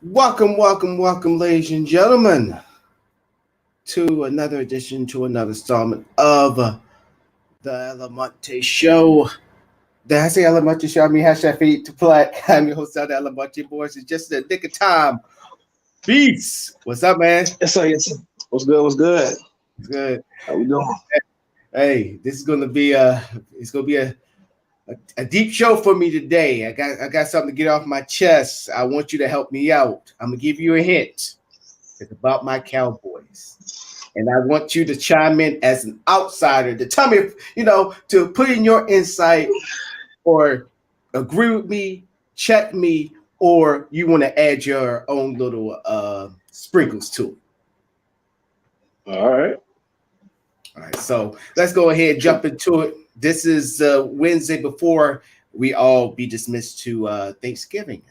Welcome, ladies and gentlemen, to another edition, to another installment of the Alamonte Show. Did I say Alamonte Show? I mean, hashtag feed to black. I'm your host, the Alamonte Boys. It's just the nick of time. Beats. What's up, man? Yes, sir. What's good? What's good? It's good. How we doing? Hey, this is gonna be a deep show for me today. I got something to get off my chest. I want you to help me out. I'm gonna give you a hint. It's about my Cowboys. And I want you to chime in as an outsider to tell me if, to put in your insight or agree with me, check me, or you want to add your own little sprinkles to it. All right. All right, so let's go ahead and jump into it. This is Wednesday before we all be dismissed to Thanksgiving.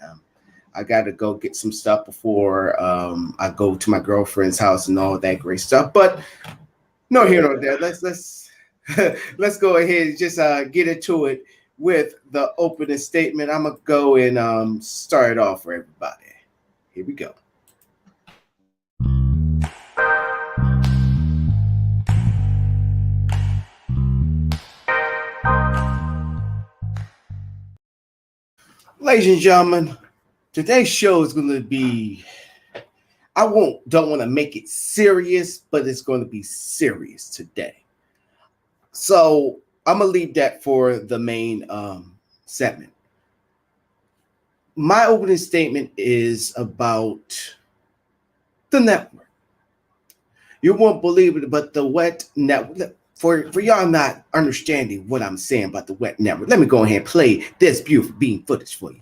I got to go get some stuff before I go to my girlfriend's house and all that great stuff. But no here nor there. Let's let's go ahead and just get into it with the opening statement. I'm gonna go and start it off for everybody. Here we go. Ladies and gentlemen, today's show is going to be, don't want to make it serious, but it's going to be serious today. So I'm going to leave that for the main segment. My opening statement is about the network. You won't believe it, but the wet network, for y'all not understanding what I'm saying about the wet network, let me go ahead and play this beautiful beam footage for you.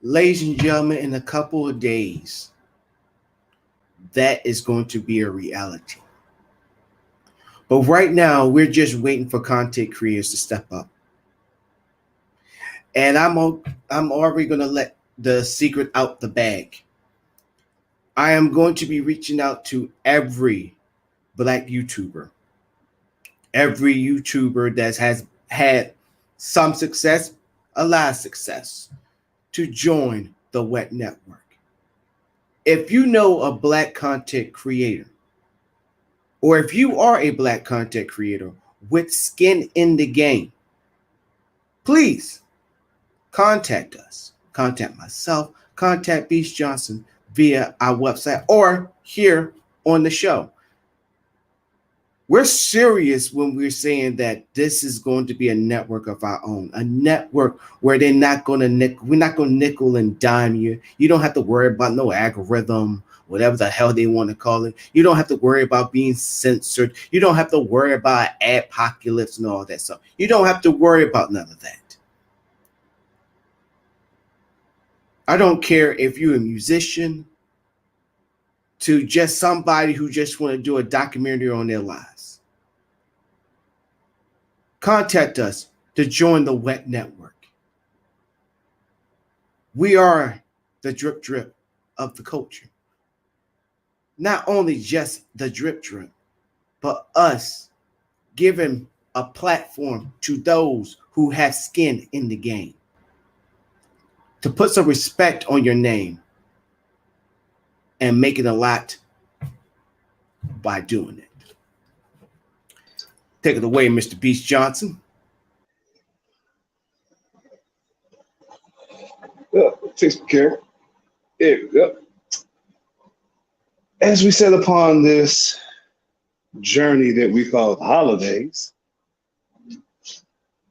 Ladies and gentlemen, in a couple of days, that is going to be a reality. But right now, we're just waiting for content creators to step up. And I'm already going to let the secret out the bag. I am going to be reaching out to every Black YouTuber, every YouTuber that has had some success, a lot of success, to join the Wet Network. If you know a Black content creator, or if you are a Black content creator with skin in the game, please contact us. Contact myself, contact Beast Johnson via our website or here on the show. We're serious when we're saying that this is going to be a network of our own, a network where we're not going to nickel and dime you. You don't have to worry about no algorithm, whatever the hell they want to call it. You don't have to worry about being censored. You don't have to worry about apocalypse and all that stuff. You don't have to worry about none of that. I don't care if you're a musician to just somebody who just want to do a documentary on their lives. Contact us to join the Wet Network. We are the drip drip of the culture. Not only just the drip drip, but us giving a platform to those who have skin in the game. To put some respect on your name and make it a lot by doing it. Take it away, Mr. Beast Johnson. Take some care. There we go. As we set upon this journey that we call holidays,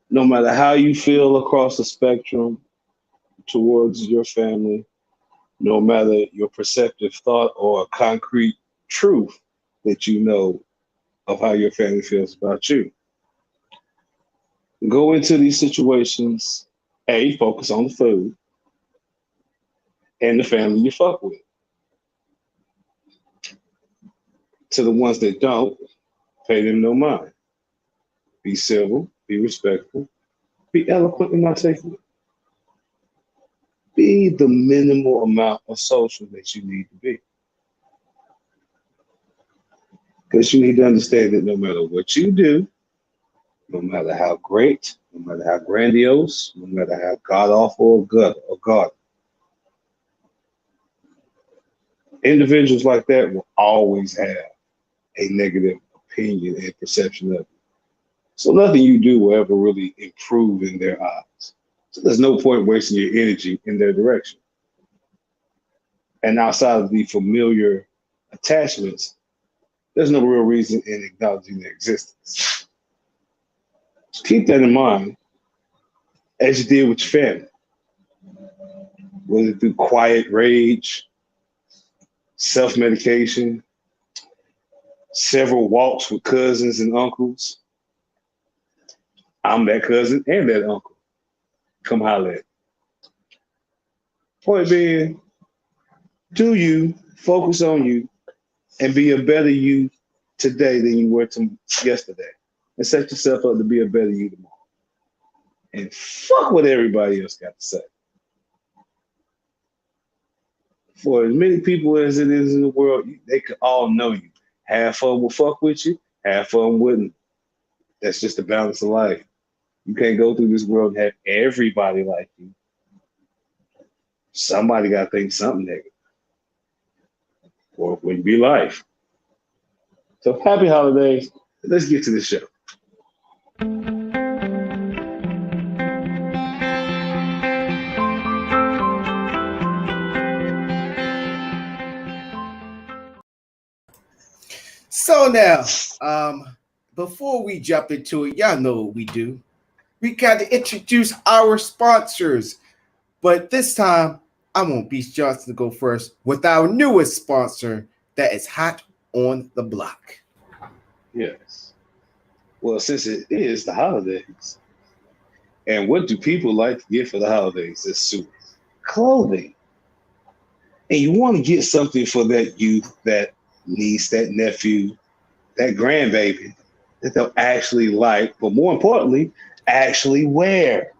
no matter how you feel across the spectrum towards your family, no matter your perceptive thought or concrete truth that you know of how your family feels about you. Go into these situations, focus on the food and the family you fuck with. To the ones that don't, pay them no mind. Be civil, be respectful, Be eloquent and articulate. Be the minimal amount of social that you need to be. Because you need to understand that no matter what you do, no matter how great, no matter how grandiose, no matter how god awful or god, individuals like that will always have a negative opinion and perception of you. So nothing you do will ever really improve in their eyes. So there's no point wasting your energy in their direction. And outside of the familiar attachments, there's no real reason in acknowledging their existence. So keep that in mind as you deal with your family, whether through quiet rage, self-medication, several walks with cousins and uncles. I'm that cousin and that uncle. Come holler at me. Point being, do you focus on you and be a better you today than you were yesterday, and set yourself up to be a better you tomorrow. And fuck what everybody else got to say. For as many people as it is in the world, they could all know you. Half of them will fuck with you, half of them wouldn't. That's just the balance of life. You can't go through this world and have everybody like you. Somebody got to think something negative, or it wouldn't be life. So happy holidays. Let's get to the show. So now, before we jump into it, y'all know what we do. We got to introduce our sponsors. But this time, I want Beast Johnson to go first with our newest sponsor that is hot on the block. Yes. Well, since it is the holidays, and what do people like to get for the holidays? It's soup, clothing. And you want to get something for that youth, that niece, that nephew, that grandbaby that they'll actually like, but more importantly, actually wear.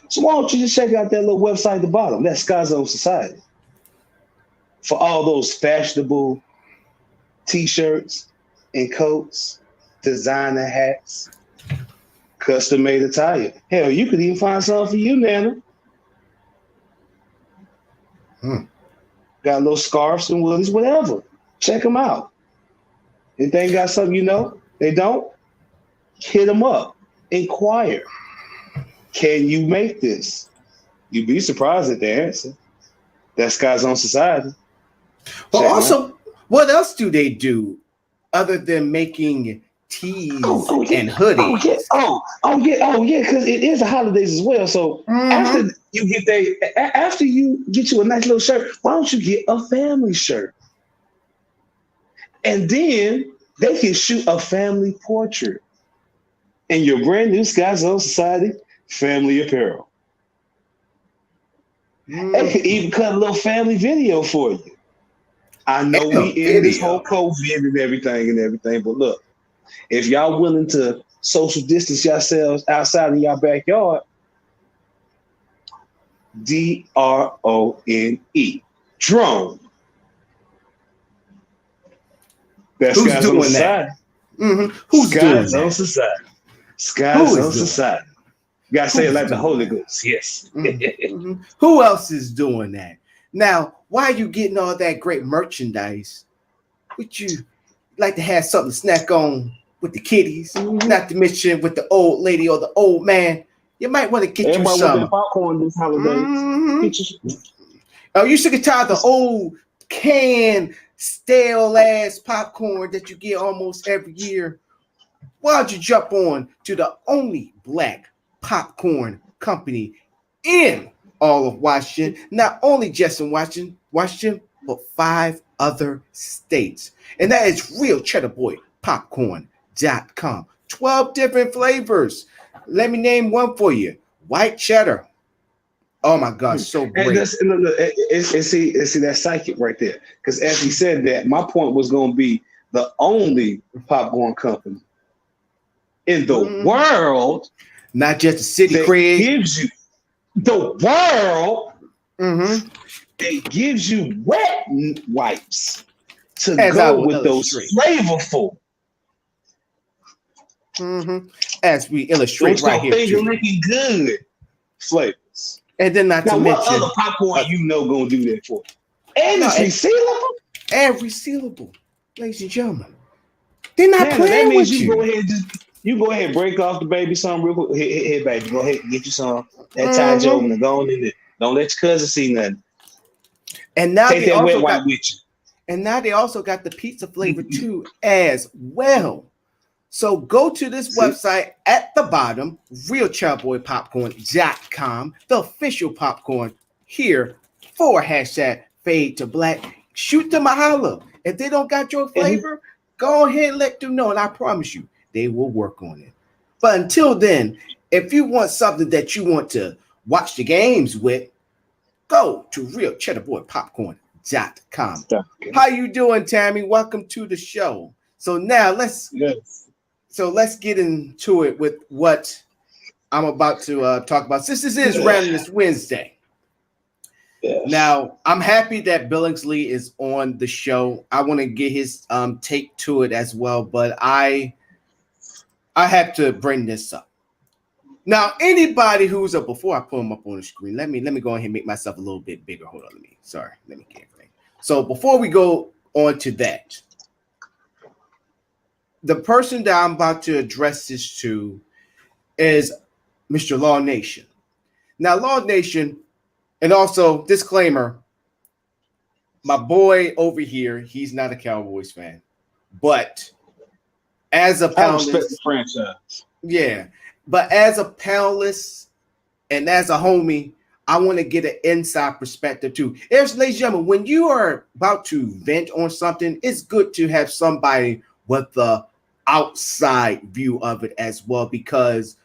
So why don't you just check out that little website at the bottom? That's Sky Zone Society. For all those fashionable t-shirts and coats, designer hats, custom-made attire. Hell, you could even find something for you, Nana. Got little scarves and woolies, whatever. Check them out. If they ain't got something you know, they don't, hit them up. Inquire. Can you make this? You'd be surprised at the answer. That's Sky Zone Society. But also, what else do they do other than making tees and hoodies? Because it is the holidays as well. So after you get you a nice little shirt, why don't you get a family shirt? And then they can shoot a family portrait in your brand new Sky Zone Society family apparel. They could even cut a little family video for you. I know we in this whole COVID and everything, but look, if y'all willing to social distance yourselves outside in your backyard, DRONE, drone. That's Who's doing Society. That? Who's Sky doing Zone that? Society. Sky Zone Society. You gotta say it like the Holy Ghost. Yes. Who else is doing that? Now, why are you getting all that great merchandise? Would you like to have something to snack on with the kiddies? Not to mention with the old lady or the old man. You might want to get you some. Want popcorn this holidays. Oh, you should get tired of the old canned, stale ass popcorn that you get almost every year. Why don't you jump on to the only black popcorn company in all of Washington, not only just in Washington, but 5 other states. And that is realcheddarboypopcorn.com. 12 different flavors. Let me name one for you. White cheddar. Oh my God, so great. And see that psychic right there. Because as he said that, my point was going to be the only popcorn company in the world Not just the city, that Craig. gives you the world. Mm-hmm. It gives you wet wipes to As I go will with those illustrate. flavorful. Mm-hmm. As we illustrate Those right so here finger too. licking good flavors. And then not to Now, what mention other popcorn gonna do that for you? And no, it's resealable. and resealable, ladies and gentlemen. They're not Now that playing means with you go you. ahead you go ahead and break off the baby some real quick. Here, baby, go ahead and get you some. That tie you Mm-hmm. over and go on in there. Don't let your cousin see nothing. And now Take they that also wet wipe got with and now they also got the pizza flavor you. too as well. So go to this See? website at the bottom, realchildboypopcorn.com, the official popcorn here for hashtag fade to black. Shoot them a holler. If they don't got your And flavor, go ahead and let them know. And I promise you, they will work on it. But until then, if you want something that you want to watch the games with, go to realcheddarboypopcorn.com. How you doing, Tammy? Welcome to the show. So now yes. let's get into it with what I'm about to talk about. Since this is Randomness Wednesday, Yes. now I'm happy that Billingsley is on the show. I want to get his take to it as well, but I have to bring this up. Now, anybody who's up before I put him up on the screen, let me go ahead and make myself a little bit bigger. Hold on, let me get it. So before we go on to that, the person that I'm about to address this to is Mr. Law Nation. Now, Law Nation, and also disclaimer, my boy over here, he's not a Cowboys fan, but as a I respect the panelist, franchise. yeah, but as a panelist and as a homie, I want to get an inside perspective too. Ladies and gentlemen, when you are about to vent on something, it's good to have somebody with the outside view of it as well, because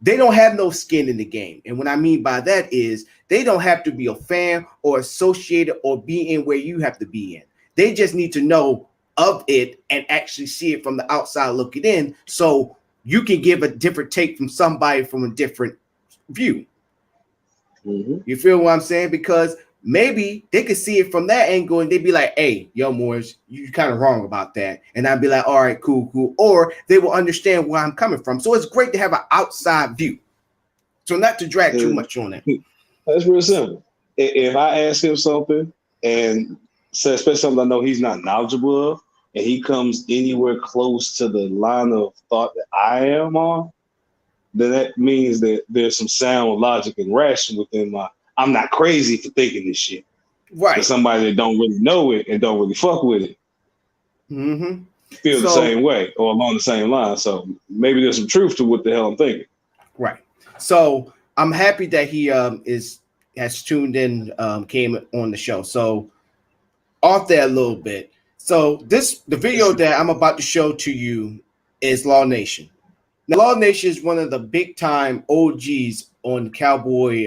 they don't have no skin in the game. And what I mean by that is they don't have to be a fan or associated or be in where you have to be in. They just need to know of it and actually see it from the outside looking in, so you can give a different take from somebody from a different view. Mm-hmm. You feel what I'm saying? Because maybe they could see it from that angle and they'd be like, hey, yo, Morris, you kind of wrong about that. And I'd be like, all right, cool. Or they will understand where I'm coming from. So it's great to have an outside view. So not to drag too much on it. That's real simple. If I ask him something and say, especially something I know he's not knowledgeable of, and he comes anywhere close to the line of thought that I am on, then that means that there's some sound logic and ration within I'm not crazy for thinking this shit. Right. But somebody that don't really know it and don't really fuck with it feel the same way or along the same line. So maybe there's some truth to what the hell I'm thinking. Right. So I'm happy that he has tuned in, came on the show. So off there a little bit. So the video that I'm about to show to you is Law Nation. Now, Law Nation is one of the big time OGs on Cowboy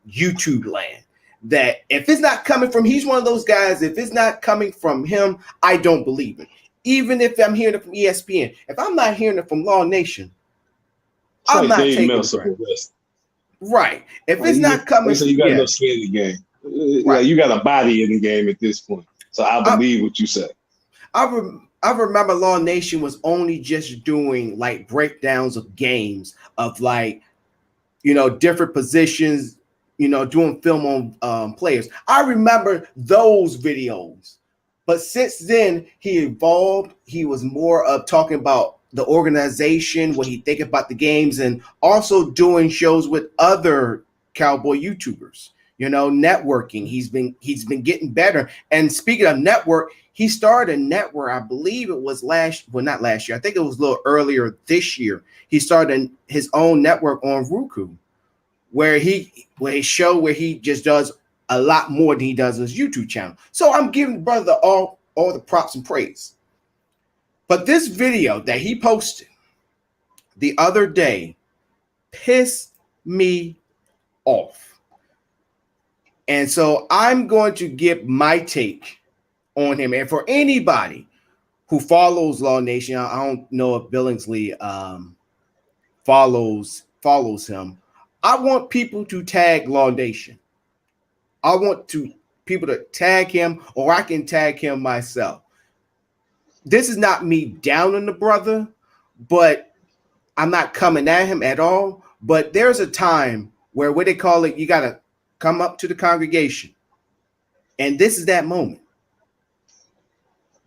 YouTube land. That if it's not coming from, he's one of those guys. If it's not coming from him, I don't believe it. Even if I'm hearing it from ESPN, if I'm not hearing it from Law Nation, I'm not taking it. Right. If it's not coming, so you got no skin in the game. Right. You got a body in the game at this point. So I believe what you say. I remember Law Nation was only just doing like breakdowns of games of like, different positions, doing film on players. I remember those videos. But since then, he evolved. He was more of talking about the organization, what he think about the games, and also doing shows with other Cowboy YouTubers. Networking. He's been getting better. And speaking of network, he started a network. I believe it was not last year. I think it was a little earlier this year. He started his own network on Roku, where he just does a lot more than he does on his YouTube channel. So I'm giving the brother all the props and praise. But this video that he posted the other day pissed me off. And so I'm going to give my take on him. And for anybody who follows Law Nation, I don't know if Billingsley follows follows him, I want people to tag Law Nation. I want people to tag him, or I can tag him myself. This is not me down on the brother, but I'm not coming at him at all. But there's a time where, what they call it, you got to come up to the congregation. And this is that moment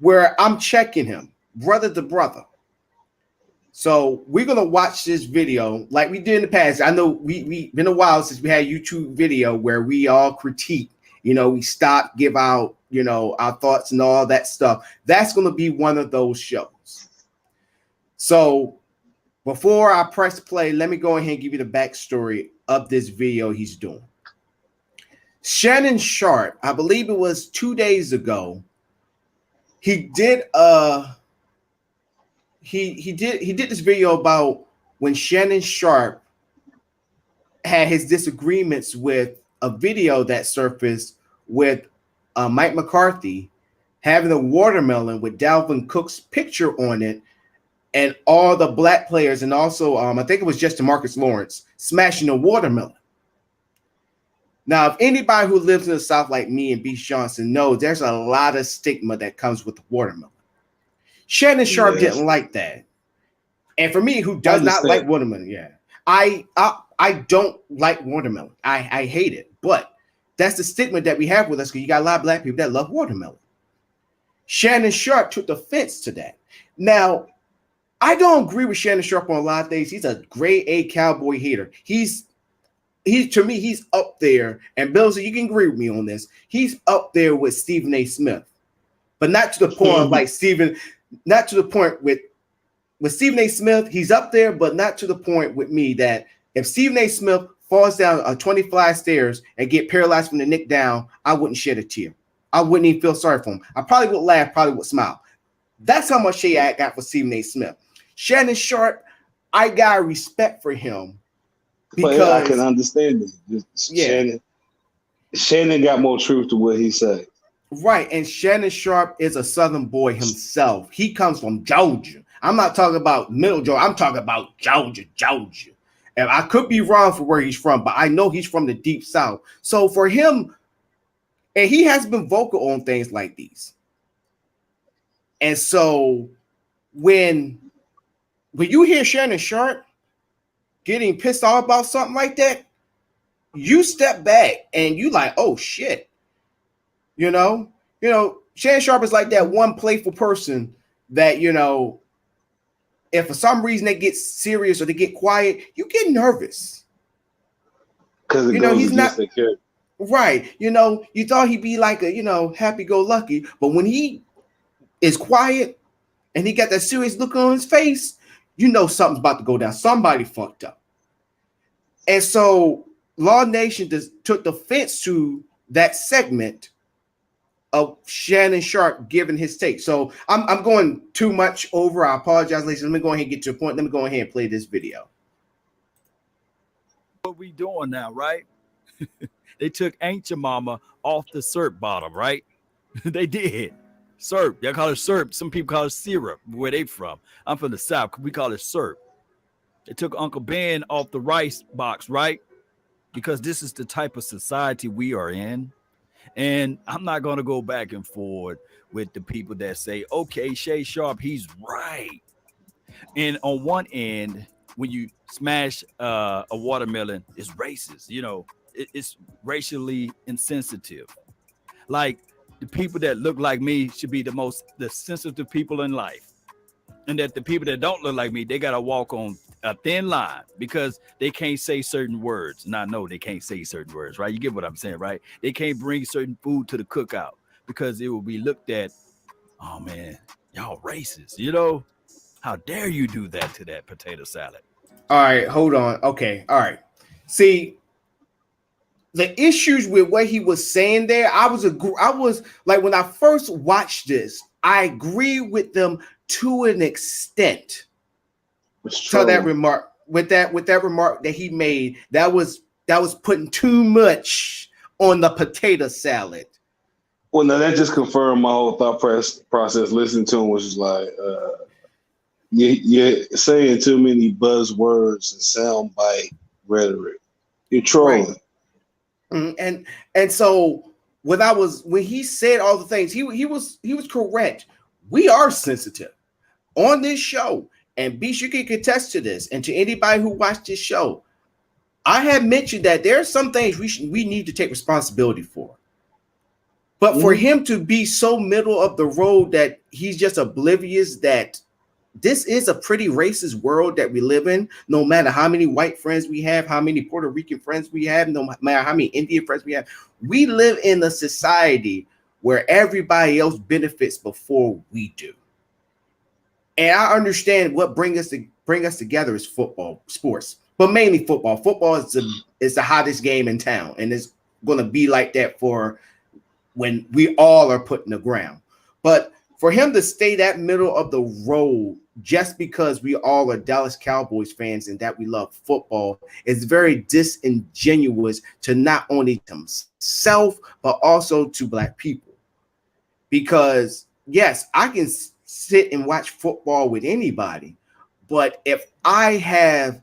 where I'm checking him, brother to brother. So we're going to watch this video like we did in the past. I know we been a while since we had a YouTube video where we all critique, we stop, give out, our thoughts and all that stuff. That's going to be one of those shows. So before I press play, let me go ahead and give you the backstory of this video he's doing. Shannon Sharpe, I believe it was 2 days ago, he did he did this video about when Shannon Sharpe had his disagreements with a video that surfaced with Mike McCarthy having a watermelon with Dalvin Cook's picture on it, and all the black players, and also I think it was just Demarcus Lawrence smashing a watermelon. Now, if anybody who lives in the South like me and Beach Johnson knows, there's a lot of stigma that comes with the watermelon. Shannon Sharpe didn't like that. And for me, who does not like watermelon, I don't like watermelon. I hate it. But that's the stigma that we have with us, because you got a lot of black people that love watermelon. Shannon Sharpe took offense to that. Now, I don't agree with Shannon Sharpe on a lot of things. He's a grade A cowboy hater. To me, he's up there, and Bill, so you can agree with me on this. He's up there with Stephen A. Smith, but not to the point like Stephen, not to the point with Stephen A. Smith. He's up there, but not to the point with me that if Stephen A. Smith falls down a 25 stairs and get paralyzed from the neck down, I wouldn't shed a tear. I wouldn't even feel sorry for him. I probably would laugh, probably would smile. That's how much shade I got for Stephen A. Smith. Shannon Sharpe, I got respect for him. Because, but I can understand it. Shannon got more truth to what he said. Right, and Shannon Sharpe is a Southern boy himself. He comes from Georgia. I'm not talking about middle Georgia. I'm talking about Georgia. And I could be wrong for where he's from, but I know he's from the deep South. So for him, and he has been vocal on things like these. And so when you hear Shannon Sharpe getting pissed off about something like that, you step back and you like, oh shit. Shannon Sharpe is like that one playful person that, if for some reason they get serious or they get quiet, you get nervous. Because he's not right. You thought he'd be like a, happy-go-lucky, but when he is quiet and he got that serious look on his face, something's about to go down. Somebody fucked up. And so Law Nation took offense to that segment of Shannon Sharpe giving his take. So I'm going too much over. I apologize, ladies. Let me go ahead and get to a point. Let me go ahead and play this video. What we doing now, right? They took Ain't Your Mama off the syrup bottle, right? They did. Syrup. Y'all call it syrup. Some people call it syrup. Where they from? I'm from the South. We call it syrup. They took Uncle Ben off the rice box, right? Because this is the type of society we are in. And I'm not going to go back and forth with the people that say, okay, Shay Sharpe, he's right. And on one end, when you smash a watermelon, it's racist. It's racially insensitive. Like, the people that look like me should be the sensitive people in life. And that the people that don't look like me, they got to walk on a thin line because they can't say certain words. And I know they can't say certain words, right? You get what I'm saying, right? They can't bring certain food to the cookout because it will be looked at, oh man, y'all racist. How dare you do that to that potato salad? All right, hold on. Okay, all right. See, the issues with what he was saying there, I was like, when I first watched this, I agree with them to an extent. So that remark, with that remark that he made, that was putting too much on the potato salad. Well, now that just confirmed my whole thought process. Listening to him was just like, You're saying too many buzzwords and soundbite rhetoric. You're trolling. Right. And so when he said all the things, he was correct. We are sensitive on this show, and Beast, you can contest to this, and to anybody who watched this show. I have mentioned that there are some things we need to take responsibility for. But for him to be so middle of the road that he's just oblivious that this is a pretty racist world that we live in, no matter how many white friends we have, how many Puerto Rican friends we have, no matter how many Indian friends we have, we live in a society where everybody else benefits before we do. And I understand what bring us together is football, sports, but mainly football. Football is the hottest game in town, and it's going to be like that for when we all are put in the ground. But for him to stay that middle of the road just because we all are Dallas Cowboys fans and that we love football is very disingenuous to not only himself, but also to Black people. Because, yes, I can sit and watch football with anybody, but if I have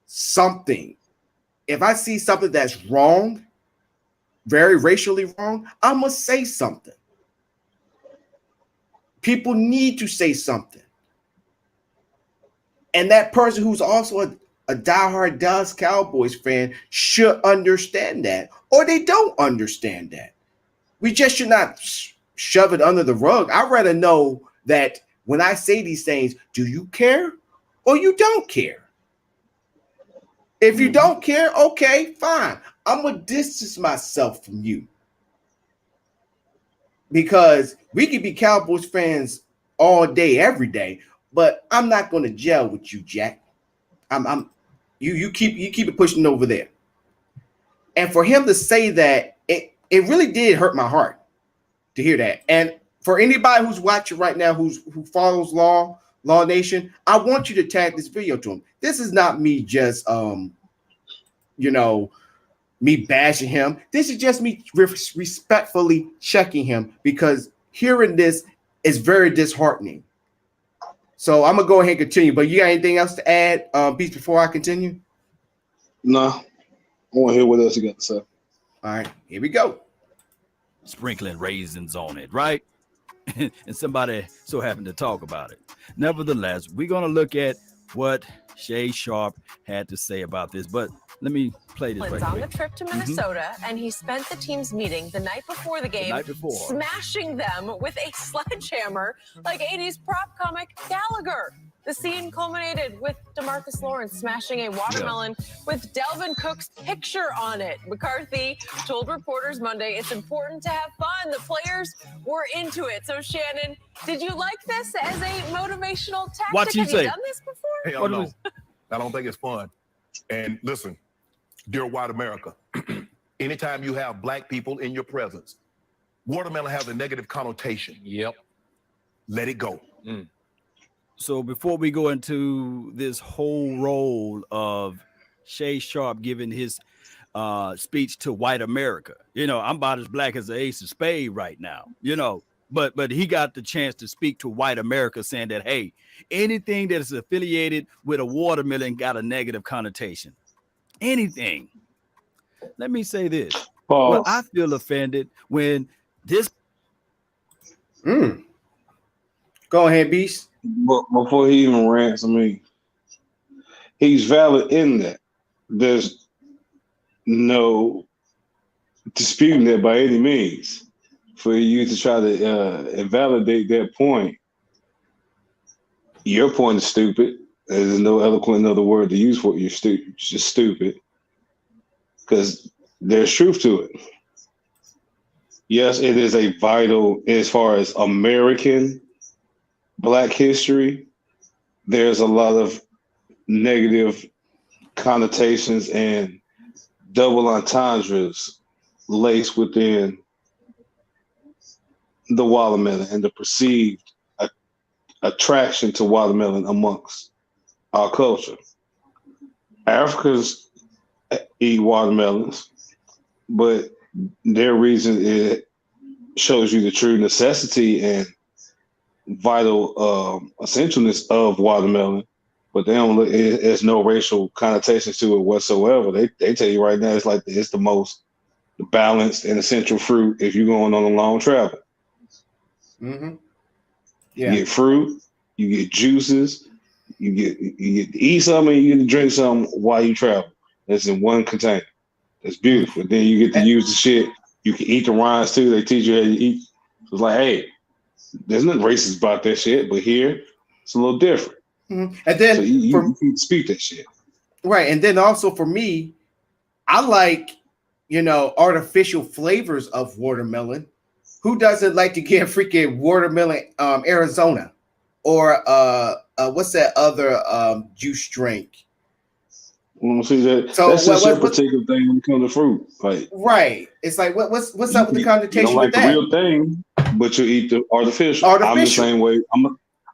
something, if I see something that's wrong, very racially wrong, I must say something. People need to say something. And that person who's also a diehard Dallas Cowboys fan should understand that, or they don't understand that. We just should not shove it under the rug. I'd rather know that when I say these things, do you care or you don't care? If you don't care, okay, fine. I'm going to distance myself from you. Because we could be Cowboys fans all day, every day, but I'm not going to gel with you, Jack. You keep it pushing over there. And for him to say that, it really did hurt my heart to hear that. And for anybody who's watching right now, who follows Law Nation, I want you to tag this video to him. This is not me just me bashing him. This is just me respectfully checking him, because hearing this is very disheartening. So I'm gonna go ahead and continue. But you got anything else to add, Beast, before I continue? No, I want to hear what else you got to say. All right, here we go. Sprinkling raisins on it, right? And somebody so happened to talk about it. Nevertheless, we're gonna look at what Shay Sharp had to say about this, but let me play this right on quick. the trip to Minnesota, and he spent the team's meeting the night before the game, smashing them with a sledgehammer like 80s prop comic Gallagher. The scene culminated with DeMarcus Lawrence smashing a watermelon with Delvin Cook's picture on it. McCarthy told reporters Monday it's important to have fun. The players were into it. So, Shannon, did you like this as a motivational tactic? What you Have say? you done this before? Hell no. I don't think it's fun. And listen, dear white America, anytime you have Black people in your presence, watermelon has a negative connotation. Yep. Let it go. So before we go into this whole role of Shay Sharp giving his speech to white America, I'm about as black as the ace of spade right now, but he got the chance to speak to white America, saying that, hey, anything that is affiliated with a watermelon got a negative connotation. Anything. Let me say this. Well, I feel offended when this. Go ahead, Beast. But before he even rants, he's valid in that. There's no disputing that by any means. For you to try to invalidate that point, your point is stupid. There's no eloquent other word to use for it. You're just stupid. Because there's truth to it. Yes, it is a vital, as far as American Black history, there's a lot of negative connotations and double entendres laced within the watermelon and the perceived attraction to watermelon amongst our culture. Africans eat watermelons, but their reason, it shows you the true necessity and vital essentialness of watermelon, but they don't look. There's no racial connotations to it whatsoever. They tell you right now it's the most balanced and essential fruit if you're going on a long travel. Mm-hmm. Yeah. You get fruit, you get juices, you get to eat something, and you get to drink something while you travel. That's in one container. It's beautiful. Then you get to use the shit. You can eat the rinds too. They teach you how to eat. So it's like, hey, there's nothing racist about that shit, but here it's a little different. Mm-hmm. And then so you can speak that shit. Right. And then also for me, I like, artificial flavors of watermelon. Who doesn't like to get freaking watermelon Arizona? Or what's that other juice drink? See that? So that's just your particular thing when it comes to fruit. Like, right. It's like what's up with the connotation? You don't like the real thing, but you eat the artificial. I'm the same way.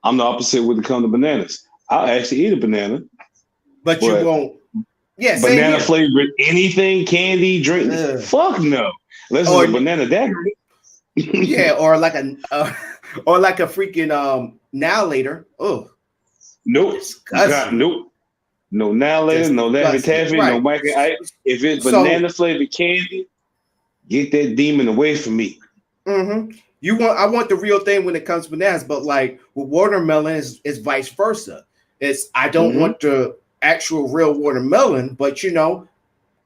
I'm the opposite when it comes to bananas. I'll actually eat a banana, but you won't. Yeah, banana flavored anything, candy, drink. Fuck no. Unless it's a banana daiquiri. Yeah, or like a freaking now later. Oh, nope. God, nope. No now later, no Laffy Taffy, no Mike and Ike. If it's banana flavored candy, get that demon away from me. Mm-hmm. I want the real thing when it comes to bananas, but like with watermelon is vice versa. I don't want the actual real watermelon, but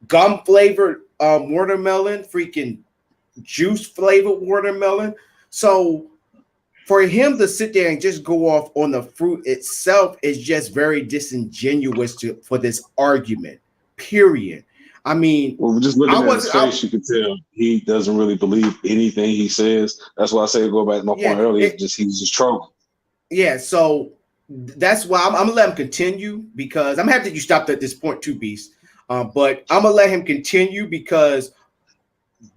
gum flavored watermelon, freaking juice flavored watermelon. So for him to sit there and just go off on the fruit itself is just very disingenuous for this argument, period. I mean, just looking at his face, you can tell he doesn't really believe anything he says. That's why I say, go back to my point earlier, he's just trolling. Yeah, so that's why I'm gonna let him continue, because I'm happy that you stopped at this point too, Beast. But I'm gonna let him continue because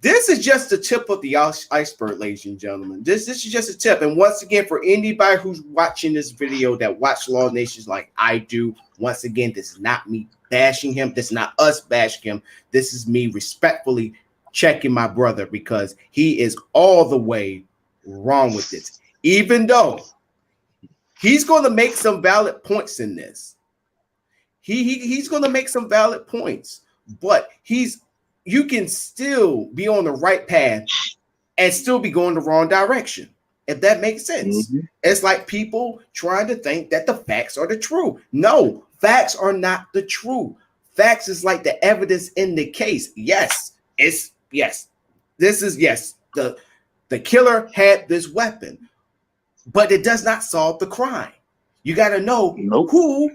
this is just the tip of the iceberg, ladies and gentlemen. This is just a tip. And once again, for anybody who's watching this video that watch Law Nations like I do, once again, this is not me bashing him. This is not us bashing him. This is me respectfully checking my brother, because he is all the way wrong with this. Even though he's going to make some valid points in this. He's going to make some valid points, but you can still be on the right path and still be going the wrong direction, if that makes sense. It's like people trying to think that the facts are the truth. No, facts are not the truth. Facts is like the evidence in the case. Yes. The killer had this weapon, but it does not solve the crime. You got to know who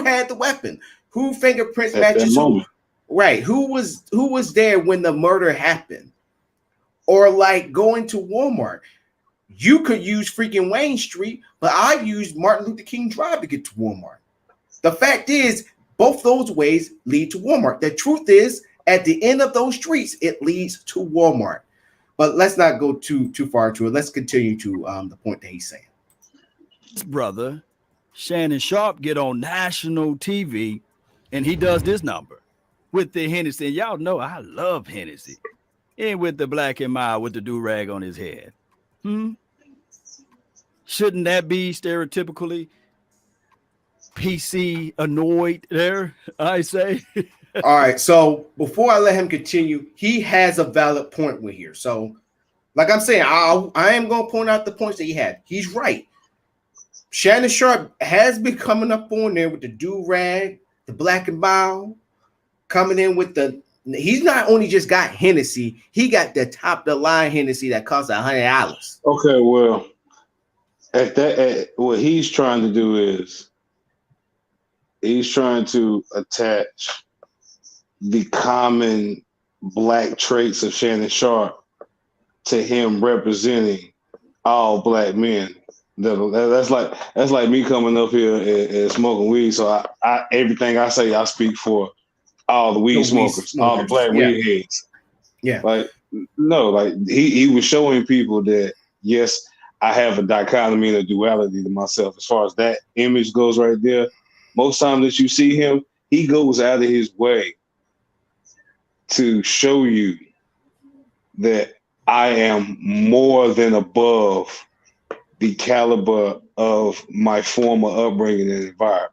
had the weapon, who fingerprints matches who. Right. Who was there when the murder happened? Or like going to Walmart. You could use freaking Wayne Street, but I used Martin Luther King Drive to get to Walmart. The fact is, both those ways lead to Walmart. The truth is, at the end of those streets, it leads to Walmart. But let's not go too far into it. Let's continue to the point that he's saying. His brother, Shannon Sharp, get on national TV, and he does this number with the Hennessy. And y'all know I love Hennessy. And with the black and mild with the do-rag on his head. Shouldn't that be stereotypically PC annoyed there, I say? All right. So before I let him continue, he has a valid point with here. So like I'm saying, I am going to point out the points that he had. He's right. Shannon Sharp has been coming up on there with the do-rag, the black and mild, coming in with he's not only just got Hennessy, he got the top of the line Hennessy that costs $100. Okay, well, what he's trying to do is he's trying to attach the common black traits of Shannon Sharp to him representing all black men. That's like me coming up here and smoking weed. So I everything I say, I speak for all the weed smokers, all the black weed heads. Yeah. Like, no, like he was showing people that, yes, I have a dichotomy and a duality to myself. As far as that image goes right there, most times that you see him, he goes out of his way to show you that I am more than above the caliber of my former upbringing and environment.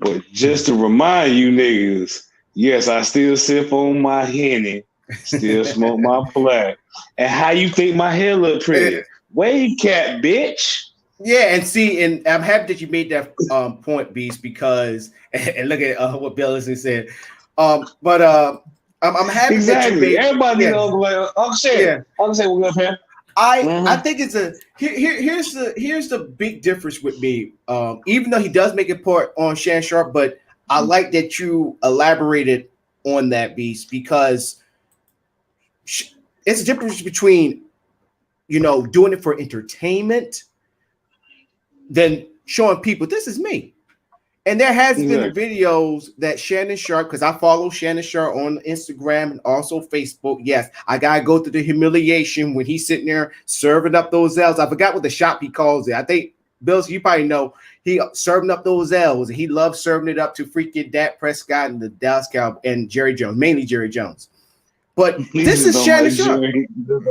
But just to remind you niggas, yes, I still sip on my Henny, still smoke my black. And how you think my hair look pretty? Wave cap, bitch. Yeah, and see, and I'm happy that you made that point, Beast, because and look at what Bellison said. But I'm happy that you Exactly. made. Everybody Yeah, knows like Uncle Shay. yeah. Uncle Shay, we're gonna pay. I think it's a here's the big difference with me. Even though he does make a point on Shan Sharp, but I like that you elaborated on that, Beast, because it's a difference between doing it for entertainment than showing people this is me. And there has been videos that Shannon Sharp, because I follow Shannon Sharp on Instagram and also Facebook. Yes, I gotta go through the humiliation when he's sitting there serving up those L's. I forgot what the shop he calls it. I think Bills, you probably know, he serving up those L's, and he loves serving it up to freaking Dak Prescott and the Dallas Cowboys and Jerry Jones, mainly Jerry Jones. But this is Shannon Sharp,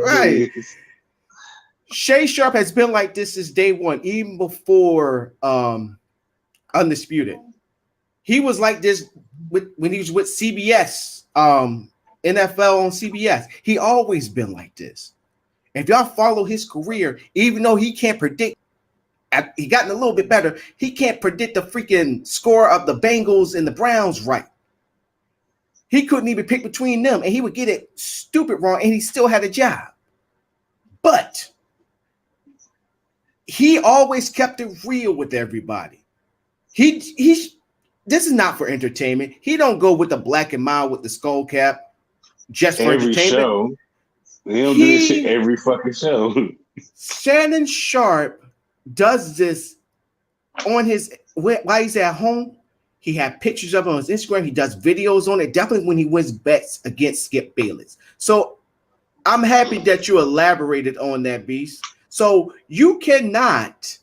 right? Shay Sharp has been like this since day one, even before Undisputed. He was like this when he was with CBS, NFL on CBS. He always been like this. If y'all follow his career, even though he can't predict, he gotten a little bit better. He can't predict the freaking score of the Bengals and the Browns right. He couldn't even pick between them, and he would get it stupid wrong, and he still had a job. But he always kept it real with everybody. This is not for entertainment. He don't go with the black and mild with the skull cap just for entertainment. Show. He don't do this shit every fucking show. Shannon Sharp does this on while he's at home. He had pictures of it on his Instagram. He does videos on it. Definitely when he wins bets against Skip Bayless. So I'm happy that you elaborated on that, Beast. So you cannot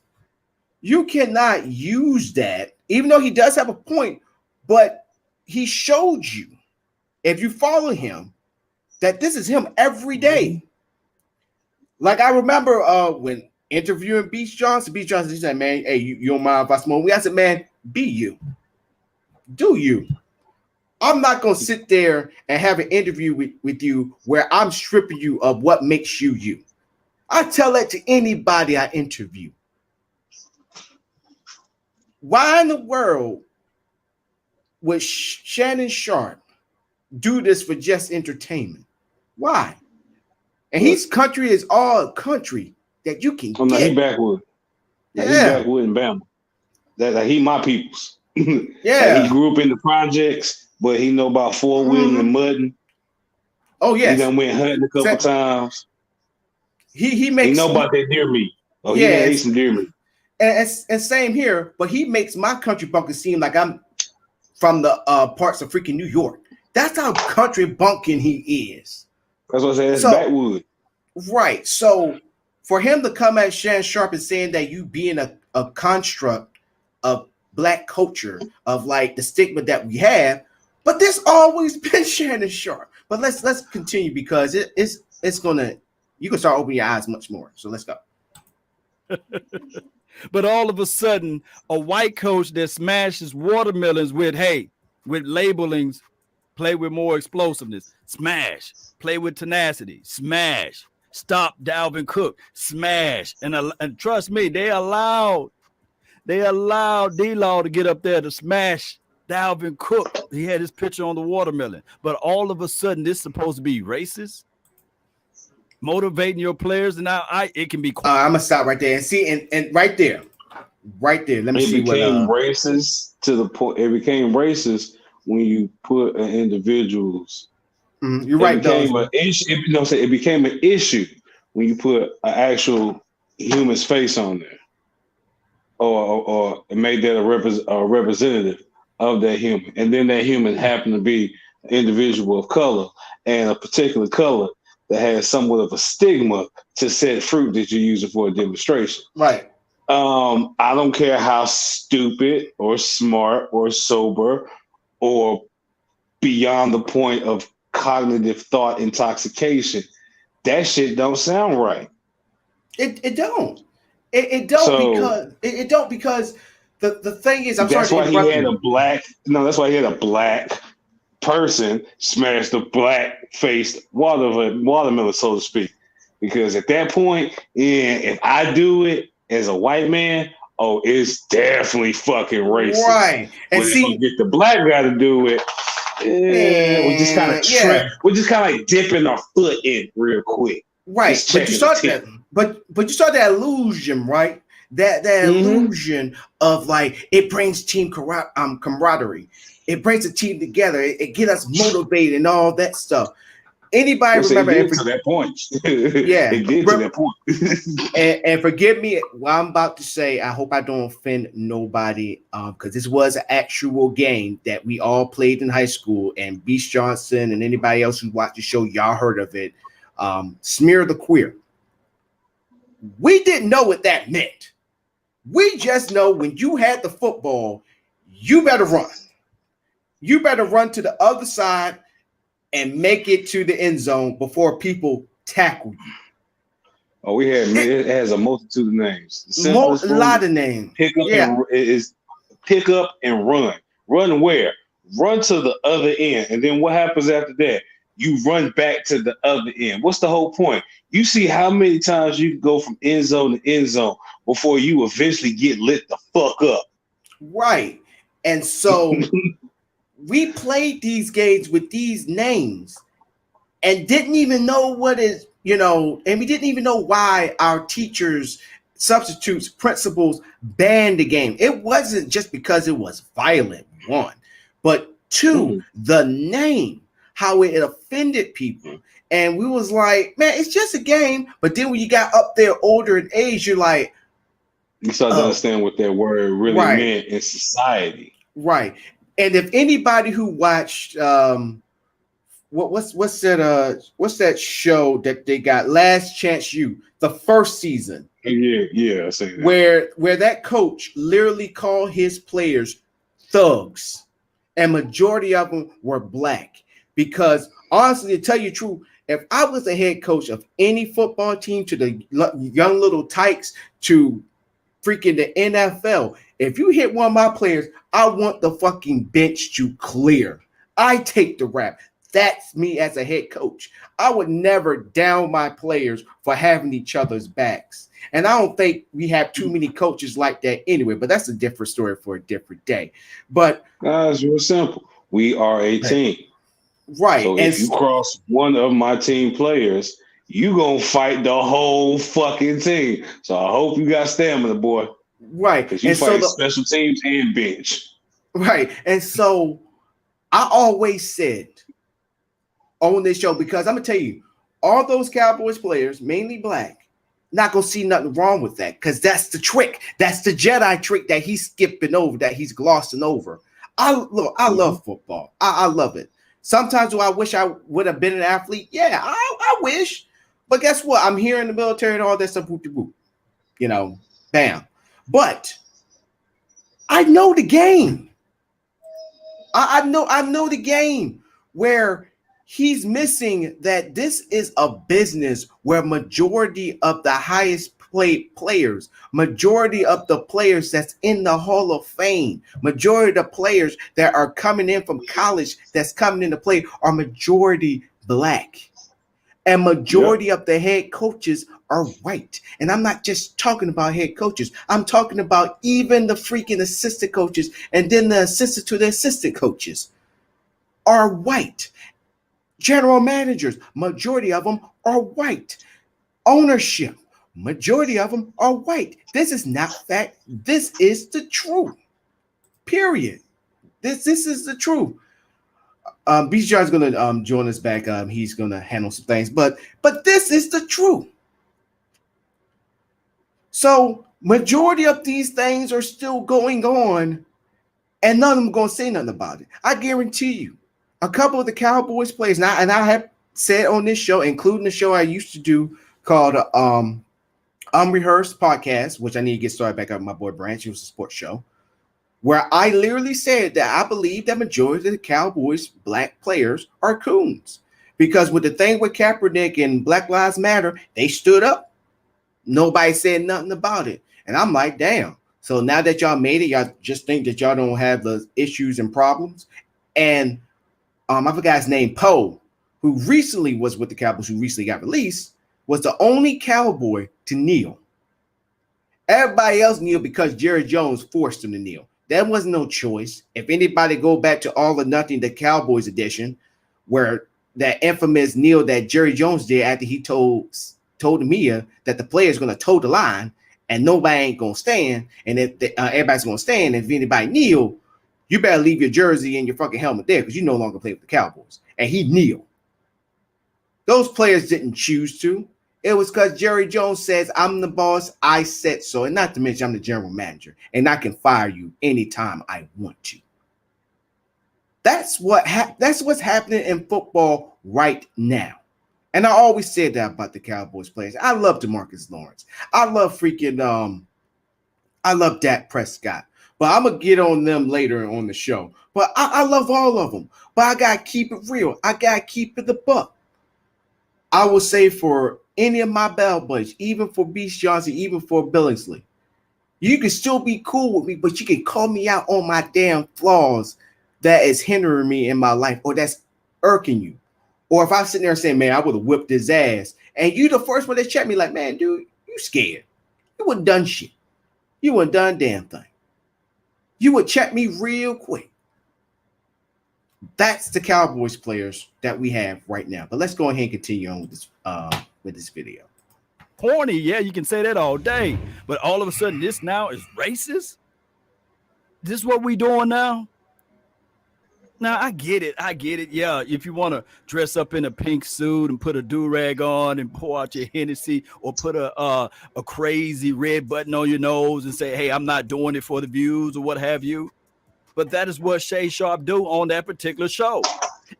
use that, even though he does have a point, but he showed you, if you follow him, that this is him every day. Like I remember when interviewing Beast Johnson, he said, man, hey, you don't mind if I smoke? I said, man, be you. Do you? I'm not going to sit there and have an interview with you where I'm stripping you of what makes you you. I tell that to anybody I interview. Why in the world would Shannon Sharp do this for just entertainment? Why? And his country is all country that you can get. No, he backwood. Yeah. He backwood in Bama. That he my peoples. Yeah. He grew up in the projects, but he know about four-wheeling and mudding. Oh, yes. He done went hunting a couple times. He know about that deer meat. Oh, yeah, he ate some deer meat. And same here, but he makes my country bumpkin seem like I'm from the parts of freaking New York. That's how country bumpkin he is. That's what I said. It's backwood. Right. So for him to come at Shannon Sharp and saying that you being a construct of Black culture, of like the stigma that we have, but this always been Shannon Sharp. But let's continue, because it's gonna, you can start opening your eyes much more. So let's go. But all of a sudden, a white coach that smashes watermelons with labelings, play with more explosiveness, smash, play with tenacity, smash, stop Dalvin Cook, smash. And trust me, they allowed D-Law to get up there to smash Dalvin Cook. He had his picture on the watermelon. But all of a sudden, this is supposed to be racist? Motivating your players, and now it can be. I'm gonna stop right there and see, and right there. Let me see what. It became racist to the point. It became racist when you put an individual's. You're right. It became an issue when you put an actual human's face on there, or made that a representative of that human, and then that human happened to be an individual of color and a particular color that has somewhat of a stigma to set fruit that you're using for a demonstration. Right. I don't care how stupid or smart or sober or beyond the point of cognitive thought intoxication, that shit don't sound right. It don't. It don't So because the thing is, I'm sorry that's to why he interrupt had you. a black. No, that's why he had a black person smash the black faced watermelon, so to speak. Because at that point, yeah, if I do it as a white man, oh, it's definitely fucking racist. Right. And But if I see, get the black guy to do it, we just kind of yeah, we're just kind of like dipping our foot in real quick, right. just But you checking the saw tip. that, but you saw that illusion, right? That illusion of like it brings team camaraderie. It brings the team together. It get us motivated and all that stuff. Anybody Well, it remember? did to that point. Yeah, It did to that point. and forgive me what I'm about to say. I hope I don't offend nobody, because this was an actual game that we all played in high school. And Beast Johnson and anybody else who watched the show, y'all heard of it. Smear the queer. We didn't know what that meant. We just know when you had the football, you better run. You better run to the other side and make it to the end zone before people tackle you. Oh, it has a multitude of names. The A simplest lot form of names. pick up Yeah. and is pick up and run. Run where? Run to the other end. And then what happens after that? You run back to the other end. What's the whole point? You see how many times you can go from end zone to end zone before you eventually get lit the fuck up. Right. And so we played these games with these names and didn't even know what is, and we didn't even know why our teachers, substitutes, principals banned the game. It wasn't just because it was violent, one, but two, the name, how it offended people. And we was like, man, it's just a game. But then when you got up there older in age, you're like, you start to understand what that word really meant in society. Right. And if anybody who watched what's that show that they got, Last Chance U, the first season. Yeah, I say that. Where that coach literally called his players thugs, and majority of them were black. Because honestly, to tell you the truth, if I was a head coach of any football team, to the young little tykes to freaking the NFL, if you hit one of my players, I want the fucking bench to clear. I take the rap. That's me as a head coach. I would never down my players for having each other's backs. And I don't think we have too many coaches like that anyway, but that's a different story for a different day. But it's real simple. We are a team. Right. So if you cross one of my team players, you gonna fight the whole fucking team. So I hope you got stamina, boy. Right. Because you fight special teams and bench. Right. And so I always said on this show, because I'm gonna tell you, all those Cowboys players, mainly black, not gonna see nothing wrong with that, because that's the trick. That's the Jedi trick that he's skipping over, that he's glossing over. I love football. I love it. Sometimes do I wish I would have been an athlete? Yeah, I wish. But guess what? I'm here in the military and all that stuff. Bam. But I know the game. I know the game where he's missing that this is a business where majority of the highest players, majority of the players that's in the Hall of Fame, majority of the players that are coming in from college that's coming into play are majority black. And majority of the head coaches are white. And I'm not just talking about head coaches. I'm talking about even the freaking assistant coaches, and then the assistant to the assistant coaches are white. General managers, majority of them are white. Ownership, majority of them are white. This is not fact. This is the truth. Period. This is the truth. BJ is going to join us back. He's going to handle some things, but this is the truth. So majority of these things are still going on, and none of them are going to say nothing about it. I guarantee you, a couple of the Cowboys players, and I have said on this show, including the show I used to do called Unrehearsed Podcast, which I need to get started back up with my boy Branch. It was a sports show, where I literally said that I believe that majority of the Cowboys black players are coons. Because with the thing with Kaepernick and Black Lives Matter, they stood up. nobody said nothing about it. And I'm like, damn. So now that y'all made it, y'all just think that y'all don't have the issues and problems. And I forgot his name, Poe, who recently was with the Cowboys, who recently got released, was the only Cowboy to kneel. Everybody else kneeled because Jerry Jones forced him to kneel. There was no choice. If anybody go back to All or Nothing, the Cowboys edition, where that infamous kneel that Jerry Jones did after he told the media that the player is going to toe the line and nobody ain't going to stand, and if everybody's going to stand, if anybody kneel, you better leave your jersey and your fucking helmet there because you no longer play with the Cowboys. And he kneeled. Those players didn't choose to. It was because Jerry Jones says, I'm the boss, I said so. And not to mention, I'm the general manager, and I can fire you anytime I want to. That's what's happening in football right now. And I always said that about the Cowboys players. I love DeMarcus Lawrence. I love I love Dak Prescott. But I'm going to get on them later on the show. But I love all of them. But I got to keep it real. I got to keep it the buck. I will say for any of my bell buddies, even for Beast Johnson, even for Billingsley, you can still be cool with me, but you can call me out on my damn flaws that is hindering me in my life or that's irking you. Or if I'm sitting there saying, man, I would have whipped his ass, and you the first one that check me like, man, dude, you scared. You wouldn't done shit. You wouldn't done damn thing. You would check me real quick. That's the Cowboys players that we have right now. But let's go ahead and continue on with this video. Horny, yeah, you can say that all day. But all of a sudden, this now is racist? This is what we doing now? Now, I get it. Yeah, if you want to dress up in a pink suit and put a do-rag on and pour out your Hennessy or put a crazy red button on your nose and say, hey, I'm not doing it for the views or what have you. But that is what Shay Sharp do on that particular show.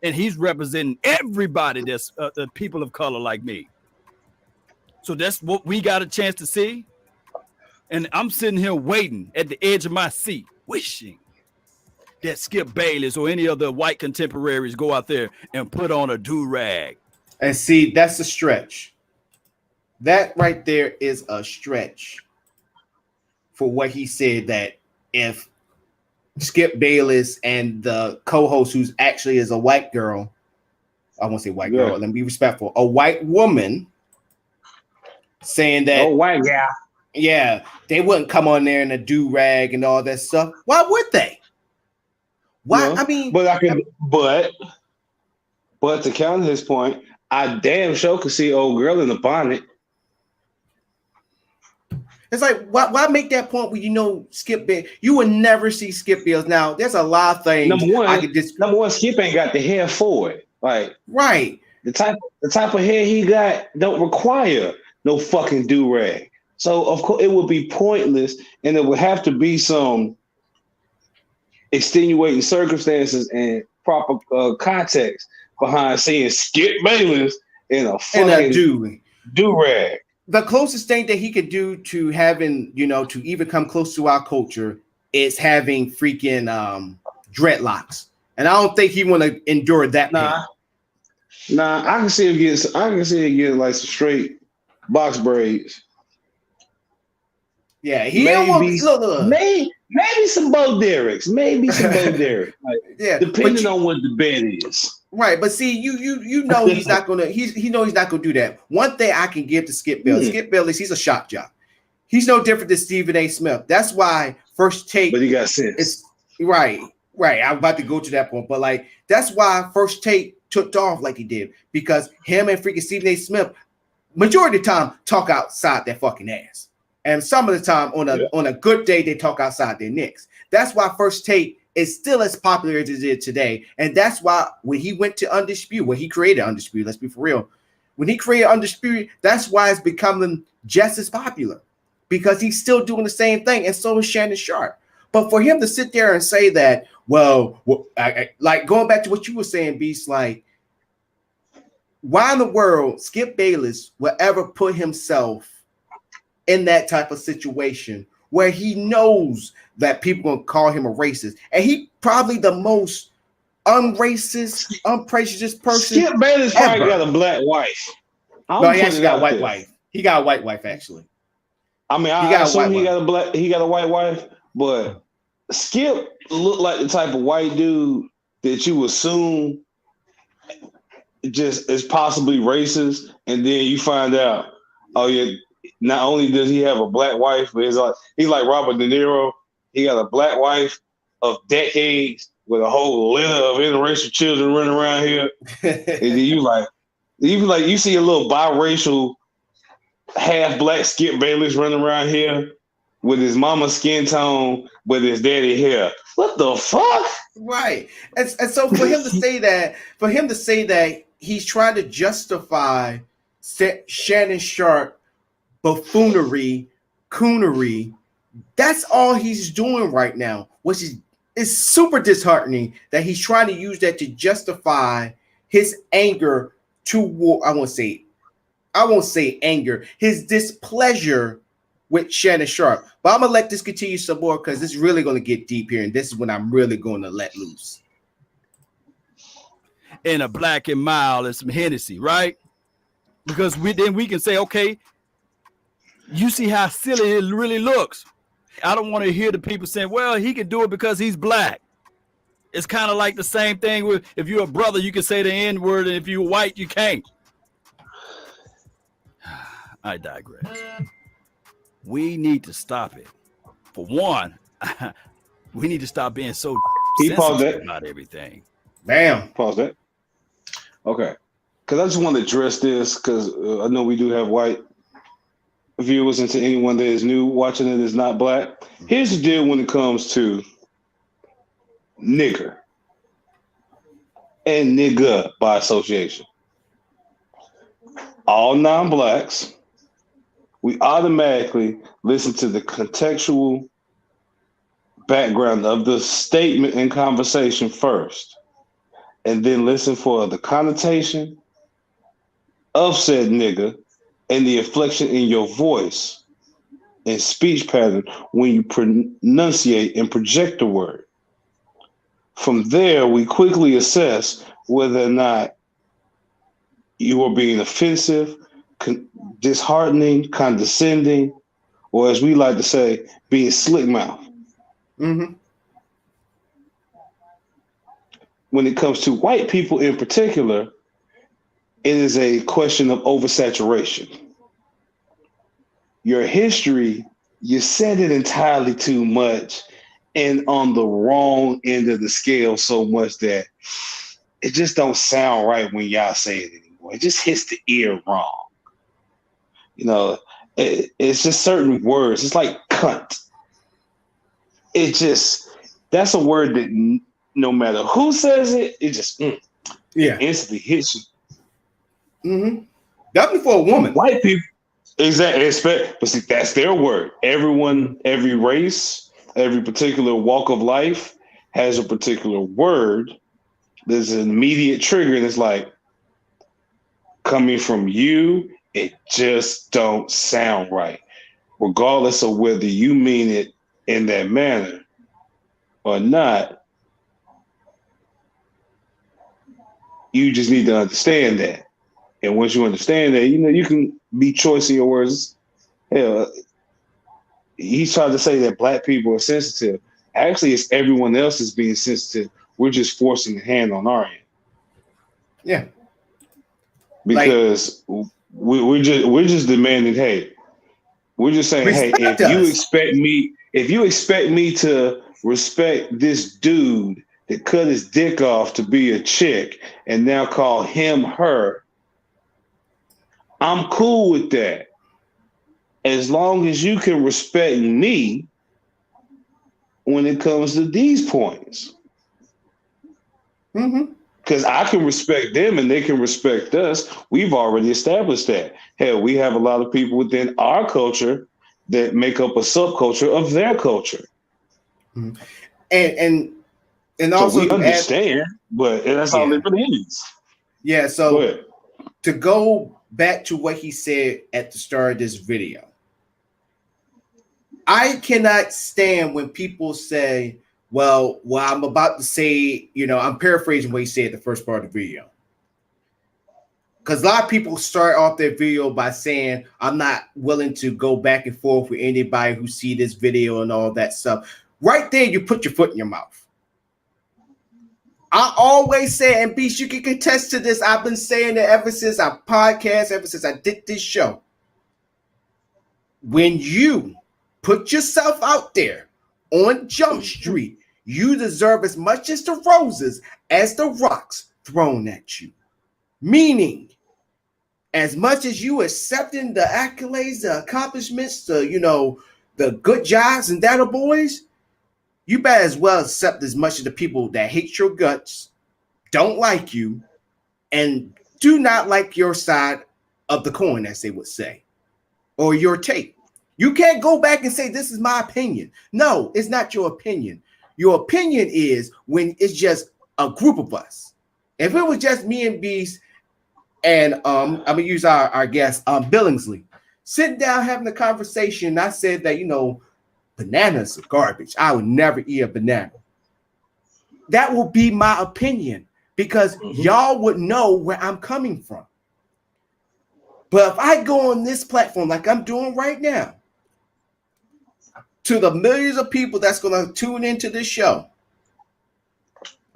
And he's representing everybody that's the people of color like me. So that's what we got a chance to see. And I'm sitting here waiting at the edge of my seat, wishing that Skip Bayless or any other white contemporaries go out there and put on a do-rag. And see, that's a stretch. That right there is a stretch for what he said, that if Skip Bayless and the co-host, who's actually is a white girl, I won't say white girl, let me be respectful, a white woman, saying that white guy, yeah, they wouldn't come on there in a do-rag and all that stuff. Why would they? Why? No, I mean, but to counter his point, I damn sure could see old girl in the bonnet. It's like, why make that point when you know Skip Bayless? You would never see Skip Bayless. Now, there's a lot of things. Number one, Skip ain't got the hair for it. Like, right. The type of hair he got don't require no fucking do-rag. So, of course, it would be pointless, and it would have to be some extenuating circumstances and proper context behind seeing Skip Bayless in a fucking do-rag. The closest thing that he could do to having, to even come close to our culture is having freaking dreadlocks. And I don't think he want to endure that. Nah, I can see him getting like some straight box braids. Yeah, he maybe some Bo Derricks. Maybe some Bo Derricks. Like, yeah, depending on what the bet is. Right, but see, you know he's not gonna he's not gonna do that. One thing I can give to Skip Bayless, Skip Bayless, he's a shock jock. He's no different than Stephen A. Smith. That's why First Take. But he got sense. It's right. I'm about to go to that point, but like that's why First Take took off like he did, because him and freaking Stephen A. Smith, majority of the time, talk outside their fucking ass, and some of the time on a good day they talk outside their necks. That's why First Take is still as popular as it is today. And that's why when he went to Undisputed, when he created Undisputed, let's be for real, when he created Undisputed, that's why it's becoming just as popular, because he's still doing the same thing, and so is Shannon Sharp. But for him to sit there and say that, like going back to what you were saying, Beast, like, why in the world Skip Bayless would ever put himself in that type of situation where he knows that people gonna call him a racist, and he probably the most unracist, unprejudiced person. Skip Bayless probably got a black wife. No, he actually got a white wife. He got a white wife, actually. I mean, I assume he got a white wife, but Skip looked like the type of white dude that you assume just is possibly racist, and then you find out, oh yeah, not only does he have a black wife, but he's like Robert De Niro. He got a black wife of decades with a whole litter of interracial children running around here, and then you see a little biracial half black Skip Bayless running around here with his mama's skin tone, but his daddy hair. What the fuck? Right. And so for him to say that, he's trying to justify Shannon Sharp buffoonery, coonery. That's all he's doing right now, which is super disheartening that he's trying to use that to justify his anger toward, I won't say anger, his displeasure with Shannon Sharp. But I'm going to let this continue some more because it's really going to get deep here, and this is when I'm really going to let loose. And a black and mild and some Hennessy, right? Because we can say, okay, you see how silly it really looks. I don't want to hear the people saying, well, he can do it because he's black. It's kind of like the same thing with if you're a brother, you can say the N-word, and if you're white, you can't. I digress. We need to stop it. For one, we need to stop being so sensitive about everything. Bam. Pause that. Okay. Because I just want to address this because I know we do have white viewers, and to anyone that is new watching it is not black. Here's the deal when it comes to nigger and nigga by association. All non-blacks, we automatically listen to the contextual background of the statement and conversation first, and then listen for the connotation of said nigga and the inflection in your voice and speech pattern when you pronunciate and project the word. From there, we quickly assess whether or not you are being offensive, disheartening, condescending, or as we like to say, being slick mouth. Mm-hmm. When it comes to white people in particular, it is a question of oversaturation. Your history, you said it entirely too much and on the wrong end of the scale so much that it just don't sound right when y'all say it anymore. It just hits the ear wrong. You know, it's just certain words. It's like cunt. That's a word that no matter who says it, it just instantly hits you. Mm-hmm. Definitely for a woman. White people, exactly. But see, that's their word. Everyone, every race, every particular walk of life has a particular word. There's an immediate trigger, and it's like, coming from you, it just don't sound right, regardless of whether you mean it in that manner or not. You just need to understand that. And once you understand that, you can be choice in your words. Hell, he's trying to say that black people are sensitive. Actually, it's everyone else is being sensitive. We're just forcing the hand on our end. Yeah. Because we're just demanding, hey, we're just saying, hey, if you expect me to respect this dude that cut his dick off to be a chick and now call him her, I'm cool with that. As long as you can respect me when it comes to these points. Mm-hmm. Because I can respect them and they can respect us. We've already established that. Hell, we have a lot of people within our culture that make up a subculture of their culture. Mm-hmm. And also we understand, but that's all it really is. Yeah, so to go back to what he said at the start of this video, I cannot stand when people say, well, I'm about to say, I'm paraphrasing what he said at the first part of the video. Because a lot of people start off their video by saying, I'm not willing to go back and forth with anybody who see this video and all that stuff. Right there, you put your foot in your mouth. I always say, and Beast, you can contest to this. I've been saying it ever since I podcast, ever since I did this show. When you put yourself out there on Jump Street, you deserve as much as the roses as the rocks thrown at you. Meaning, as much as you accepting the accolades, the accomplishments, the good jobs and data boys, you better as well accept as much of the people that hate your guts, don't like you, and do not like your side of the coin, as they would say, or your take. You can't go back and say, this is my opinion. No, it's not your opinion. Your opinion is when it's just a group of us. If it was just me and Beast, and I'm gonna use our guest, Billingsley, sitting down having a conversation. I said that bananas are garbage. I would never eat a banana. That will be my opinion because y'all would know where I'm coming from. But if I go on this platform like I'm doing right now, to the millions of people that's gonna tune into this show.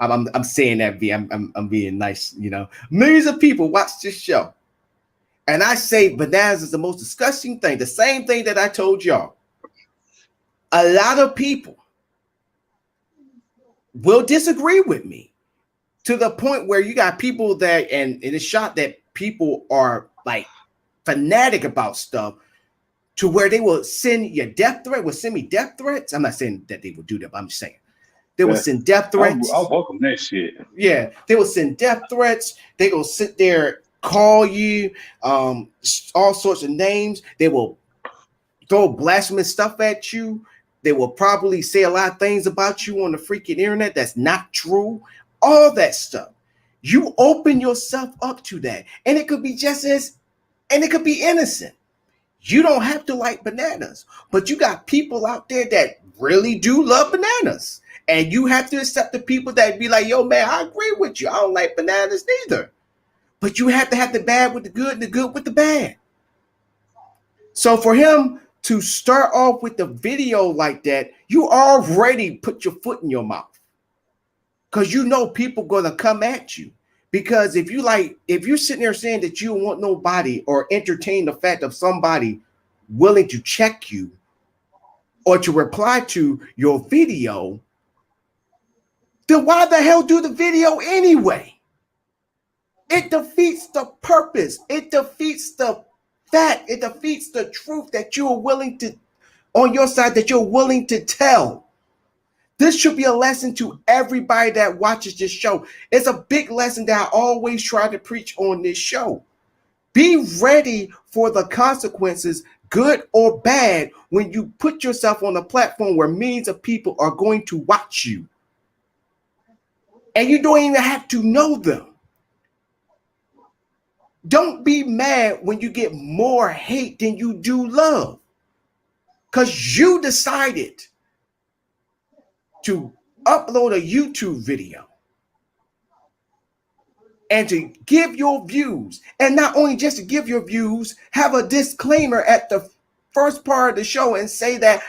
I'm saying that I'm being nice, Millions of people watch this show. And I say bananas is the most disgusting thing. The same thing that I told y'all. A lot of people will disagree with me to the point where you got people that, and it's shot that people are like fanatic about stuff to where they will send you death threat, will send me death threats. I'm not saying that they will do that, but I'm just saying. They will send death threats. I'll welcome that shit. Yeah, they will send death threats. They will sit there, call you, all sorts of names. They will throw blasphemous stuff at you. They will probably say a lot of things about you on the freaking internet that's not true. All that stuff. You open yourself up to that. And it could be and it could be innocent. You don't have to like bananas, but you got people out there that really do love bananas. And you have to accept the people that be like, yo, man, I agree with you. I don't like bananas neither. But you have to have the bad with the good and the good with the bad. So for him to start off with the video like that, you already put your foot in your mouth. Because people going to come at you. Because if you're sitting there saying that you don't want nobody or entertain the fact of somebody willing to check you or to reply to your video, then why the hell do the video anyway? It defeats the purpose. It defeats the fact. It defeats the truth that you're willing to, on your side, that you're willing to tell. This should be a lesson to everybody that watches this show. It's a big lesson that I always try to preach on this show. Be ready for the consequences, good or bad, when you put yourself on a platform where millions of people are going to watch you. And you don't even have to know them. Don't be mad when you get more hate than you do love. Because you decided to upload a YouTube video and to give your views. And not only just to give your views, have a disclaimer at the first part of the show and say that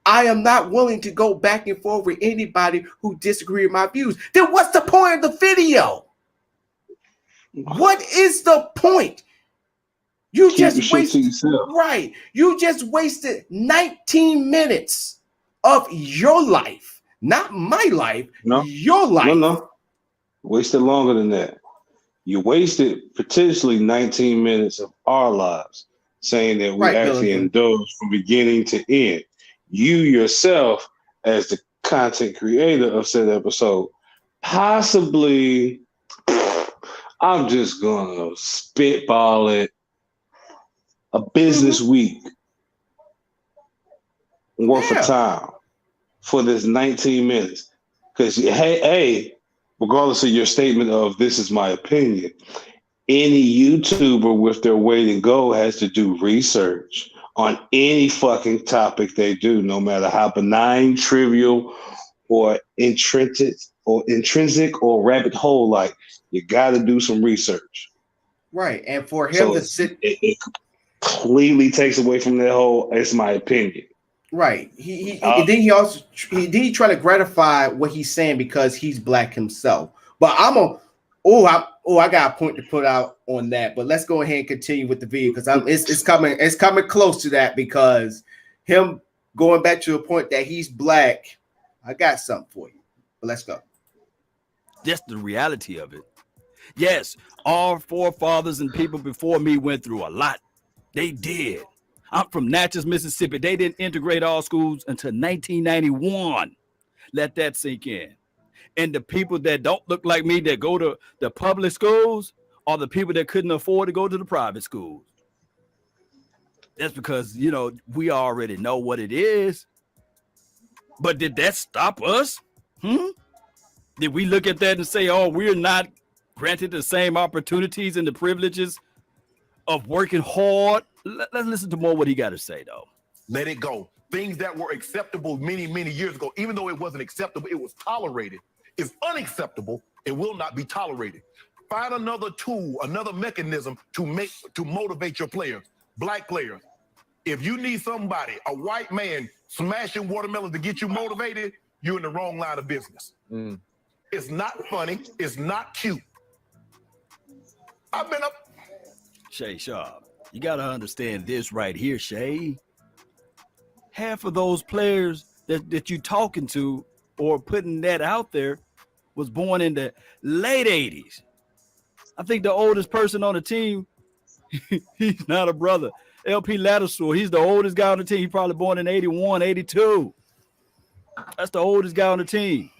I am not willing to go back and forth with anybody who disagree with my views. Then what's the point of the video? What is the point? You just wasted, right? You just wasted 19 minutes of your life, not my life. No, your life. No. Wasted longer than that. You wasted potentially 19 minutes of our lives saying that we actually indulged from beginning to end. You yourself, as the content creator of said episode, possibly, I'm just gonna spitball it, a business week worth of time for this 19 minutes. Because hey, regardless of your statement of this is my opinion, any YouTuber with their weight and go has to do research on any fucking topic they do, no matter how benign, trivial, or intrinsic or rabbit hole like. You got to do some research. Right. And for him So to sit, it completely takes away from that whole. It's my opinion. right. Then he also he try to gratify what he's saying because he's black himself. But I got a point to put out on that. But let's go ahead and continue with the video because it's coming close to that because him going back to a point that he's black. I got something for you. But let's go. That's the reality of it. Yes, our forefathers and people before me went through a lot. They did. I'm from Natchez, Mississippi. They didn't integrate all schools until 1991. Let that sink in. And the people that don't look like me that go to the public schools are the people that couldn't afford to go to the private schools. That's because, we already know what it is. But did that stop us? Did we look at that and say, oh, we're not granted the same opportunities and the privileges of working hard? Let's listen to more what he got to say, though. Let it go. Things that were acceptable many, many years ago, even though it wasn't acceptable, it was tolerated, is unacceptable and will not be tolerated. Find another tool, another mechanism to motivate your players, black players. If you need somebody, a white man smashing watermelons to get you motivated, you're in the wrong line of business. It's not funny. It's not cute. I've been up. Shay Sharp, you got to understand this right here, Shay. Half of those players that you talking to or putting that out there was born in the late 80s. I think the oldest person on the team, he's not a brother. LP Lattisaw, he's the oldest guy on the team. He's probably born in 81, 82. That's the oldest guy on the team.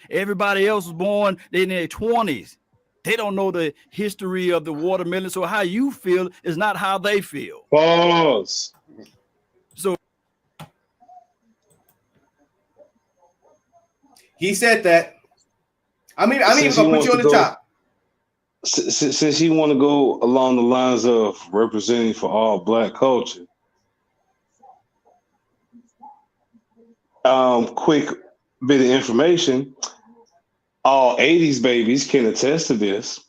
Everybody else was born in their 20s. They don't know the history of the watermelon. So how you feel is not how they feel. Pause. So he said that. I mean, I'm even gonna put you on the top. Since he want to go along the lines of representing for all black culture, quick bit of information. All 80s babies can attest to this,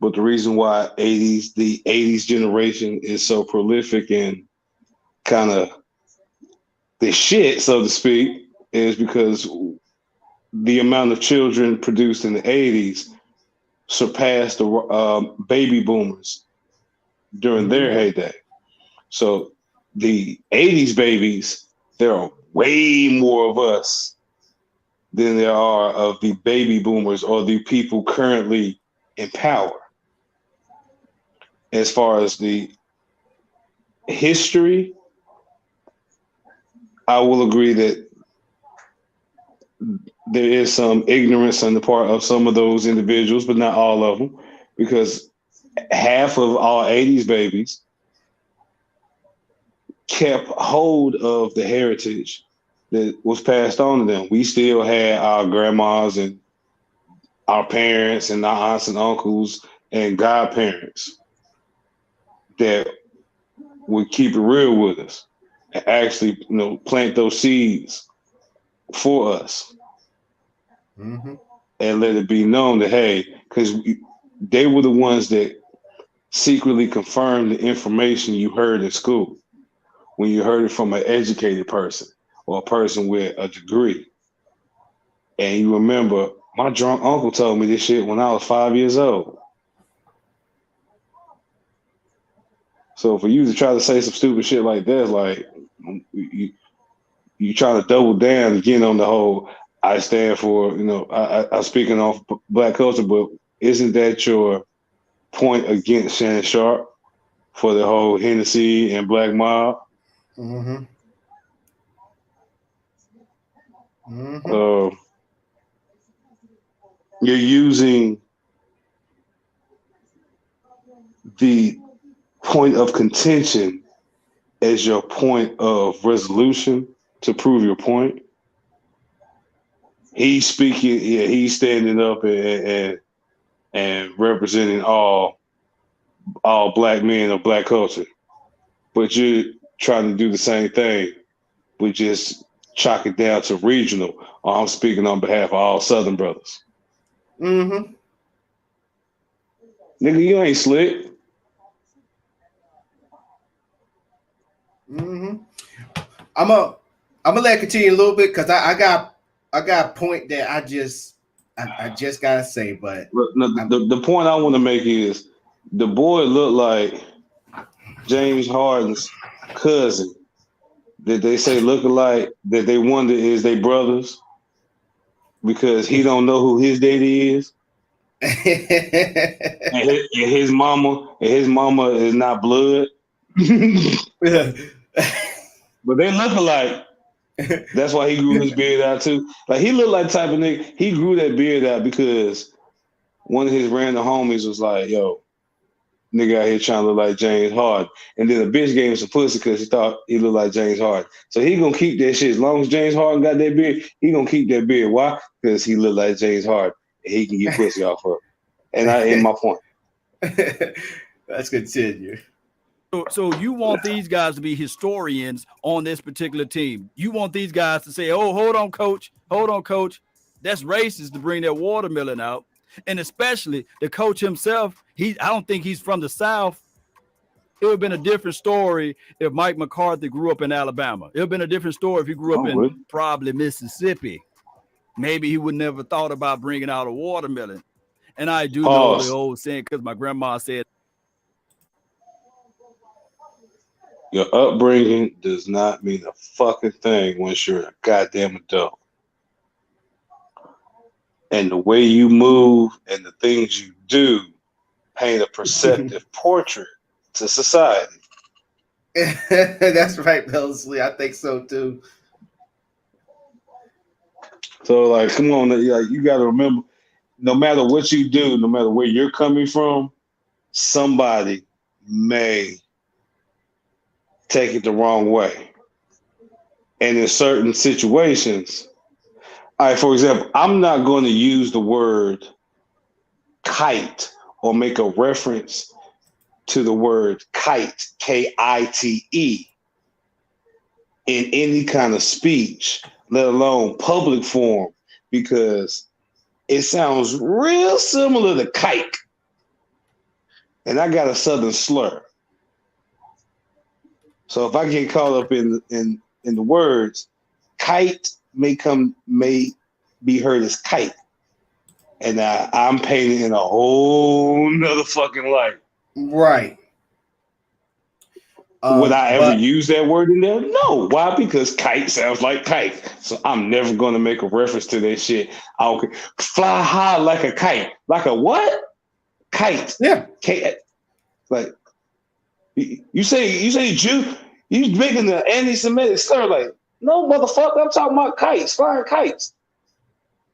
but the reason why the 80s generation is so prolific and kind of the shit, so to speak, is because the amount of children produced in the 80s surpassed the baby boomers during their heyday. So the 80s babies, there are way more of us than there are of the baby boomers or the people currently in power. As far as the history, I will agree that there is some ignorance on the part of some of those individuals, but not all of them, because half of all 80s babies kept hold of the heritage that was passed on to them. We still had our grandmas and our parents and our aunts and uncles and godparents that would keep it real with us and actually, plant those seeds for us. And let it be known that, hey, because they were the ones that secretly confirmed the information you heard in school when you heard it from an educated person or a person with a degree. And you remember, my drunk uncle told me this shit when I was 5 years old. So for you to try to say some stupid shit like that, like you try to double down again on the whole, I stand for, I'm speaking off black culture, but isn't that your point against Shannon Sharp for the whole Hennessy and Black Mob? You're using the point of contention as your point of resolution to prove your point. He's speaking, he's standing up and representing all black men of black culture. But you're trying to do the same thing, but just chalk it down to regional. I'm speaking on behalf of all Southern brothers. Nigga, you ain't slick. I'm gonna let it continue a little bit because I got a point that I just gotta say, but the point I want to make is the boy looked like James Harden's cousin that they say look alike, that they wonder is they brothers because he don't know who his daddy is. and his mama is not blood. But they look alike. That's why he grew his beard out too. Like he looked like the type of nigga. He grew that beard out because one of his random homies was like, "Yo, nigga out here trying to look like James Harden," and then a bitch gave him some pussy because he thought he looked like James Harden. So he gonna keep that shit as long as James Harden got that beard. He gonna keep that beard. Why? Because he look like James Harden and he can get pussy off her. And I end my point. Let's continue. So you want these guys to be historians on this particular team. You want these guys to say, oh, hold on, coach. That's racist to bring that watermelon out. And especially the coach himself, I don't think he's from the South. It would have been a different story if Mike McCarthy grew up in Alabama. It would have been a different story if he grew up in probably Mississippi. Maybe he would never thought about bringing out a watermelon. And I do know the old saying because my grandma said, your upbringing does not mean a fucking thing once you're a goddamn adult. And the way you move and the things you do paint a perceptive portrait to society. That's right, Belsley. I think so too. So, like, come on, you got to remember, no matter what you do, no matter where you're coming from, somebody may take it the wrong way. And in certain situations, for example, I'm not going to use the word kite or make a reference to the word kite, K-I-T-E, in any kind of speech, let alone public forum, because it sounds real similar to kite. And I got a Southern slur. So if I get caught up in the words, kite may be heard as kite. And I'm painting in a whole nother fucking light. Right. Would I ever use that word in there? No. Why? Because kite sounds like kite. So I'm never going to make a reference to that shit. Fly high like a kite. Like a what? Kite. Yeah. Like, you say Jew, you making the anti-Semitic slur. Like, no, motherfucker, I'm talking about kites, flying kites.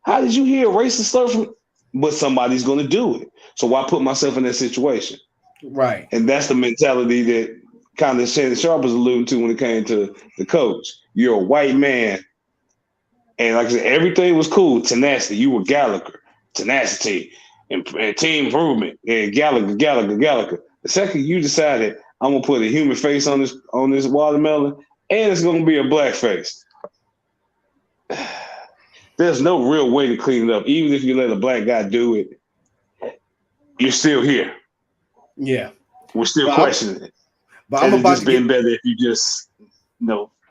How did you hear a racist slur from? But somebody's going to do it. So why put myself in that situation? Right. And that's the mentality that kind of Shannon Sharp was alluding to when it came to the coach. You're a white man. And like I said, everything was cool. Tenacity. You were Gallagher. Tenacity and team improvement. And Gallagher. The second you decided I'm going to put a human face on this watermelon and it's going to be a black face. There's no real way to clean it up. Even if you let a black guy do it, you're still here. Yeah. We're still questioning it. But I'm about to been better if you just,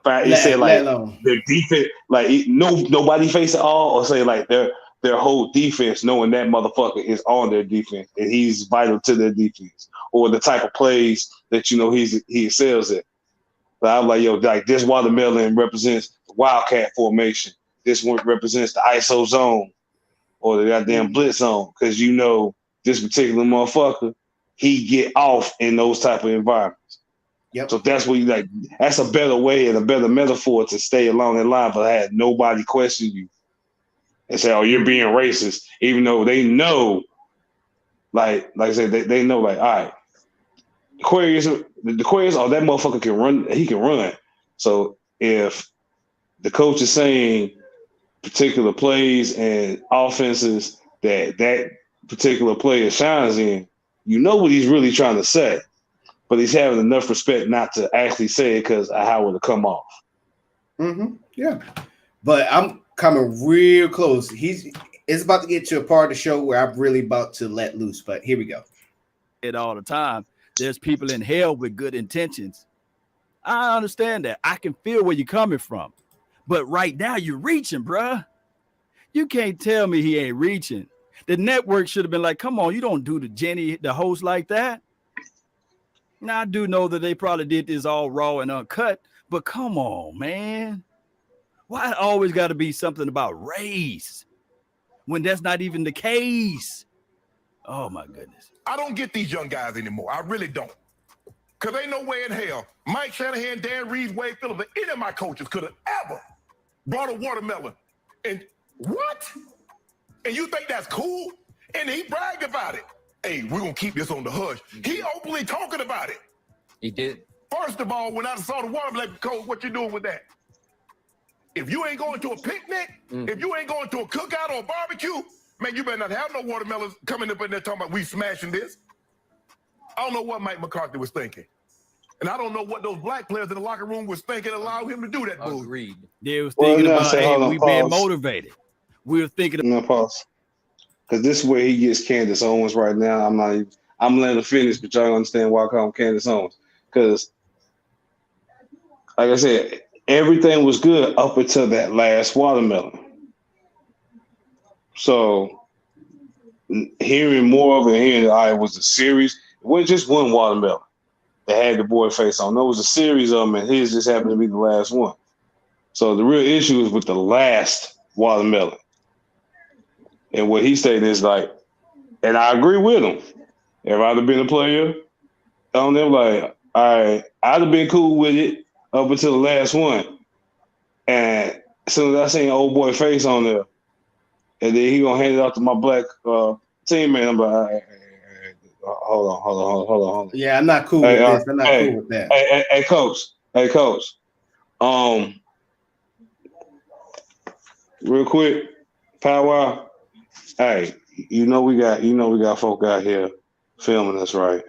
say like their defense, like nobody face at all, or say like their whole defense, knowing that motherfucker is on their defense and he's vital to their defense, or the type of plays that he excels at. So I'm like, like this watermelon represents the wildcat formation. This one represents the ISO zone or the goddamn blitz zone, because this particular motherfucker, he get off in those type of environments. Yep. So that's what that's a better way and a better metaphor to stay along that line, but have nobody question you and say, oh, you're being racist, even though they know, like I said, they know, like, all right, the Aquarius, oh, that motherfucker can run, he can run. So if the coach is saying particular plays and offenses that particular player shines in, what he's really trying to say. But he's having enough respect not to actually say it because of how it will come off. Mm-hmm. Yeah. But I'm coming real close. It's about to get to a part of the show where I'm really about to let loose, but here we go. It all the time. There's people in hell with good intentions. I understand that. I can feel where you're coming from. But right now you're reaching, bruh. You can't tell me he ain't reaching. The network should have been like, come on, you don't do the host like that. Now I do know that they probably did this all raw and uncut, but come on, man. Why it always got to be something about race when that's not even the case? Oh my goodness. I don't get these young guys anymore. I really don't. Because ain't no way in hell Mike Shanahan, Dan Reeves, Wade Phillips, or any of my coaches could have ever brought a watermelon. And what? And you think that's cool? And he bragged about it. Hey, we're going to keep this on the hush. He openly talking about it. He did. First of all, when I saw the watermelon, coach, what you doing with that? If you ain't going to a picnic, if you ain't going to a cookout or a barbecue, man, you better not have no watermelons coming up in there talking about we smashing this. I don't know what Mike McCarthy was thinking. And I don't know what those black players in the locker room was thinking allow him to do that. Agreed. They was thinking about, hey, we being motivated. We were thinking. No, pause. Because this is where he gets Candace Owens right now. I'm letting her finish, but y'all understand why I call him Candace Owens. Because, like I said, everything was good up until that last watermelon. So, hearing more of it, hearing it was a series. It wasn't just one watermelon that had the boy face on. There was a series of them, and his just happened to be the last one. So, the real issue is with the last watermelon. And what he stated is like, and I agree with him. If I'd have been a player on them, like, all right, I'd have been cool with it up until the last one. And as soon as I seen old boy face on there, and then he gonna hand it off to my black teammate, I'm like, hey, hold on. Yeah, I'm not cool with this. I'm not cool with that. Hey, coach. Real quick, powwow. Hey, you know we got folk out here filming us, right?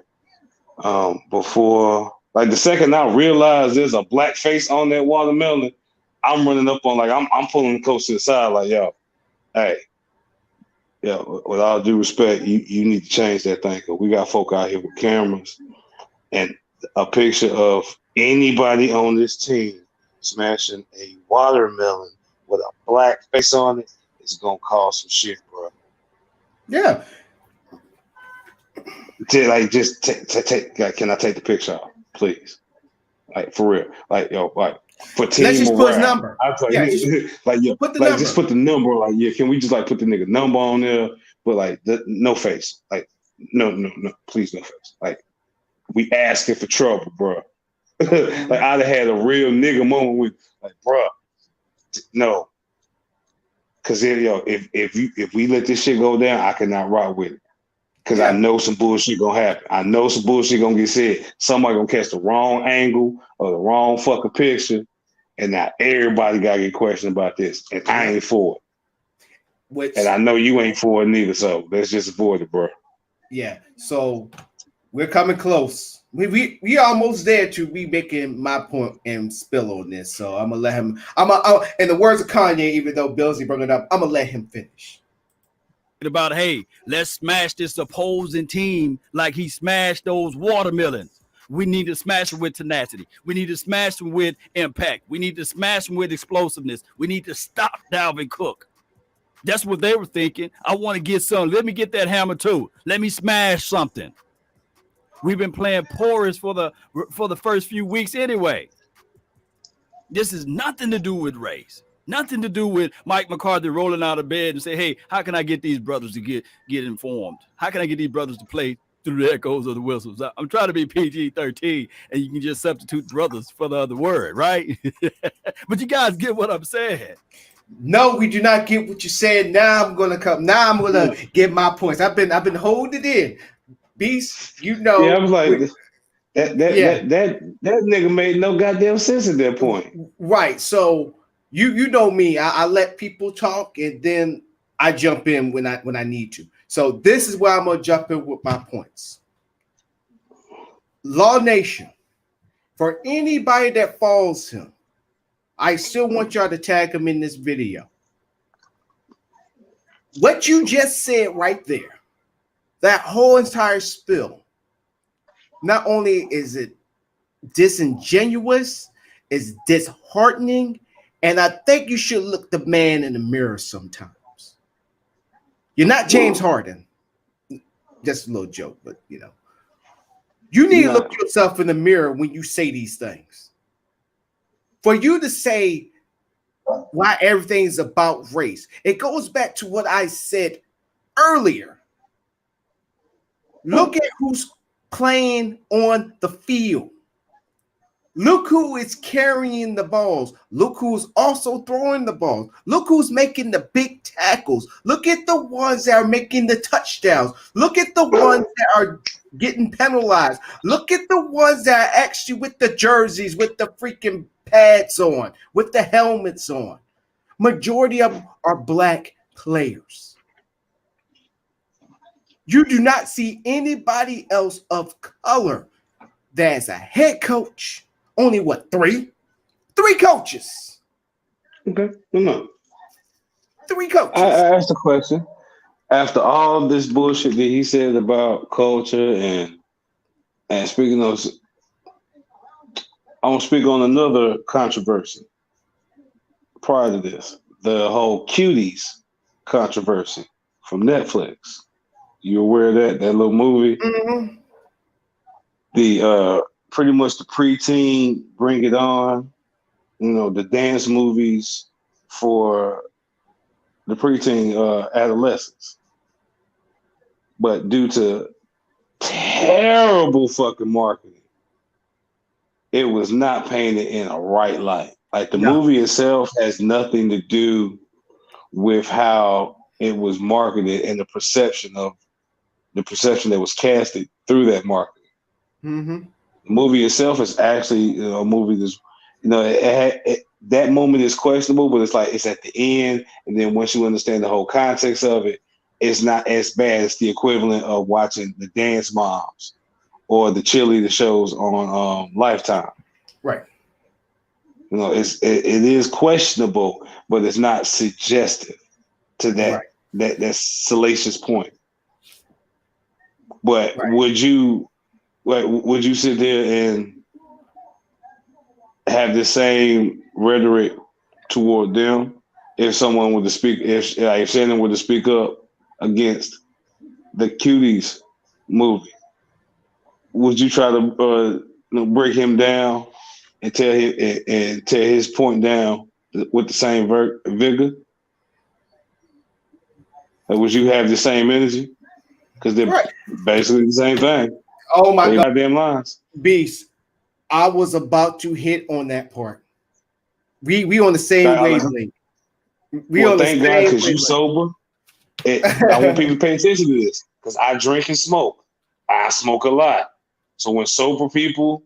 Before, like, the second I realize there's a black face on that watermelon, I'm running up on, like, I'm pulling the coach to the side, like, yo, hey, with all due respect, you need to change that thing, because we got folk out here with cameras, and a picture of anybody on this team smashing a watermelon with a black face on it is gonna cause some shit, bro. Yeah. Just take. Like, can I take the picture off, please? Like, for real. Like, yo, like, for team let's just morale, put his number. Put the number. Just put the number. Like, yeah, can we just like put the nigga number on there? But like, no face. Like, no, please, no face. Like, we asking for trouble, bro. Like, I'd have had a real nigga moment with, like, bro, no. Cause if we let this shit go down, I cannot rock with it. Cause I know some bullshit gonna happen. I know some bullshit gonna get said. Somebody gonna catch the wrong angle or the wrong fucking picture, and now everybody gotta get questioned about this. And I ain't for it. And I know you ain't for it neither. So let's just avoid it, bro. Yeah. So we're coming close. We almost there to be making my point and spill on this. So I'm gonna let him. In the words of Kanye, even though Billsy brought it up, I'm gonna let him finish. About, hey, let's smash this opposing team like he smashed those watermelons. We need to smash them with tenacity. We need to smash them with impact. We need to smash them with explosiveness. We need to stop Dalvin Cook. That's what they were thinking. I want to get some. Let me get that hammer too. Let me smash something. We've been playing porous for the first few weeks anyway. This is nothing to do with race. Nothing to do with Mike McCarthy rolling out of bed and say, hey, how can I get these brothers to get informed? How can I get these brothers to play through the echoes of the whistles? I'm trying to be PG-13, and you can just substitute brothers for the other word, right? But you guys get what I'm saying. No, we do not get what you said. Now I'm gonna get my points. I've been holding it in. Beast, you know. Yeah, I was like, that nigga made no goddamn sense at that point. Right. So you know me. I let people talk, and then I jump in when I need to. So this is where I'm gonna jump in with my points. Law Nation, for anybody that follows him, I still want y'all to tag him in this video. What you just said right there, that whole entire spill, not only is it disingenuous, it's disheartening, and I think you should look the man in the mirror sometimes. You're not James Harden. Just a little joke, but you need to look yourself in the mirror when you say these things. For you to say why everything's about race, it goes back to what I said earlier. Look at who's playing on the field. Look who is carrying the balls. Look who's also throwing the balls. Look who's making the big tackles. Look at the ones that are making the touchdowns. Look at the ones that are getting penalized. Look at the ones that are actually with the jerseys, with the freaking pads on, with the helmets on. Majority of them are black players. You do not see anybody else of color that's a head coach. Only what, three coaches? Okay, no. 3 coaches. I asked a question. After all this bullshit that he said about culture and speaking of, I want to speak on another controversy prior to this. The whole Cuties controversy from Netflix. You aware of that little movie? Mm-hmm. The pretty much the preteen Bring It On, the dance movies for the preteen adolescents. But due to terrible fucking marketing, it was not painted in a right light. Like the movie itself has nothing to do with how it was marketed and the perception that was casted through that marketing. Mm-hmm. The movie itself is actually a movie that's, that moment is questionable, but it's at the end, and then once you understand the whole context of it, it's not as bad as the equivalent of watching the Dance Moms or the cheerleader shows on Lifetime. Right. It is questionable, but it's not suggestive to that salacious point. But would you sit there and have the same rhetoric toward them if someone were to speak, if Shannon were to speak up against the Cuties movie? Would you try to break him down and tear his point down with the same vigor? Or would you have the same energy? Because they're basically the same thing. Oh my God. Goddamn lines. Beast, I was about to hit on that part. We on the same wavelength. Thank God, because you sober. I want people to pay attention to this because I drink and smoke. I smoke a lot. So when sober people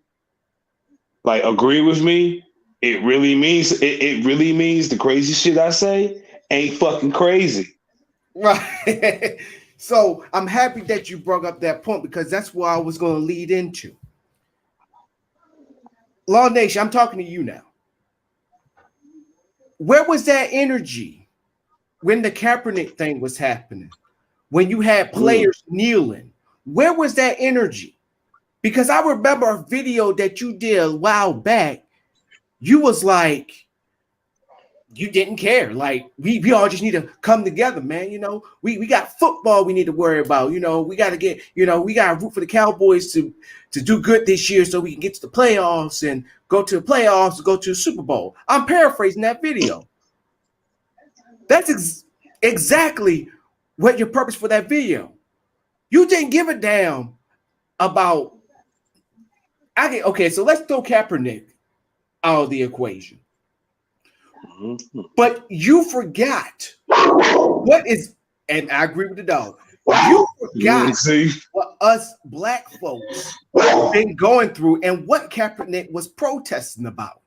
agree with me, it really means the crazy shit I say ain't fucking crazy. Right. So I'm happy that you brought up that point because that's what I was going to lead into. Law Nation, I'm talking to you now. Where was that energy when the Kaepernick thing was happening? When you had players kneeling? Where was that energy? Because I remember a video that you did a while back. You was like, you didn't care. Like, we all just need to come together, man. We got football we need to worry about. We got to get, we got to root for the Cowboys to do good this year so we can get to the playoffs and go to the playoffs, go to the Super Bowl. I'm paraphrasing that video. That's exactly what your purpose for that video. You didn't give a damn about. Okay, so let's throw Kaepernick out of the equation. But you forgot what is, and I agree with the dog. You forgot what us black folks have been going through and what Kaepernick was protesting about.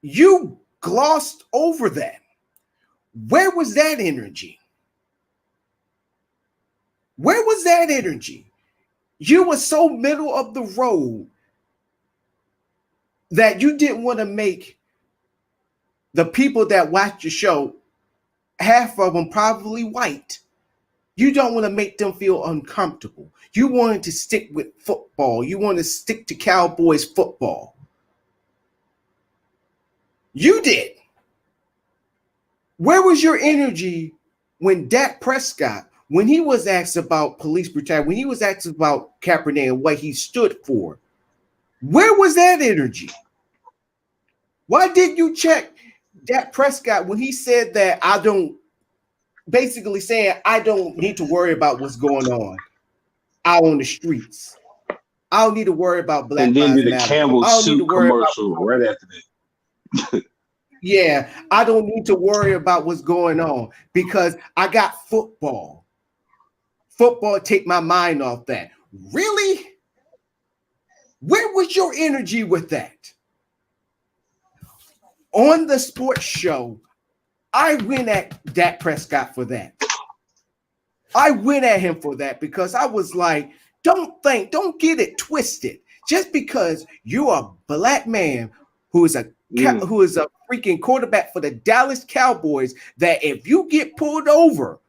You glossed over that. Where was that energy? Where was that energy? You were so middle of the road that you didn't want to make the people that watch your show, half of them probably white. You don't want to make them feel uncomfortable. You wanted to stick with football. You want to stick to Cowboys football. You did. Where was your energy when Dak Prescott, when he was asked about police brutality, when he was asked about Kaepernick and what he stood for? Where was that energy? Why didn't you check Dak Prescott when he said that basically saying I don't need to worry about what's going on out on the streets. I don't need to worry about Black Lives Matter. And then did a Campbell soup commercial right after that. Yeah, I don't need to worry about what's going on because I got football. Football take my mind off that. Really? Where was your energy with that? On the sports show, I went at Dak Prescott for that. I went at him for that because I was like, don't get it twisted. Just because you're a black man who is a freaking quarterback for the Dallas Cowboys, that if you get pulled over,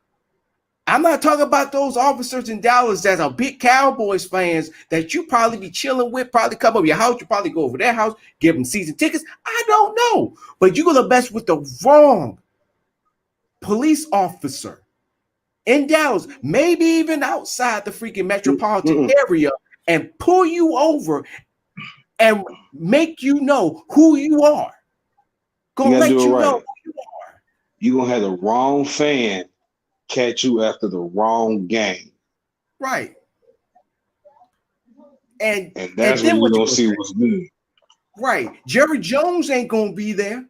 I'm not talking about those officers in Dallas that are big Cowboys fans that you probably be chilling with, probably come over your house, you probably go over their house, give them season tickets. I don't know. But you're going to mess with the wrong police officer in Dallas, maybe even outside the freaking metropolitan area, and pull you over and make you know who you are. Gonna let you know who you are. You're going to have the wrong fan catch you after the wrong game. Right. And that's when you're going to see what's good. Right. Jerry Jones ain't going to be there.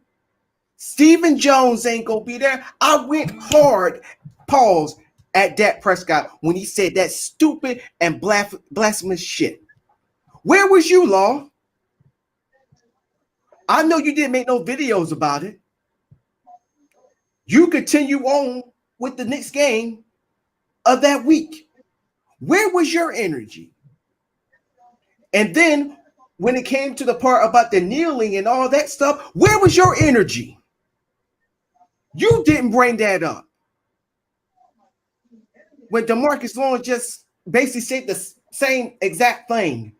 Stephen Jones ain't going to be there. I went hard, pause, at Dak Prescott when he said that stupid and blasphemous shit. Where was you, Law? I know you didn't make no videos about it. You continue on with the next game of that week. Where was your energy? And then when it came to the part about the kneeling and all that stuff, where was your energy? You didn't bring that up. When DeMarcus Lawrence just basically said the same exact thing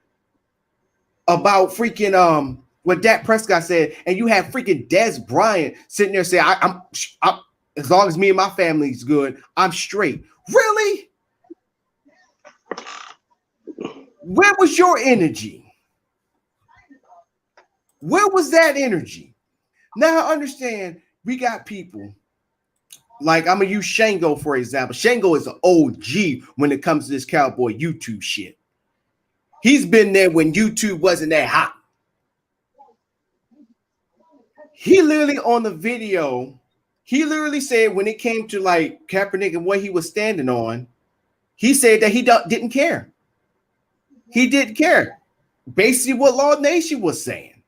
about freaking what Dak Prescott said, and you have freaking Des Bryant sitting there saying, I'm as long as me and my family's good, I'm straight. Really? Where was your energy? Where was that energy? Now I understand we got people like, I'm going to use Shango, for example. Shango is an OG when it comes to this cowboy YouTube shit. He's been there when YouTube wasn't that hot. He literally on the video, he literally said when it came to like Kaepernick and what he was standing on, he said that he didn't care. He didn't care. Basically what Law Nation was saying.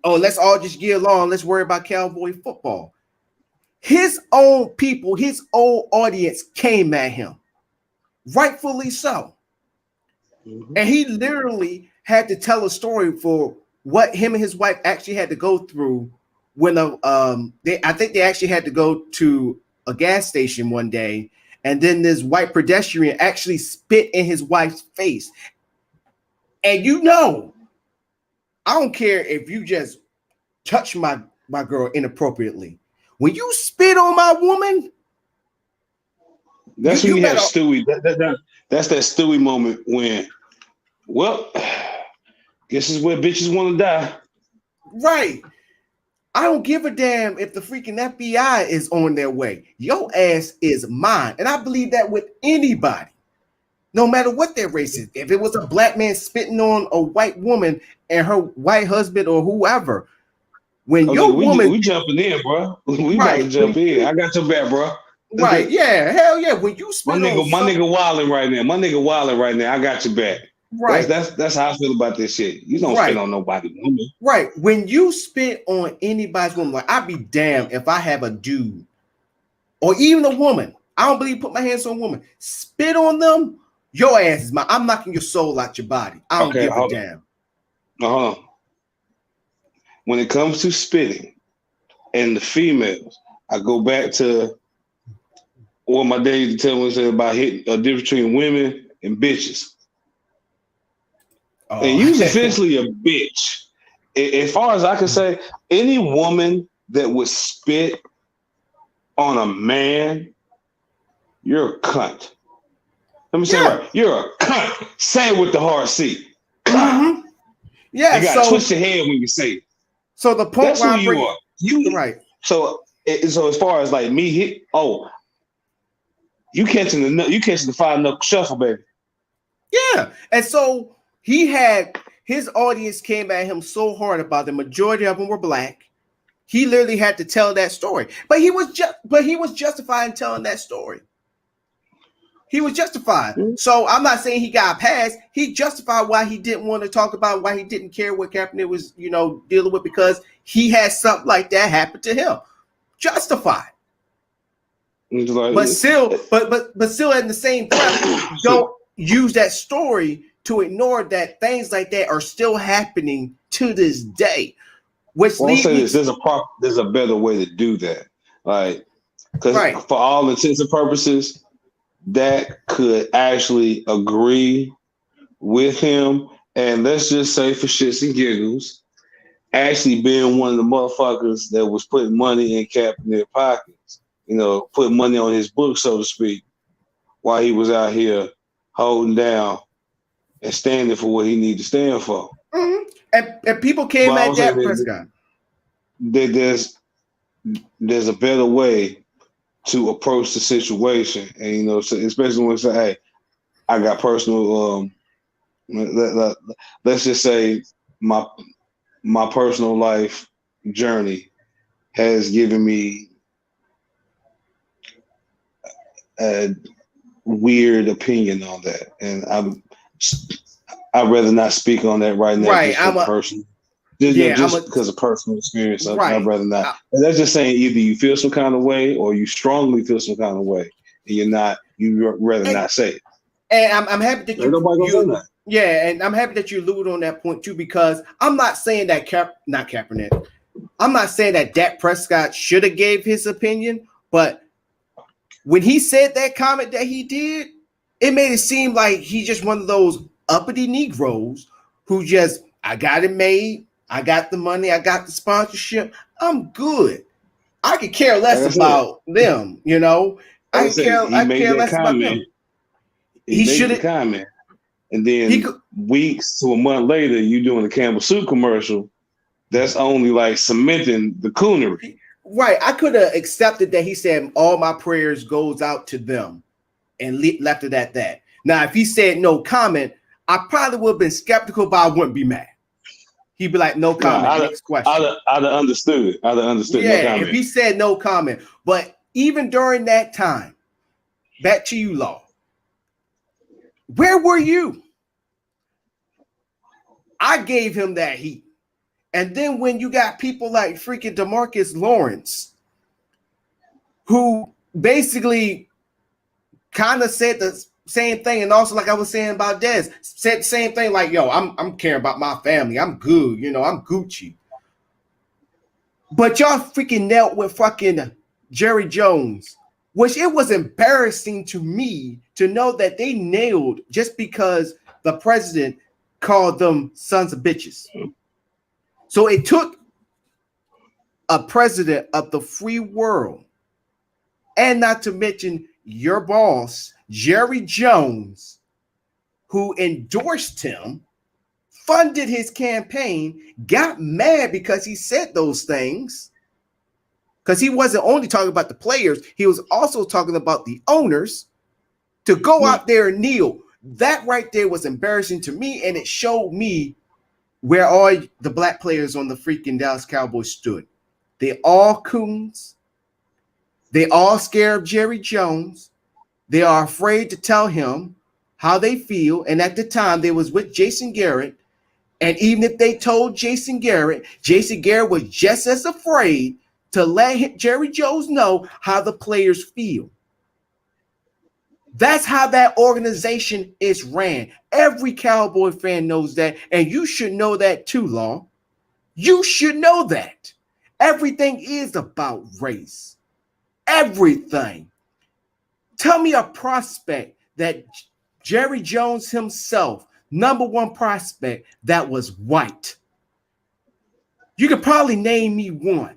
Oh, let's all just get along. Let's worry about cowboy football. His own people, his own audience came at him. Rightfully so. Mm-hmm. And he literally had to tell a story for what him and his wife actually had to go through when I think they actually had to go to a gas station one day, and then this white pedestrian actually spit in his wife's face. And you know, I don't care if you just touch my girl inappropriately. When you spit on my woman, that's when you have Stewie. That's that Stewie moment when, well, guess is where bitches want to die. Right. I don't give a damn if the freaking FBI is on their way. Your ass is mine. And I believe that with anybody, no matter what their race is. If it was a black man spitting on a white woman and her white husband or whoever, when we jumping in, bro. We about to jump in. I got your back, bro. Right. Yeah. Hell yeah. When you spit my nigga wilding right now. My nigga wilding right now. I got your back. Right. That's how I feel about this shit. You don't spit on nobody's woman. Right. When you spit on anybody's woman, like I'd be damned if I have a dude or even a woman. I don't believe put my hands on a woman. Spit on them, your ass is mine. I'm knocking your soul out your body. I don't give a damn. Hold on. When it comes to spitting and the females, I go back to what my dad used to tell me was about hitting a difference between women and bitches. Oh. And you's essentially a bitch. As far as I can say, any woman that would spit on a man, you're a cunt. Let me say it right. You're a cunt. Say it with the hard C. Mm-hmm. Yeah. You gotta twist your head when you say it. So the point that's who you are. You right. So as far as like me hit, you catching the 5-knuckle shuffle, baby. Yeah, and so his audience came at him so hard about the majority of them were black. He literally had to tell that story, but he was justified in telling that story. He was justified. Mm-hmm. So I'm not saying he got passed. He justified why he didn't want to talk about, why he didn't care what Kaepernick was, dealing with, because he had something like that happen to him. Justified. But still at the same time, don't use that story to ignore that things like that are still happening to this day. Which I'll say this: there's a better way to do that. Like, because for all intents and purposes, that could actually agree with him, and let's just say for shits and giggles, actually being one of the motherfuckers that was putting money in Kaepernick's pockets, putting money on his book, so to speak, while he was out here holding down and standing for what he needed to stand for. Mm-hmm. And people came at that Prescott. There's a better way to approach the situation, and so especially when you say, "Hey, I got personal." Let's just say my personal life journey has given me a weird opinion on that, and I'd rather not speak on that right now. Right, just because of personal experience. I'd rather not. And that's just saying either you feel some kind of way or you strongly feel some kind of way, and you'd rather not say it. And I'm happy that and I'm happy that you allude on that point too, because I'm not saying that not Kaepernick. I'm not saying that Dak Prescott should have gave his opinion, but when he said that comment that he did, it made it seem like he's just one of those uppity Negroes who just, I got it made, I got the money, I got the sponsorship, I'm good. I could care less about them, I care less about them. He made the comment, and then weeks to a month later, you doing the Campbell soup commercial. That's only like cementing the coonery. Right. I could have accepted that he said all my prayers goes out to them and left it at that. Now, if he said no comment, I probably would have been skeptical, but I wouldn't be mad. He'd be like, no comment, next question. I'd have understood. Yeah, no comment. If he said no comment. But even during that time, back to you, Law. Where were you? I gave him that heat. And then when you got people like freaking DeMarcus Lawrence, who basically kind of said the same thing, and also like I was saying about Dez, said the same thing, like, yo, I'm caring about my family. I'm good, I'm Gucci. But y'all freaking knelt with fucking Jerry Jones, which it was embarrassing to me to know that they nailed just because the president called them sons of bitches. So it took a president of the free world, and not to mention your boss, Jerry Jones, who endorsed him, funded his campaign, got mad because he said those things, because he wasn't only talking about the players, he was also talking about the owners, to go out there and kneel. That right there was embarrassing to me, and it showed me where all the black players on the freaking Dallas Cowboys stood. They all coons. They all scared of Jerry Jones. They are afraid to tell him how they feel. And at the time, they was with Jason Garrett. And even if they told Jason Garrett was just as afraid to let Jerry Jones know how the players feel. That's how that organization is ran. Every Cowboy fan knows that, and you should know that too, Law. You should know that. Everything is about race. Everything. Tell me a prospect that Jerry Jones himself, number one prospect, that was white. You could probably name me one,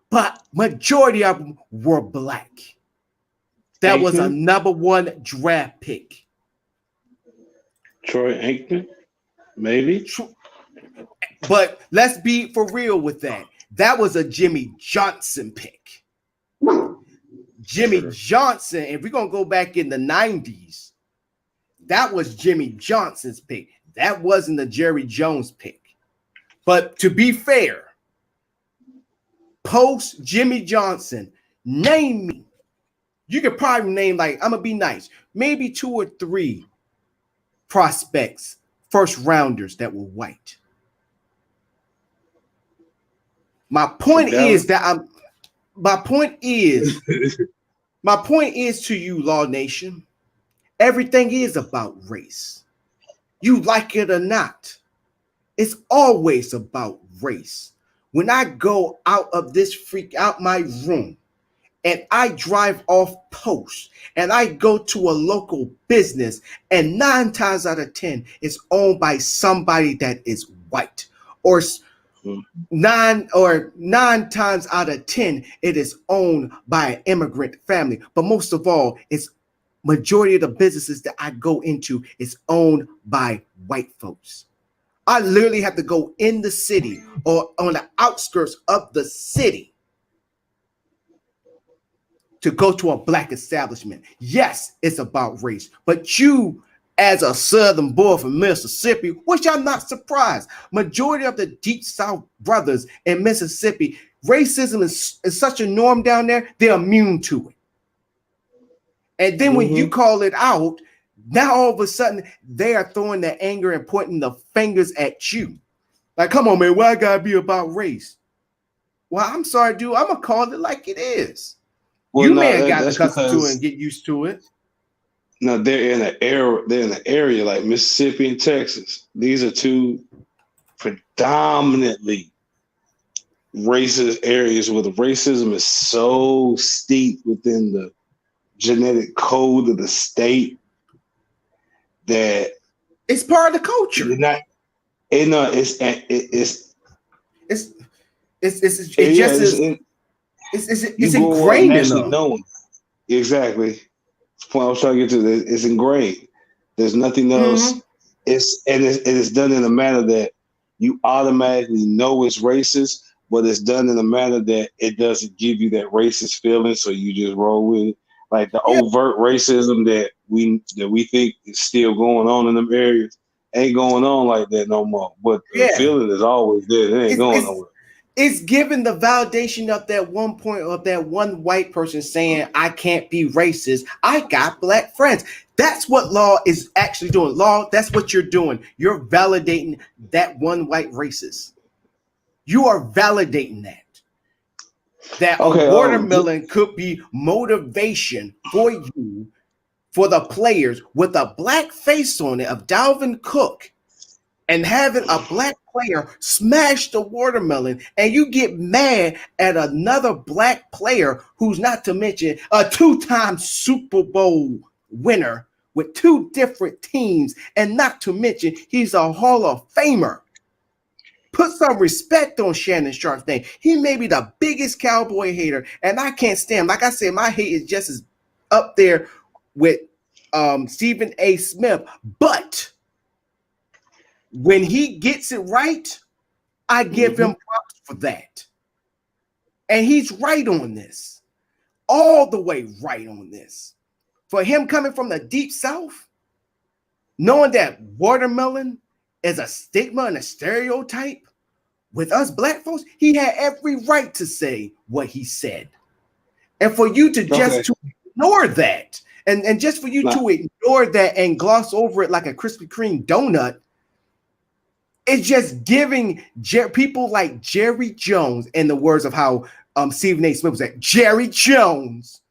but majority of them were black. That was a number one draft pick. Troy Aikman, maybe. But let's be for real with that. That was a Jimmy Johnson pick. Jimmy Johnson, if we're going to go back in the 90s, that was Jimmy Johnson's pick. That wasn't the Jerry Jones pick. But to be fair, post Jimmy Johnson, name me. You could probably name, like, I'm going to be nice, maybe 2 or 3 prospects, first rounders that were white. My point is to you, Law Nation, everything is about race. You like it or not, it's always about race. When I go out of this out my room and I drive off post and I go to a local business and 9 times out of 10 it's owned by somebody that is white, or 9 times out of 10 it is owned by an immigrant family. But most of all, it's majority of the businesses that I go into is owned by white folks. I literally have to go in the city or on the outskirts of the city to go to a black establishment. Yes, it's about race, but you, as a Southern boy from Mississippi, which I'm not surprised, majority of the Deep South brothers in Mississippi, racism is such a norm down there, they're immune to it. And then when you call it out, now all of a sudden they are throwing their anger and pointing the fingers at you. Like, come on, man, why I gotta be about race? Well, I'm sorry, dude, I'm gonna call it like it is. Well, you may have got accustomed to it and get used to it. No, they're in an area like Mississippi and Texas. These are 2 predominantly racist areas where the racism is so steep within the genetic code of the state that it's part of the culture. It's ingrained in them. Knowing. Exactly. That's the point I was trying to get to. It's ingrained. There's nothing else. It's done in a manner that you automatically know it's racist, but it's done in a manner that it doesn't give you that racist feeling, so you just roll with it. Like the overt racism that we think is still going on in them areas ain't going on like that no more. But the feeling is always there. It ain't going nowhere. It's given the validation of that one point of that one white person saying, I can't be racist. I got black friends. That's what law is actually doing. Law, that's what you're doing. You're validating that one white racist. You are validating that. That a watermelon could be motivation for you, for the players, with a black face on it of Dalvin Cook, and having a black player smash the watermelon, and you get mad at another black player who's, not to mention, a 2-time Super Bowl winner with 2 different teams, and not to mention he's a Hall of Famer. Put some respect on Shannon Sharp's name. He may be the biggest Cowboy hater, and I can't stand him. Like I said, my hate is just as up there with Stephen A. Smith. But when he gets it right, I give him props for that. And he's right on this. All the way right on this. For him coming from the Deep South, knowing that watermelon is a stigma and a stereotype with us black folks, he had every right to say what he said. And for you to just to ignore that, and just for you to ignore that and gloss over it like a Krispy Kreme donut, it's just giving people like Jerry Jones, in the words of how Stephen A. Smith was at, Jerry Jones,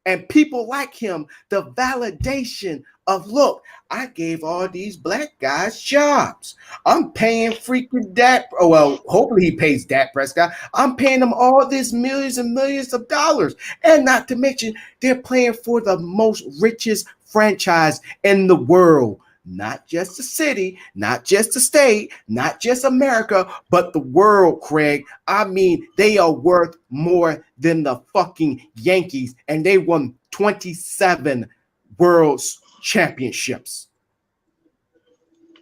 and people like him the validation of, look, I gave all these black guys jobs. I'm paying freaking Dak. Oh, well, hopefully he pays Dak Prescott. I'm paying them all this millions and millions of dollars. And not to mention, they're playing for the most richest franchise in the world. Not just the city, not just the state, not just America, but the world, Craig. I mean, they are worth more than the fucking Yankees, and they won 27 world championships.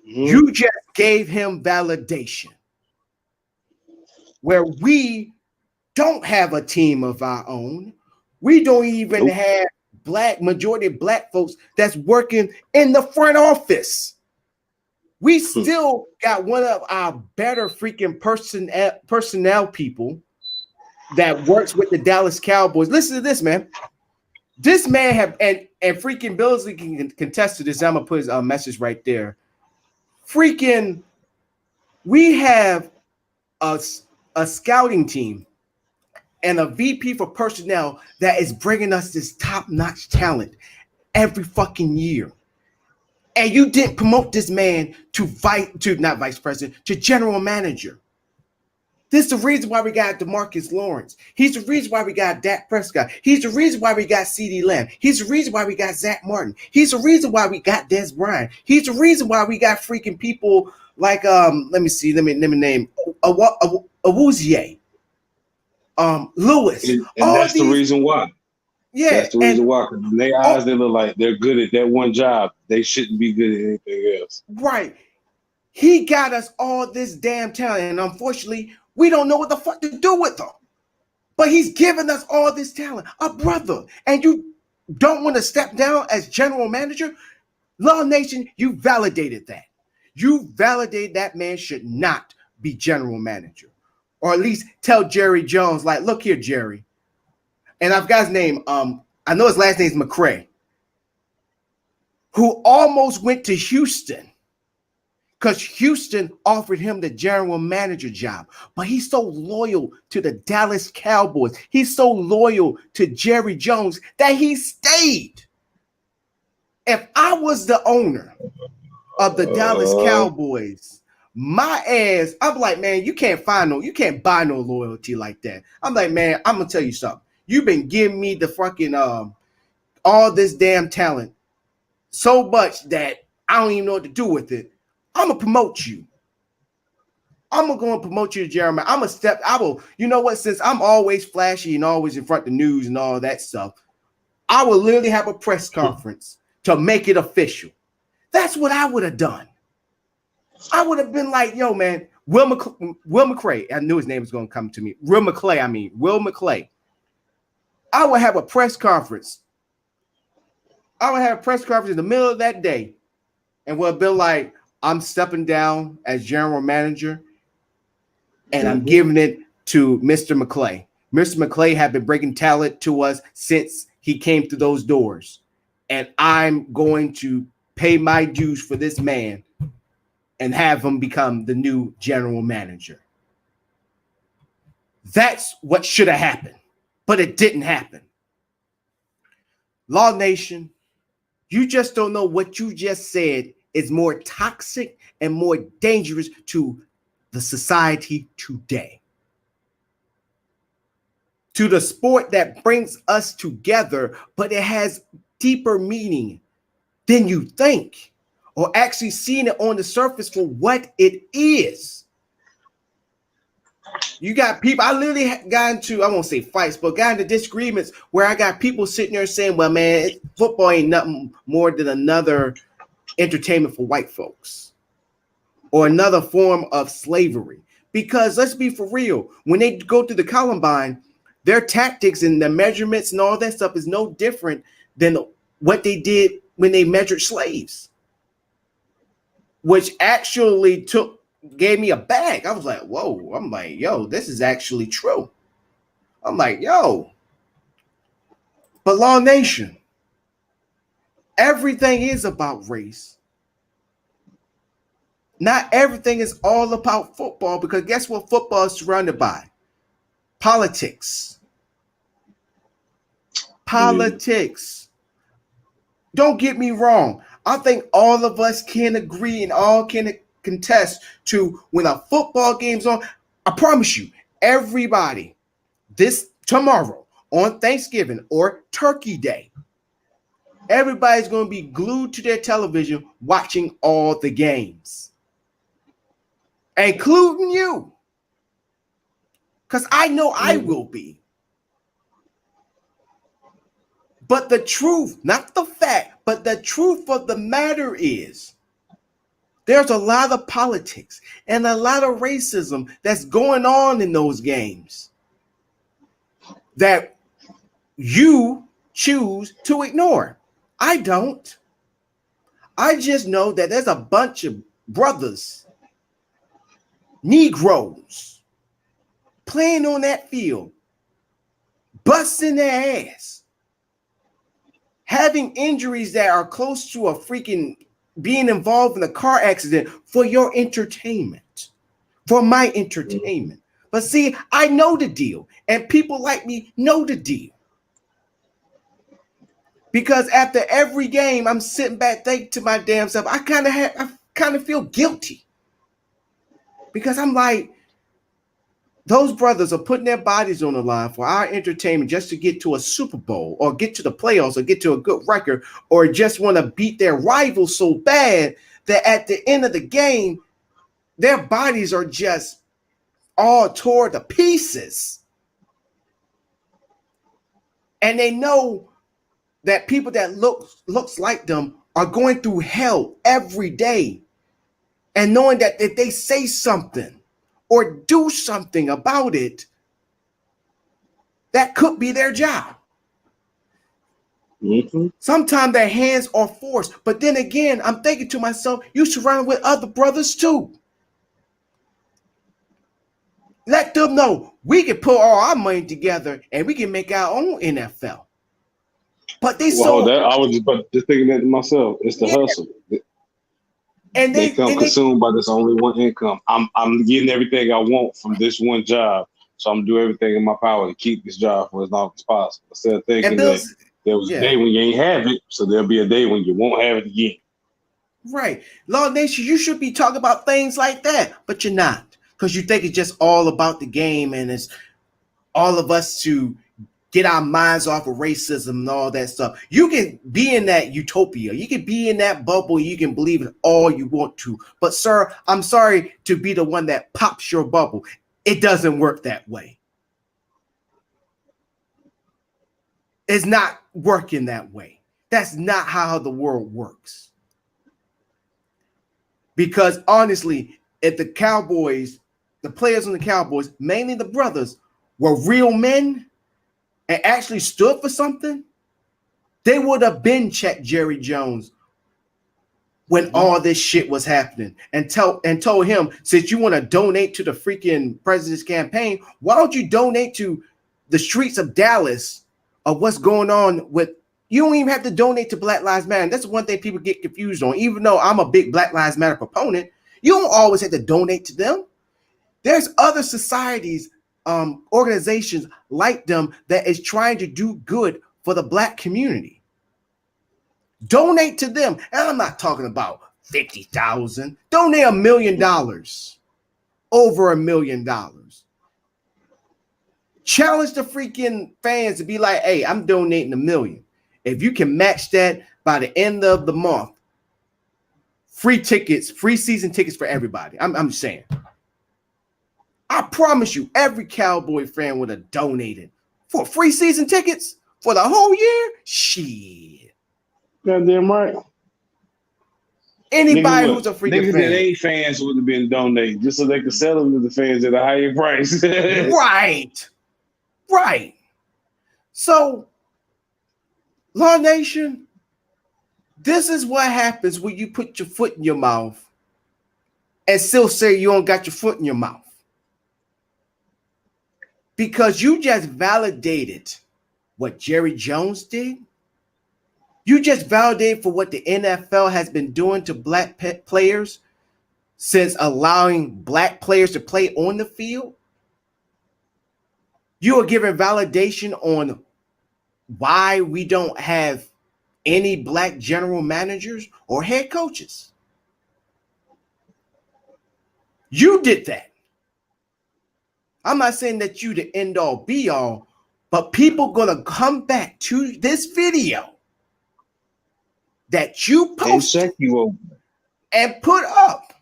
You just gave him validation where we don't have a team of our own. We don't even have majority black folks that's working in the front office. We still got one of our better freaking personnel people that works with the Dallas Cowboys. Listen to this, man. This man have and freaking Billsley can contest to this. I'm gonna put his message right there. Freaking, we have a scouting team and a VP for personnel that is bringing us this top-notch talent every fucking year. And you didn't promote this man to not vice president, to general manager. This is the reason why we got DeMarcus Lawrence. He's the reason why we got Dak Prescott. He's the reason why we got CeeDee Lamb. He's the reason why we got Zach Martin. He's the reason why we got Des Bryant. He's the reason why we got freaking people like let me name Awuzie, Lewis. And that's the reason why. Yeah, that's the reason why. Because in their eyes, they look like they're good at that one job. They shouldn't be good at anything else. Right. He got us all this damn talent, and unfortunately, we don't know what the fuck to do with them. But he's given us all this talent, a brother, and you don't want to step down as general manager? Law Nation, you validated that. You validated that man should not be general manager. Or at least tell Jerry Jones, like, look here, Jerry. And I've got his name. I know his last name is McCray, who almost went to Houston because Houston offered him the general manager job. But he's so loyal to the Dallas Cowboys. He's so loyal to Jerry Jones that he stayed. If I was the owner of the Dallas Cowboys, my ass, I'm like, man, you can't buy no loyalty like that. I'm like, man, I'm gonna tell you something. You've been giving me the fucking all this damn talent so much that I don't even know what to do with it. I'm gonna promote you. I'm gonna promote you to Jeremiah. You know what? Since I'm always flashy and always in front of the news and all that stuff, I will literally have a press conference to make it official. That's what I would have done. I would have been like, yo, man, Will McCray. I knew his name was going to come to me. Will McClay. I would have a press conference. I would have a press conference in the middle of that day and would have been like, I'm stepping down as general manager and I'm giving it to Mr. McClay. Mr. McClay had been bringing talent to us since he came through those doors. And I'm going to pay my dues for this man and have him become the new general manager. That's what should have happened, but it didn't happen. Law Nation, you just don't know what you just said is more toxic and more dangerous to the society today. To the sport that brings us together, but it has deeper meaning than you think, or actually seeing it on the surface for what it is. You got people, I literally got into, I won't say fights, but got into disagreements where I got people sitting there saying, well, man, football ain't nothing more than another entertainment for white folks or another form of slavery. Because let's be for real, when they go through the Columbine, their tactics and the measurements and all that stuff is no different than what they did when they measured slaves, which actually gave me a bag. I was like, whoa. I'm like, yo, this is actually true. I'm like, yo. But Law Nation, everything is about race. Not everything is all about football, because guess what football is surrounded by? Politics. politics. Don't get me wrong. I think all of us can agree and all can contest to when a football game's on. I promise you, everybody, this tomorrow on Thanksgiving or Turkey Day, everybody's going to be glued to their television watching all the games, including you. Because I know I will be. But the truth, not the fact, but the truth of the matter is there's a lot of politics and a lot of racism that's going on in those games that you choose to ignore. I don't. I just know that there's a bunch of brothers, Negroes, playing on that field, busting their ass, having injuries that are close to a freaking being involved in a car accident for your entertainment, for my entertainment. But see, I know the deal, and people like me know the deal. Because after every game, I'm sitting back thinking to my damn self, I kind of feel guilty. Because I'm like, those brothers are putting their bodies on the line for our entertainment just to get to a Super Bowl or get to the playoffs or get to a good record or just want to beat their rivals so bad that at the end of the game, their bodies are just all tore to pieces. And they know that people that looks like them are going through hell every day. And knowing that if they say something or do something about it, that could be their job. Mm-hmm. Sometimes their hands are forced. But then again, I'm thinking to myself, you're surrounded with other brothers too. Let them know we can put all our money together and we can make our own NFL. But they I was just thinking that to myself. It's the hustle. And they come consumed by this only one income. I'm getting everything I want from this one job, so I'm doing everything in my power to keep this job for as long as possible. Instead of thinking that there was a day when you ain't have it, so there'll be a day when you won't have it again. Right, Law Nation, you should be talking about things like that, but you're not, because you think it's just all about the game and it's all of us to get our minds off of racism and all that stuff. You can be in that utopia. You can be in that bubble. You can believe in all you want to. But, sir, I'm sorry to be the one that pops your bubble. It doesn't work that way. It's not working that way. That's not how the world works. Because, honestly, if the Cowboys, the players on the Cowboys, mainly the brothers, were real men and actually stood for something, they would have been checked Jerry Jones when all this shit was happening and told him, since you want to donate to the freaking president's campaign, why don't you donate to the streets of Dallas of what's going on with, you don't even have to donate to Black Lives Matter. That's one thing people get confused on. Even though I'm a big Black Lives Matter proponent, you don't always have to donate to them. There's other societies, organizations like them that is trying to do good for the Black community. Donate to them. And I'm not talking about 50,000. Donate $1 million. Over $1 million. Challenge the freaking fans to be like, hey, I'm donating $1 million. If you can match that by the end of the month, free tickets, free season tickets for everybody. I'm just saying. I promise you, every Cowboy fan would have donated for free season tickets for the whole year. Shit. Goddamn right. Anybody who's a freaking fan. That ain't fans would have been donating just so they could sell them to the fans at a higher price. Right. So, Law Nation, this is what happens when you put your foot in your mouth and still say you don't got your foot in your mouth. Because you just validated what Jerry Jones did. You just validated for what the NFL has been doing to Black players since allowing Black players to play on the field. You are giving validation on why we don't have any black general managers or head coaches. You did that. I'm not saying that you the end all be all, but people gonna come back to this video that you posted and put up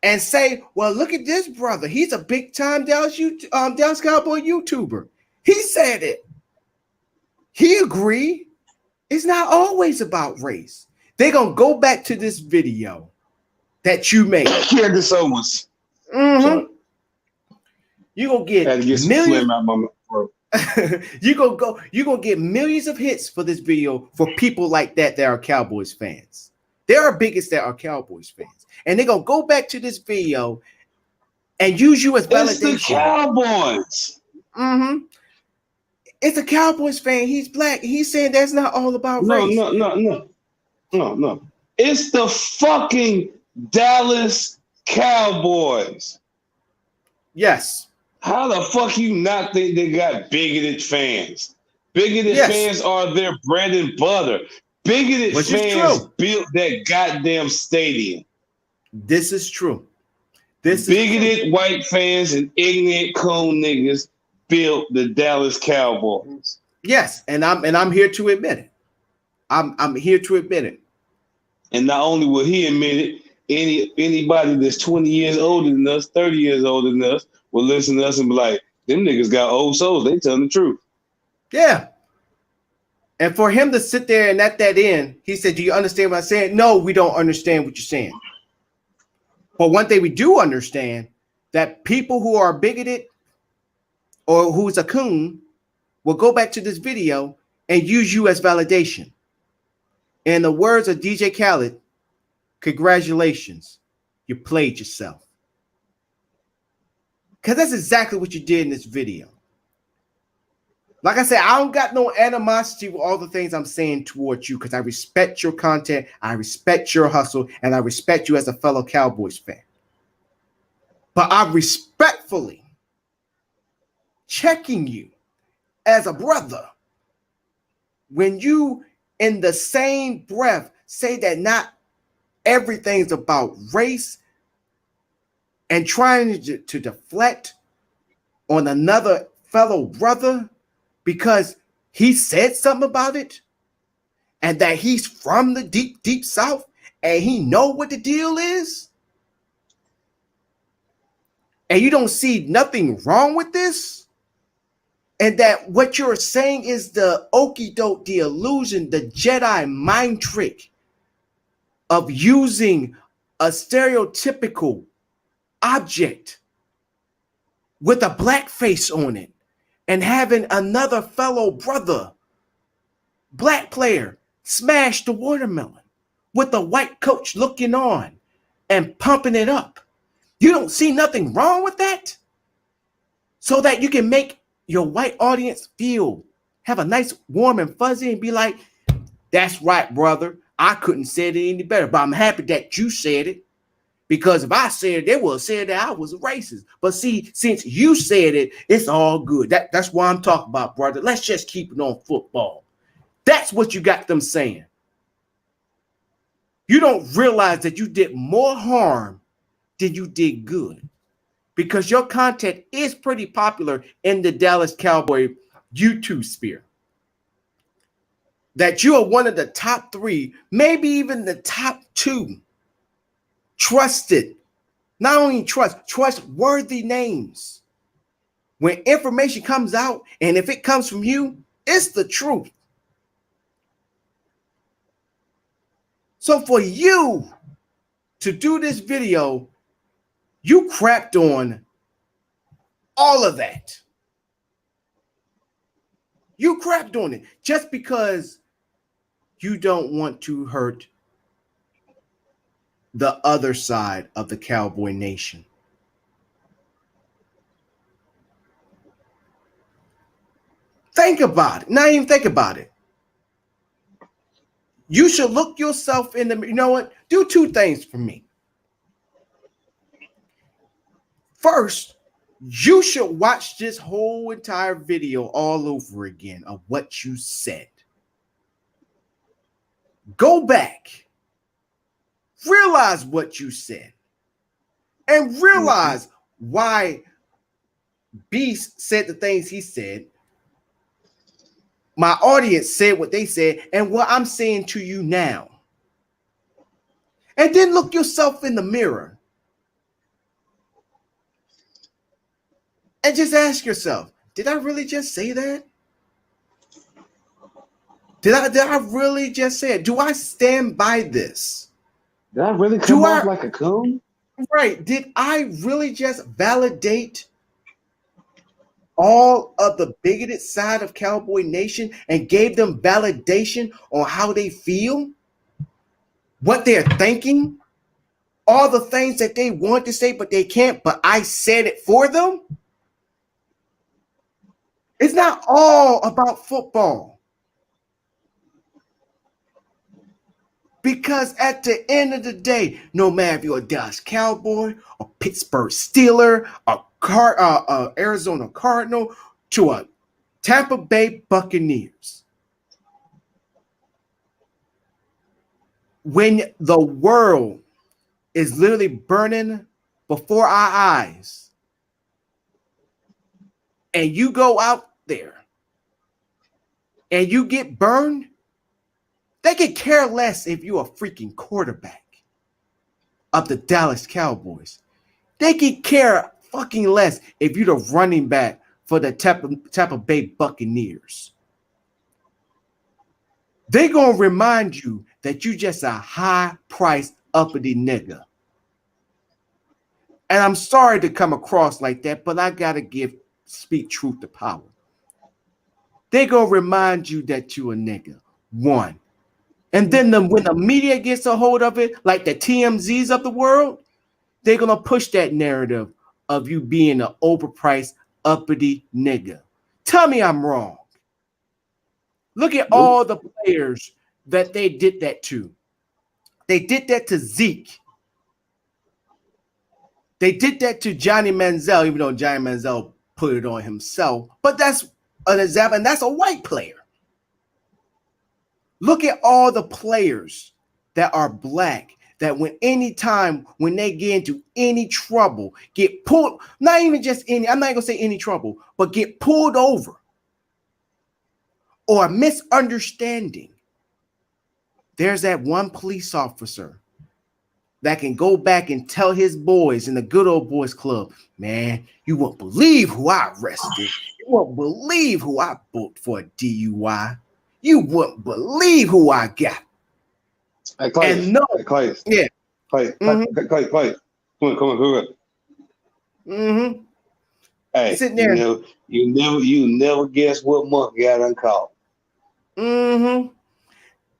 and say, well, look at this brother. He's a big time Dallas Cowboy YouTuber. He said it. He agreed. It's not always about race. They're going to go back to this video that you made. Candace Owens. Mm-hmm. You're going to get millions. You're going to get millions of hits for this video for people like that are Cowboys fans. There are bigots that are Cowboys fans. And they're going to go back to this video and use you as validation. It's the Cowboys. Mm-hmm. It's a Cowboys fan. He's black. He's saying that's not all about race. No. It's the fucking Dallas Cowboys. Yes. How the fuck you not think they got bigoted fans? Bigoted fans are their bread and butter. Bigoted fans built that goddamn stadium. This is true. Bigoted white fans and ignorant coon niggas built the Dallas Cowboys. Yes, and I'm here to admit it. I'm here to admit it. And not only will he admit it, anybody that's 20 years older than us, 30 years older than us, will listen to us and be like, them niggas got old souls. They telling the truth. Yeah. And for him to sit there and at that end, he said, do you understand what I'm saying? No, we don't understand what you're saying. But one thing we do understand, that people who are bigoted or who's a coon will go back to this video and use you as validation. In the words of DJ Khaled, congratulations, you played yourself. Because that's exactly what you did in this video. Like I said, I don't got no animosity with all the things I'm saying towards you because I respect your content, I respect your hustle, and I respect you as a fellow Cowboys fan. But I'm respectfully checking you as a brother when you, in the same breath, say that not everything's about race and trying to deflect on another fellow brother because he said something about it and that he's from the deep, deep South and he know what the deal is. And you don't see nothing wrong with this. And that what you're saying is the okie doke, the illusion, the Jedi mind trick of using a stereotypical object with a black face on it and having another fellow brother, black player, smash the watermelon with a white coach looking on and pumping it up. You don't see nothing wrong with that? So that you can make your white audience have a nice warm and fuzzy and be like, that's right, brother. I couldn't say it any better, but I'm happy that you said it. Because if I said it, they would have said that I was a racist. But see, since you said it, it's all good. That's what I'm talking about, brother. Let's just keep it on football. That's what you got them saying. You don't realize that you did more harm than you did good. Because your content is pretty popular in the Dallas Cowboy YouTube sphere. That you are one of the top 3, maybe even the top 2 trusted, not only trustworthy names. When information comes out, and if it comes from you, it's the truth. So for you to do this video, you crapped on all of that. You crapped on it just because you don't want to hurt the other side of the Cowboy Nation. Think about it. Not even think about it. You should look yourself in the, you know what? Do 2 things for me. First, You should watch this whole entire video all over again of what you said. Go back, realize what you said, and realize why Beast said the things he said. My audience said what they said, and what I'm saying to you now. And then look yourself in the mirror and just ask yourself, did I really just say that? Did I really just say it? Do I stand by this? Did I really come off like a coon? Right. Did I really just validate all of the bigoted side of Cowboy Nation and gave them validation on how they feel, what they're thinking, all the things that they want to say, but they can't, but I said it for them? It's not all about football. Because at the end of the day, no matter if you're a Dallas Cowboy, a Pittsburgh Steeler, a Arizona Cardinal, to a Tampa Bay Buccaneers, when the world is literally burning before our eyes, and you go out there and you get burned, they could care less if you're a freaking quarterback of the Dallas Cowboys. They could care fucking less if you're the running back for the Tampa Bay Buccaneers. They're going to remind you that you just a high-priced uppity nigga. And I'm sorry to come across like that, but I got to speak truth to power. They're going to remind you that you a nigga. One. And then when the media gets a hold of it, like the TMZs of the world, they're going to push that narrative of you being an overpriced, uppity nigga. Tell me I'm wrong. Look at all the players that they did that to. They did that to Zeke. They did that to Johnny Manziel, even though Johnny Manziel put it on himself. But that's an example, and that's a white player. Look at all the players that are black that when they get into any trouble, get pulled, not even just any, I'm not going to say any trouble, but get pulled over or a misunderstanding. There's that one police officer that can go back and tell his boys in the good old boys club, man, you won't believe who I arrested. You won't believe who I booked for a DUI. You wouldn't believe who I got. Hey, Clay. And no, Clay. yeah. Clay. Clay. Come on. Mm-hmm. Hey, sitting there. You never guess what month got uncalled. Mm-hmm.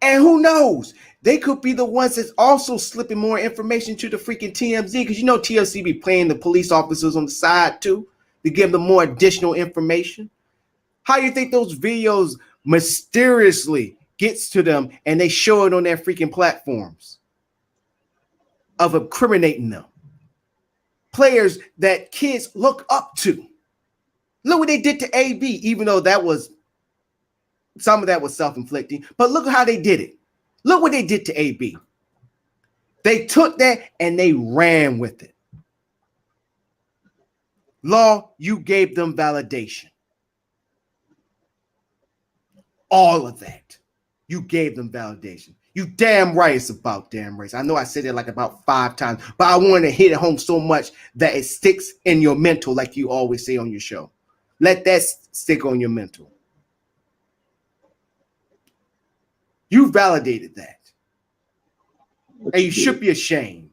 And who knows? They could be the ones that's also slipping more information to the freaking TMZ, because you know TMZ be playing the police officers on the side too to give them more additional information. How do you think those videos mysteriously gets to them and they show it on their freaking platforms of incriminating them? Players that kids look up to. Look what they did to AB, even though some of that was self-inflicting, but look how they did it. Look what they did to AB. They took that and they ran with it. Law, you gave them validation. All of that. You gave them validation. You damn right it's about damn race. I know I said it like about 5 times, but I wanted to hit it home so much that it sticks in your mental, like you always say on your show. Let that stick on your mental. You validated that. And you should be ashamed.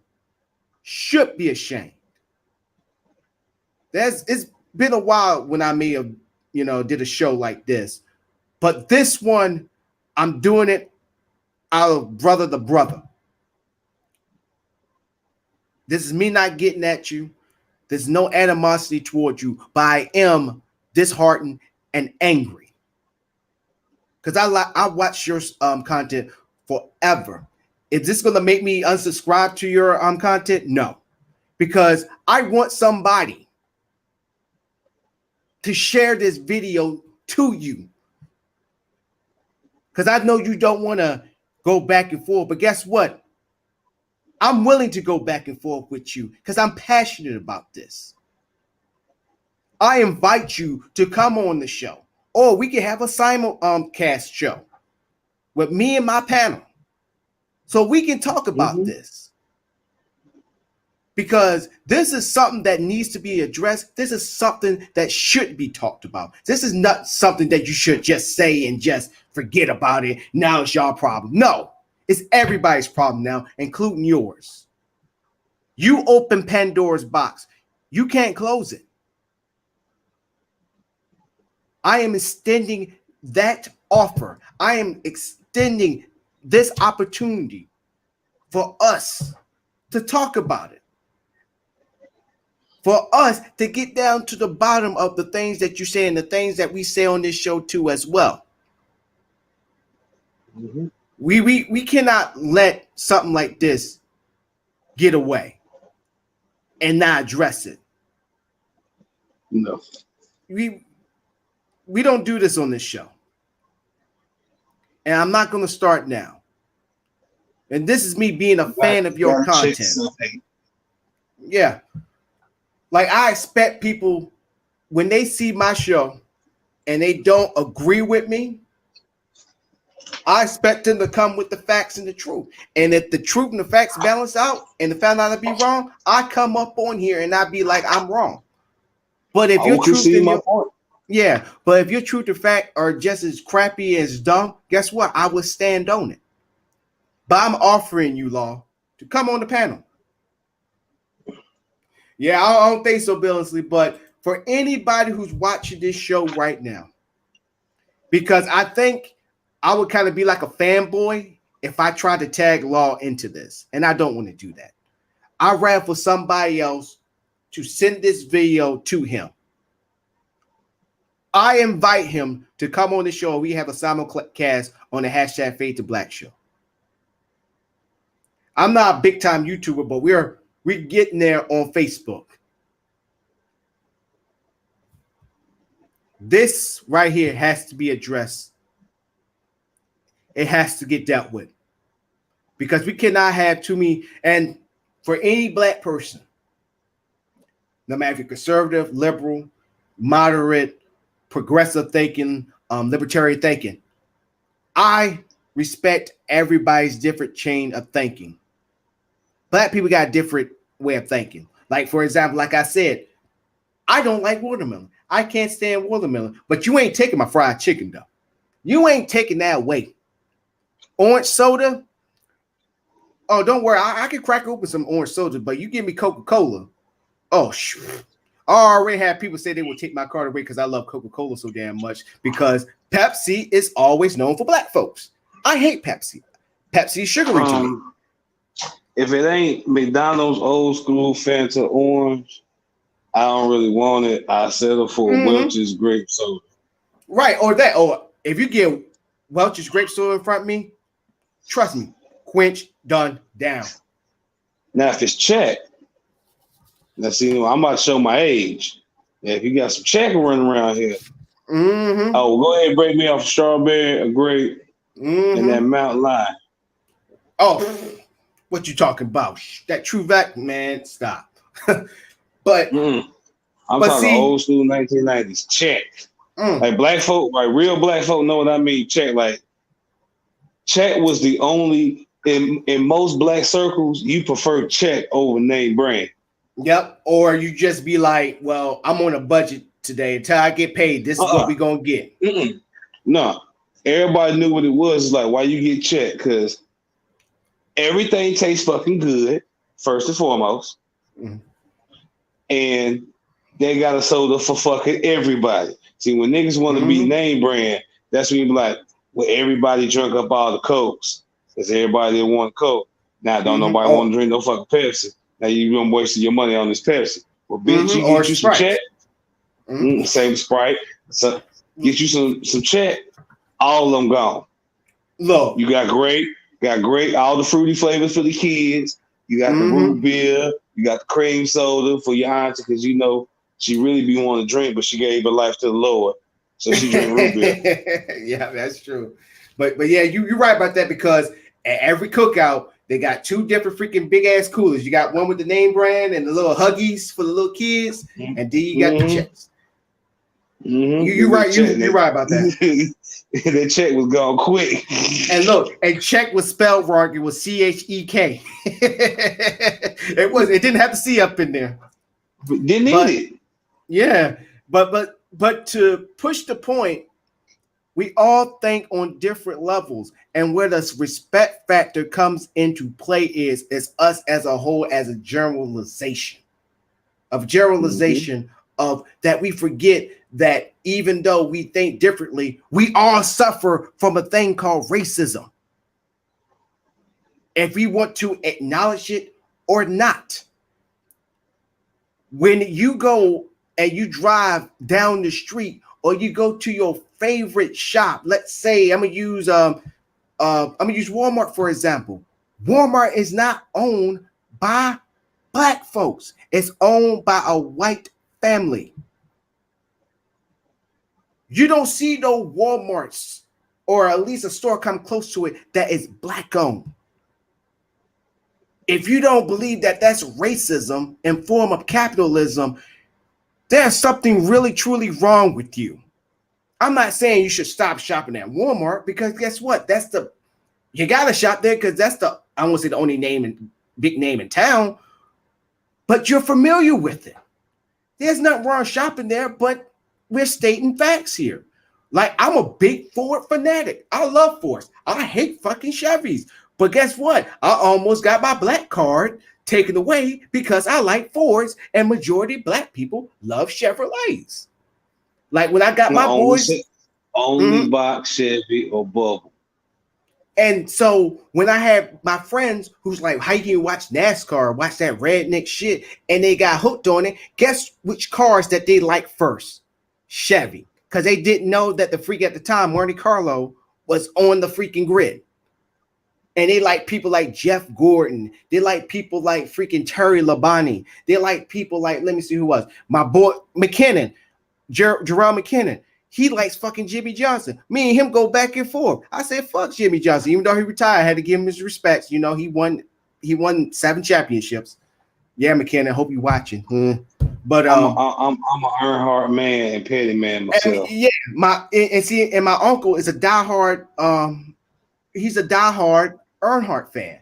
Should be ashamed. It's been a while when I may have, did a show like this. But this one, I'm doing it out of brother to brother. This is me not getting at you. There's no animosity toward you, but I am disheartened and angry. Because I watch your content forever. Is this going to make me unsubscribe to your content? No. Because I want somebody to share this video to you. Because I know you don't want to go back and forth, but guess what? I'm willing to go back and forth with you because I'm passionate about this. I invite you to come on the show, or we can have a simulcast show with me and my panel so we can talk about this. Because this is something that needs to be addressed. This is something that should be talked about. This is not something that you should just say and just forget about it. Now it's your problem. No, it's everybody's problem now, including yours. You open Pandora's box. You can't close it. I am extending that offer. I am extending this opportunity for us to talk about it. For us to get down to the bottom of the things that you say and the things that we say on this show too as well. Mm-hmm. We cannot let something like this get away and not address it. No. We don't do this on this show. And I'm not going to start now. And this is me being a fan of your content. Yeah. Like, I expect people, when they see my show and they don't agree with me, I expect them to come with the facts and the truth. And if the truth and the facts balance out and they found out to be wrong, I come up on here and I be like, I'm wrong. But if your truth and your point. Yeah, but if your truth and fact are just as crappy as dumb, guess what? I will stand on it. But I'm offering you, Law, to come on the panel. Yeah, I don't think so, Billingsley, but for anybody who's watching this show right now, because I think I would kind of be like a fanboy if I tried to tag Law into this, and I don't want to do that. I ran for somebody else to send this video to him. I invite him to come on the show. We have a simulcast on the hashtag Fade to Black show. I'm not a big time YouTuber, but we're getting there on Facebook. This right here has to be addressed. It has to get dealt with. Because we cannot have too many, and for any black person, no matter if you're conservative, liberal, moderate, progressive thinking, libertarian thinking, I respect everybody's different chain of thinking. Black people got a different way of thinking. Like, for example, like I said, I don't like watermelon. I can't stand watermelon, but you ain't taking my fried chicken, though. You ain't taking that away. Orange soda. Oh, don't worry. I can crack open some orange soda, but you give me Coca-Cola. Oh, I already had people say they would take my card away because I love Coca-Cola so damn much, because Pepsi is always known for black folks. I hate Pepsi. Pepsi's sugary to me. If it ain't McDonald's old school Fanta orange, I don't really want it. I settle for Welch's grape soda. Right, or that. Or if you get Welch's grape soda in front of me, trust me, quench, done, down. Now, if it's Czech, now see, I'm about to show my age. If you got some Czech running around here, oh, go ahead and break me off a strawberry, a grape, and that Mountain Lion. Oh, what you talking about? That Truvac, man, stop. But I'm talking old school 1990s Czech. Like black folk, like real black folk know what I mean. Czech, like Czech was the only in most black circles you prefer Czech over name brand. Yep. Or you just be like, well, I'm on a budget today. Until I get paid, this is what we gonna get. No, everybody knew what it was. It's like, why you get Czech? Because everything tastes fucking good, first and foremost. And they got a soda for fucking everybody. See, when niggas want to be name brand, that's when you be like, well, everybody drunk up all the Cokes. Because everybody didn't want Coke. Now don't nobody want to drink no fucking Pepsi. Now you gonna waste your money on this Pepsi. Well, bitch, you get you some Czech. Same Sprite. So get you some Czech. All of them gone. Look, you got great, all the fruity flavors for the kids. You got the root beer. You got the cream soda for your auntie, because you know She really be wanting to drink, but she gave her life to the Lord, so she drink root beer. Yeah, that's true. But yeah, you're right about that, because at every cookout they got two different freaking big ass coolers. You got one with the name brand and the little Huggies for the little kids, and then you got the checks. You're right. You're right about that. That check was gone quick. And look, and check was spelled wrong. It was CHEK. It didn't have the C up in there. Didn't need it. Yeah, but to push the point, we all think on different levels, and where the respect factor comes into play is us as a whole, as a generalization of that we forget that even though we think differently, we all suffer from a thing called racism. If we want to acknowledge it or not. When you go and you drive down the street, or you go to your favorite shop, let's say I'm gonna use Walmart for example. Walmart is not owned by Black folks. It's owned by a white family. You don't see no Walmarts, or at least a store come close to it, that is Black owned. If you don't believe that that's racism in form of capitalism, there's something really truly wrong with you. I'm not saying you should stop shopping at Walmart, because guess what? You gotta shop there because that's I won't say the only big name in town, but you're familiar with it. There's nothing wrong shopping there, but we're stating facts here. Like, I'm a big Ford fanatic. I love Fords. I hate fucking Chevys. But guess what? I almost got my Black card taken away because I like Fords, and majority Black people love Chevrolets. Like, when I got my boys, only box Chevy or Bubble. And so when I had my friends who's like, how you watch NASCAR, watch that redneck shit, and they got hooked on it, guess which cars that they like first? Chevy. Because they didn't know that the freak at the time, Monte Carlo, was on the freaking grid. And they like people like Jeff Gordon. They like people like freaking Terry Labonte. They like people like, let me see who was. My boy McKinnon, Jerome McKinnon. He likes fucking Jimmy Johnson. Me and him go back and forth. I said, fuck Jimmy Johnson. Even though he retired, I had to give him his respects. You know, he won 7 championships. Yeah, McKinnon, I hope you're watching. But I'm an Earnhardt man and Petty man myself. Yeah, my uncle is a diehard. He's a diehard Earnhardt fan,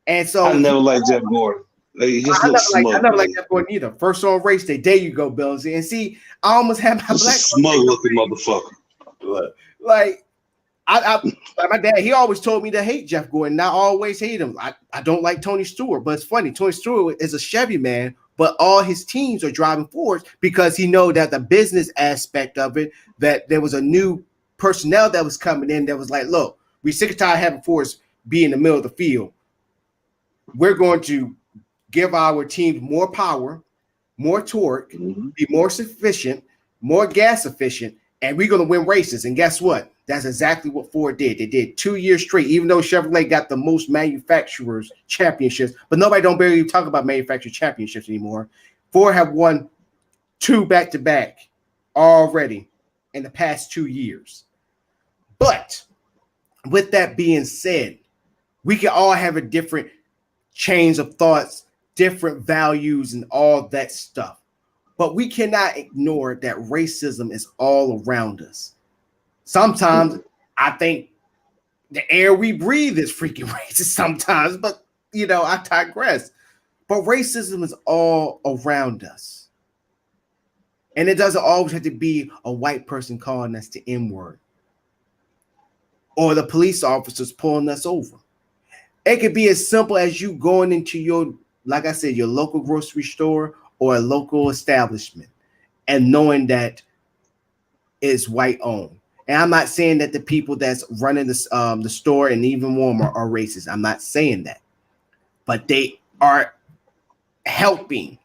and so I never liked Jeff Gordon. He just looks smug. I never liked Jeff Gordon either. First on race day, there you go, Bills. And see, I almost had my Black smug looking motherfucker. Like my dad, he always told me to hate Jeff Gordon. I always hate him. I don't like Tony Stewart, but it's funny. Tony Stewart is a Chevy man, but all his teams are driving Fords because he know that the business aspect of it, that there was a new personnel that was coming in that was like, look, we sick and tired of having Fords be in the middle of the field. We're going to give our teams more power, more torque, be more sufficient, more gas efficient, and we're going to win races. And guess what? That's exactly what Ford did. They did 2 years straight, even though Chevrolet got the most manufacturers championships, but nobody don't barely talk about manufacturer championships anymore. Ford have won 2 back-to-back already in the past 2 years. But with that being said, we can all have a different chains of thoughts, different values, and all that stuff. But we cannot ignore that racism is all around us. Sometimes I think the air we breathe is freaking racist sometimes, but I digress. But racism is all around us. And it doesn't always have to be a white person calling us the N-word or the police officers pulling us over. It could be as simple as you going into your, like I said, your local grocery store or a local establishment and knowing that it's white owned. And I'm not saying that the people that's running the store and even Walmart are racist. I'm not saying that. But they are helping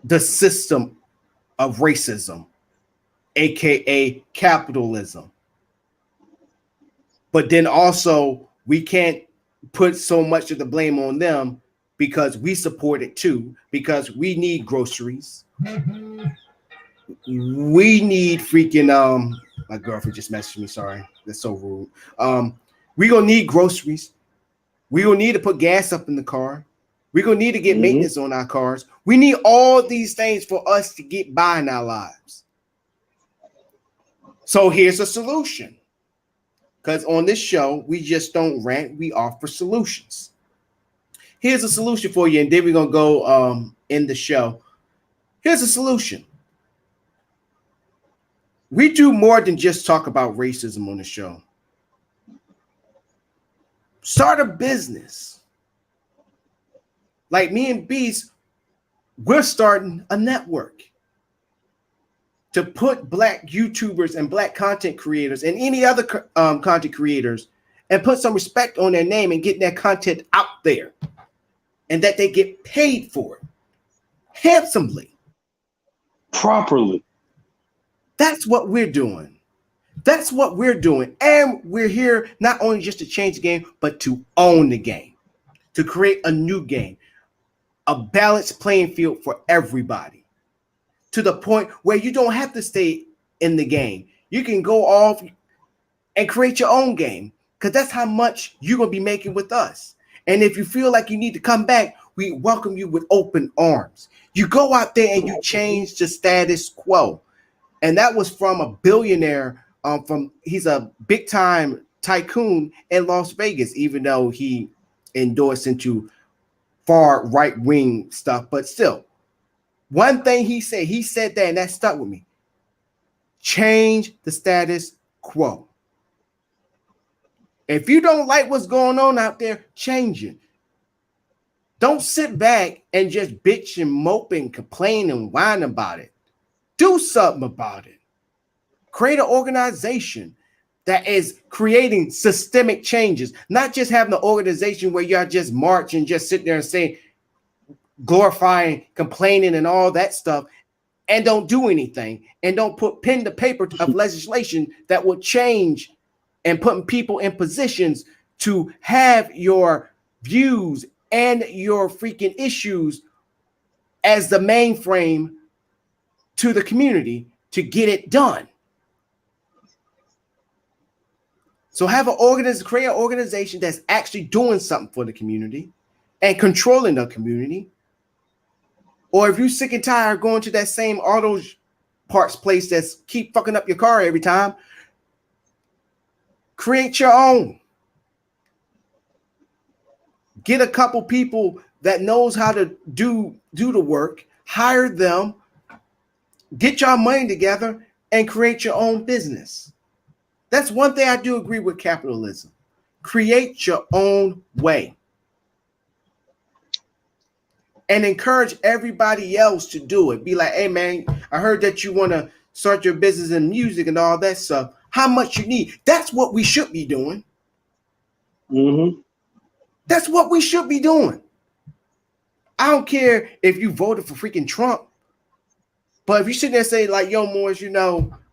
the system of racism, aka capitalism. But then also we can't put so much of the blame on them because we support it too, because we need groceries. We need freaking my girlfriend just messaged me, sorry. That's so rude. We gonna need groceries. We gonna need to put gas up in the car. We gonna need to get maintenance on our cars. We need all these things for us to get by in our lives. So here's a solution. Because on this show, we just don't rant, we offer solutions. Here's a solution for you, and then we're gonna go in the show. Here's a solution. We do more than just talk about racism on the show. Start a business. Like me and Beast, we're starting a network to put Black YouTubers and Black content creators and any other content creators and put some respect on their name and get their content out there, and that they get paid for it handsomely, properly. That's what we're doing. That's what we're doing. And we're here not only just to change the game, but to own the game, to create a new game, a balanced playing field for everybody, to the point where you don't have to stay in the game. You can go off and create your own game, because that's how much you're going to be making with us. And if you feel like you need to come back, we welcome you with open arms. You go out there and you change the status quo. And that was from a billionaire. He's a big time tycoon in Las Vegas, even though he endorsed into far right wing stuff. But still, one thing he said that, and that stuck with me. Change the status quo. If you don't like what's going on out there, change it. Don't sit back and just bitch and mope and complain and whine about it. Do something about it. Create an organization that is creating systemic changes, not just having an organization where y'all just march and just sit there and say, glorifying, complaining, and all that stuff, and don't do anything, and don't put pen to paper of legislation that will change and putting people in positions to have your views and your freaking issues as the mainframe to the community to get it done. So create an organization that's actually doing something for the community and controlling the community. Or if you're sick and tired of going to that same auto parts place that's keep fucking up your car every time, create your own. Get a couple people that knows how to do the work, hire them, get your money together, and create your own business. That's one thing I do agree with capitalism. Create your own way. And encourage everybody else to do it. Be like, hey man, I heard that you want to start your business in music and all that stuff. How much you need? That's what we should be doing. That's what we should be doing. I don't care if you voted for freaking Trump, but if you sit there and say like, yo, Morris,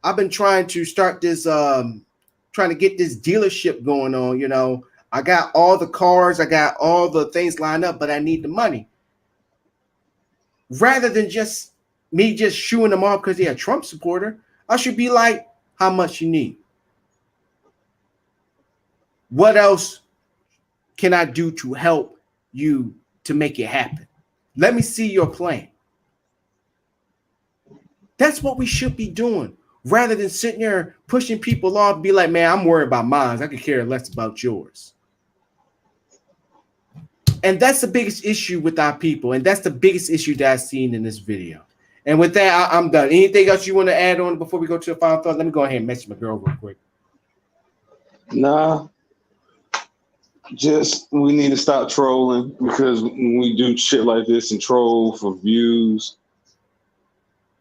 I've been trying to start this, trying to get this dealership going on, I got all the cars, I got all the things lined up, but I need the money. Rather than just me just shooing them off because they're a Trump supporter, I should be like, how much you need? What else can I do to help you to make it happen? Let me see your plan. That's what we should be doing. Rather than sitting there pushing people off and be like, man, I'm worried about mine. I could care less about yours. And that's the biggest issue with our people. And that's the biggest issue that I've seen in this video. And with that, I'm done. Anything else you want to add on before we go to the final thought? Let me go ahead and message my girl real quick. Nah. Just we need to stop trolling, because when we do shit like this and troll for views,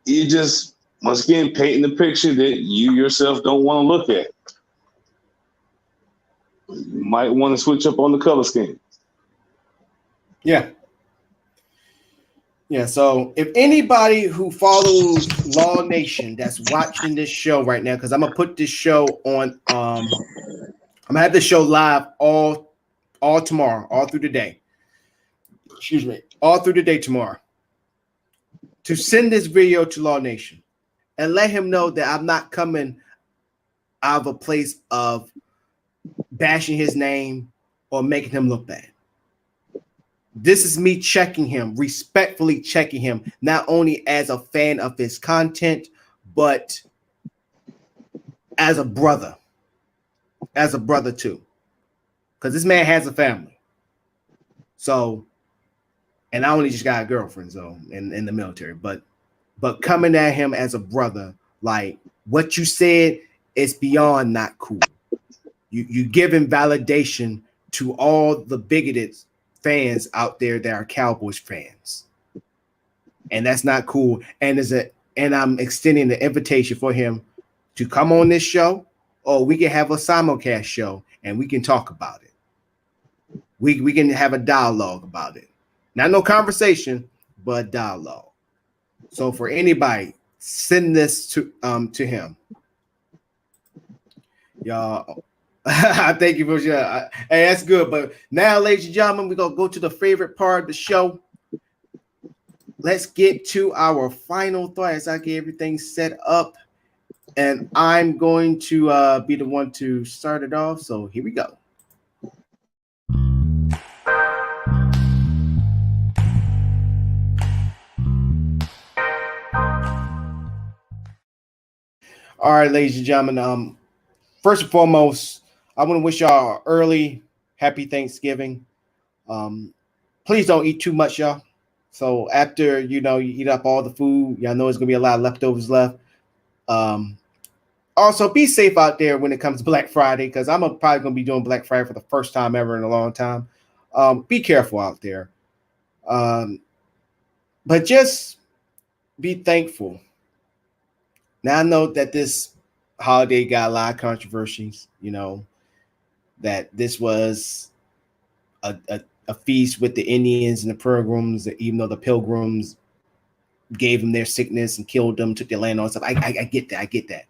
you just once again painting the picture that you yourself don't want to look at. You might want to switch up on the color scheme. Yeah. Yeah. So if anybody who follows Law Nation that's watching this show right now, because I'm gonna put this show on, I'm gonna have this show live all tomorrow, all through the day. excuse me, all through the day tomorrow to send this video to Law Nation and let him know that I'm not coming out of a place of bashing his name or making him look bad. This is me checking him, respectfully checking him, not only as a fan of his content, but as a brother too. Because this man has a family. So, and I only just got a girlfriend, so in the military, but coming at him as a brother, like what you said is beyond not cool. You giving validation to all the bigoted fans out there that are Cowboys fans, and that's not cool. And I'm extending the invitation for him to come on this show, or we can have a simulcast show and we can talk about it. We can have a dialogue about it. Not no conversation, but dialogue. So for anybody, send this to him. Y'all, I thank you for sure. Hey, that's good. But now, ladies and gentlemen, we're gonna go to the favorite part of the show. Let's get to our final thought as I get everything set up. And I'm going to be the one to start it off. So here we go. All right, ladies and gentlemen. First and foremost, I want to wish y'all early happy Thanksgiving. Please don't eat too much, y'all. So after you eat up all the food, y'all know there's gonna be a lot of leftovers left. Also, be safe out there when it comes to Black Friday, because I'm probably gonna be doing Black Friday for the first time ever in a long time. Be careful out there. But just be thankful. Now I know that this holiday got a lot of controversies, that this was a feast with the Indians and the Pilgrims, even though the Pilgrims gave them their sickness and killed them, took their land on stuff. I get that.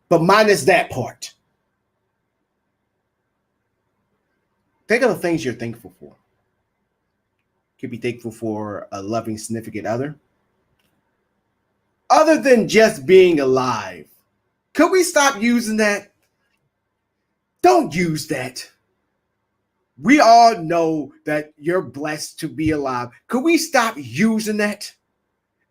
But minus that part. Think of the things you're thankful for. Could be thankful for a loving significant other. Other than just being alive, could we stop using that? Don't use that. We all know that you're blessed to be alive. Could we stop using that?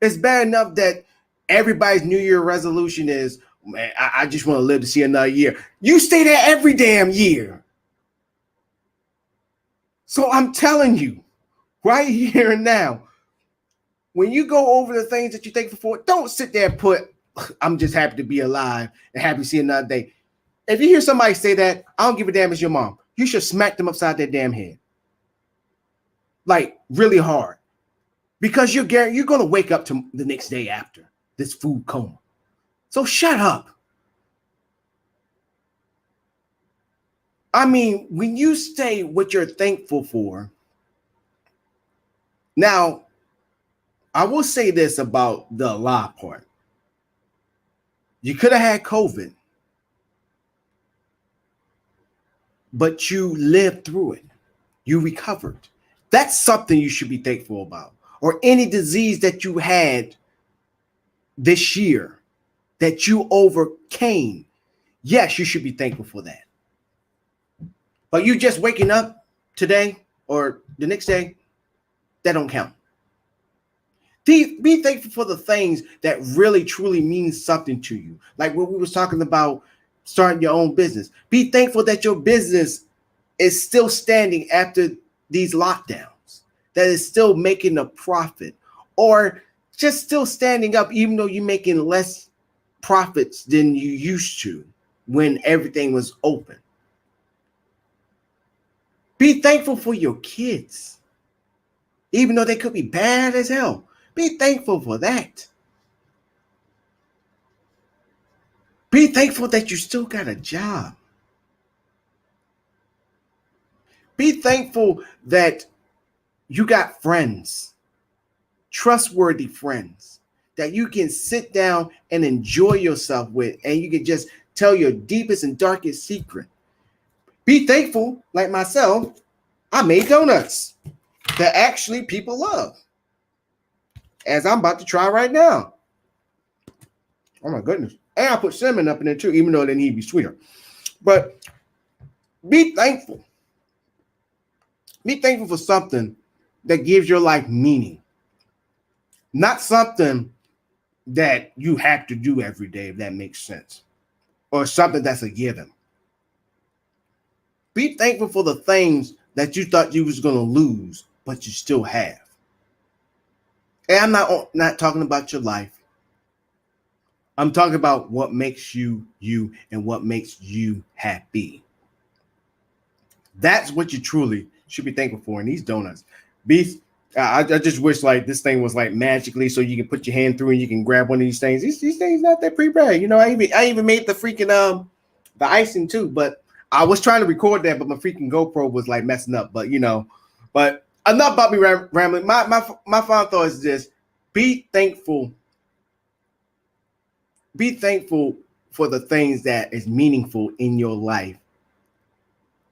It's bad enough that everybody's New Year resolution is, man, I just want to live to see another year. You stay there every damn year. So I'm telling you, right here and now, when you go over the things that you're thankful for, don't sit there and put, I'm just happy to be alive and happy to see another day. If you hear somebody say that, I don't give a damn, it's your mom. You should smack them upside their damn head. Like, really hard. Because you're going to wake up to the next day after this food coma. So shut up. I mean, when you say what you're thankful for, now, I will say this about the lie part. You could have had COVID, but you lived through it. You recovered. That's something you should be thankful about. Or any disease that you had this year that you overcame. Yes, you should be thankful for that. But you just waking up today or the next day, that don't count. Be thankful for the things that really, truly mean something to you. Like what we was talking about, starting your own business. Be thankful that your business is still standing after these lockdowns, that is still making a profit, or just still standing up even though you're making less profits than you used to when everything was open. Be thankful for your kids, even though they could be bad as hell. Be thankful for that. Be thankful that you still got a job. Be thankful that you got friends, trustworthy friends, that you can sit down and enjoy yourself with, and you can just tell your deepest and darkest secret. Be thankful, like myself, I made donuts. that actually people love, as I'm about to try right now. Oh my goodness. And I put cinnamon up in there too, even though they need to be sweeter. But be thankful. Be thankful for something that gives your life meaning. Not something that you have to do every day, if that makes sense. Or something that's a given. Be thankful for the things that you thought you was going to lose, but you still have. And I'm not talking about your life. I'm talking about what makes you you and what makes you happy. That's what you truly should be thankful for in these donuts. Beef, I just wish like this thing was like magically so you can put your hand through and you can grab one of these things. These things not that pretty bad. You know, I even made the freaking the icing too, but I was trying to record that, but my freaking GoPro was like messing up. But but enough about me rambling. My final thought is this: be thankful. Be thankful for the things that is meaningful in your life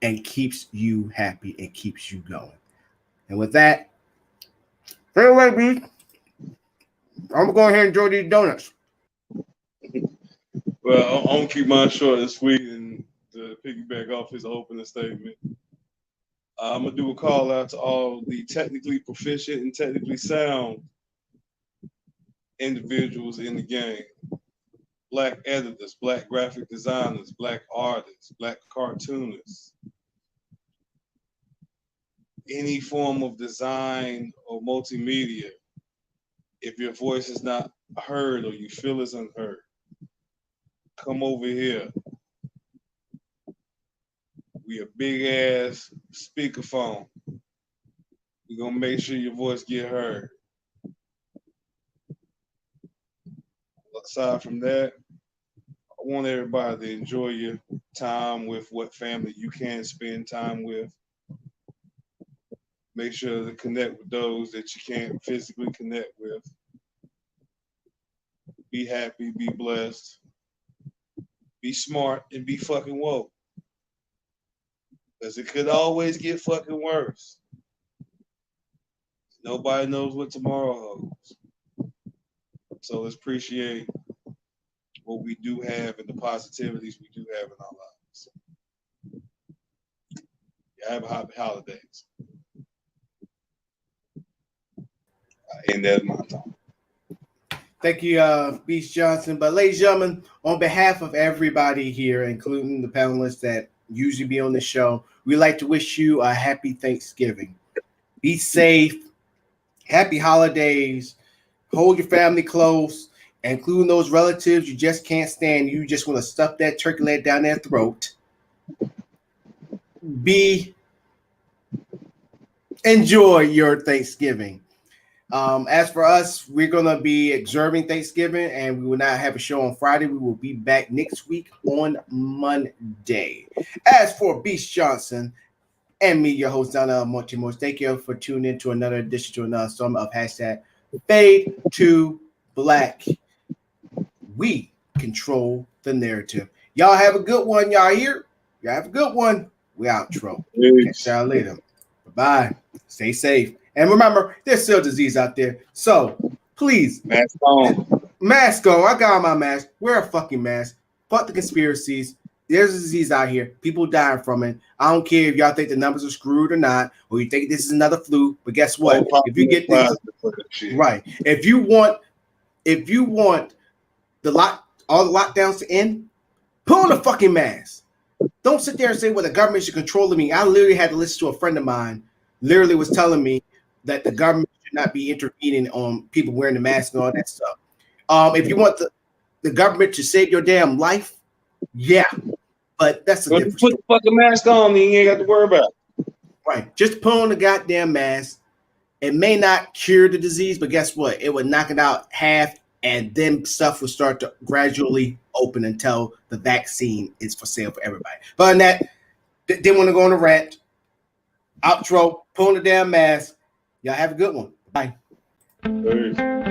and keeps you happy and keeps you going. And with that, fareway, B. I'm gonna go ahead and enjoy these donuts. Well, I'm gonna keep mine short and sweet, and to piggyback off his opening statement, I'm gonna do a call out to all the technically proficient and technically sound individuals in the game. Black editors, Black graphic designers, Black artists, Black cartoonists. Any form of design or multimedia, if your voice is not heard or you feel it's unheard, come over here. We a big ass speakerphone. We're gonna make sure your voice get heard. Aside from that, I want everybody to enjoy your time with what family you can spend time with. Make sure to connect with those that you can't physically connect with. Be happy, be blessed, be smart, and be fucking woke. Because it could always get fucking worse. Nobody knows what tomorrow holds. So let's appreciate what we do have and the positivities we do have in our lives. Yeah, have happy holidays. And that's my time. Thank you, Beast Johnson. But ladies and gentlemen, on behalf of everybody here, including the panelists that usually be on the show, we'd like to wish you a happy Thanksgiving. Be safe. Happy holidays. Hold your family close, including those relatives you just can't stand. You just want to stuff that turkey leg down their throat. Enjoy your Thanksgiving. As for us, we're going to be observing Thanksgiving, and we will not have a show on Friday. We will be back next week on Monday. As for Beast Johnson and me, your host, Donna Montimos, thank you for tuning in to another edition, to another storm of hashtag Fade to Black. We control the narrative. Y'all have a good one. Y'all here? Y'all have a good one. We outro. Catch y'all later. Bye-bye. Stay safe. And remember, there's still disease out there. So please, mask on. Mask on. I got on my mask. Wear a fucking mask. Fuck the conspiracies. There's a disease out here. People dying from it. I don't care if y'all think the numbers are screwed or not, or you think this is another flu. But guess what? If you get this, right? If you want all the lockdowns to end, put on a fucking mask. Don't sit there and say, well, the government should control me. I literally had to listen to a friend of mine literally was telling me that the government should not be intervening on people wearing the mask and all that stuff. If you want the government to save your damn life, yeah, but that's a different story. Put the fucking mask on, then you ain't got to worry about it. Right. Just put on the goddamn mask. It may not cure the disease, but guess what? It would knock it out half, and then stuff will start to gradually open until the vaccine is for sale for everybody. But on that, didn't want to go on a rant. Outro, put on the damn mask. Y'all have a good one. Bye. Peace.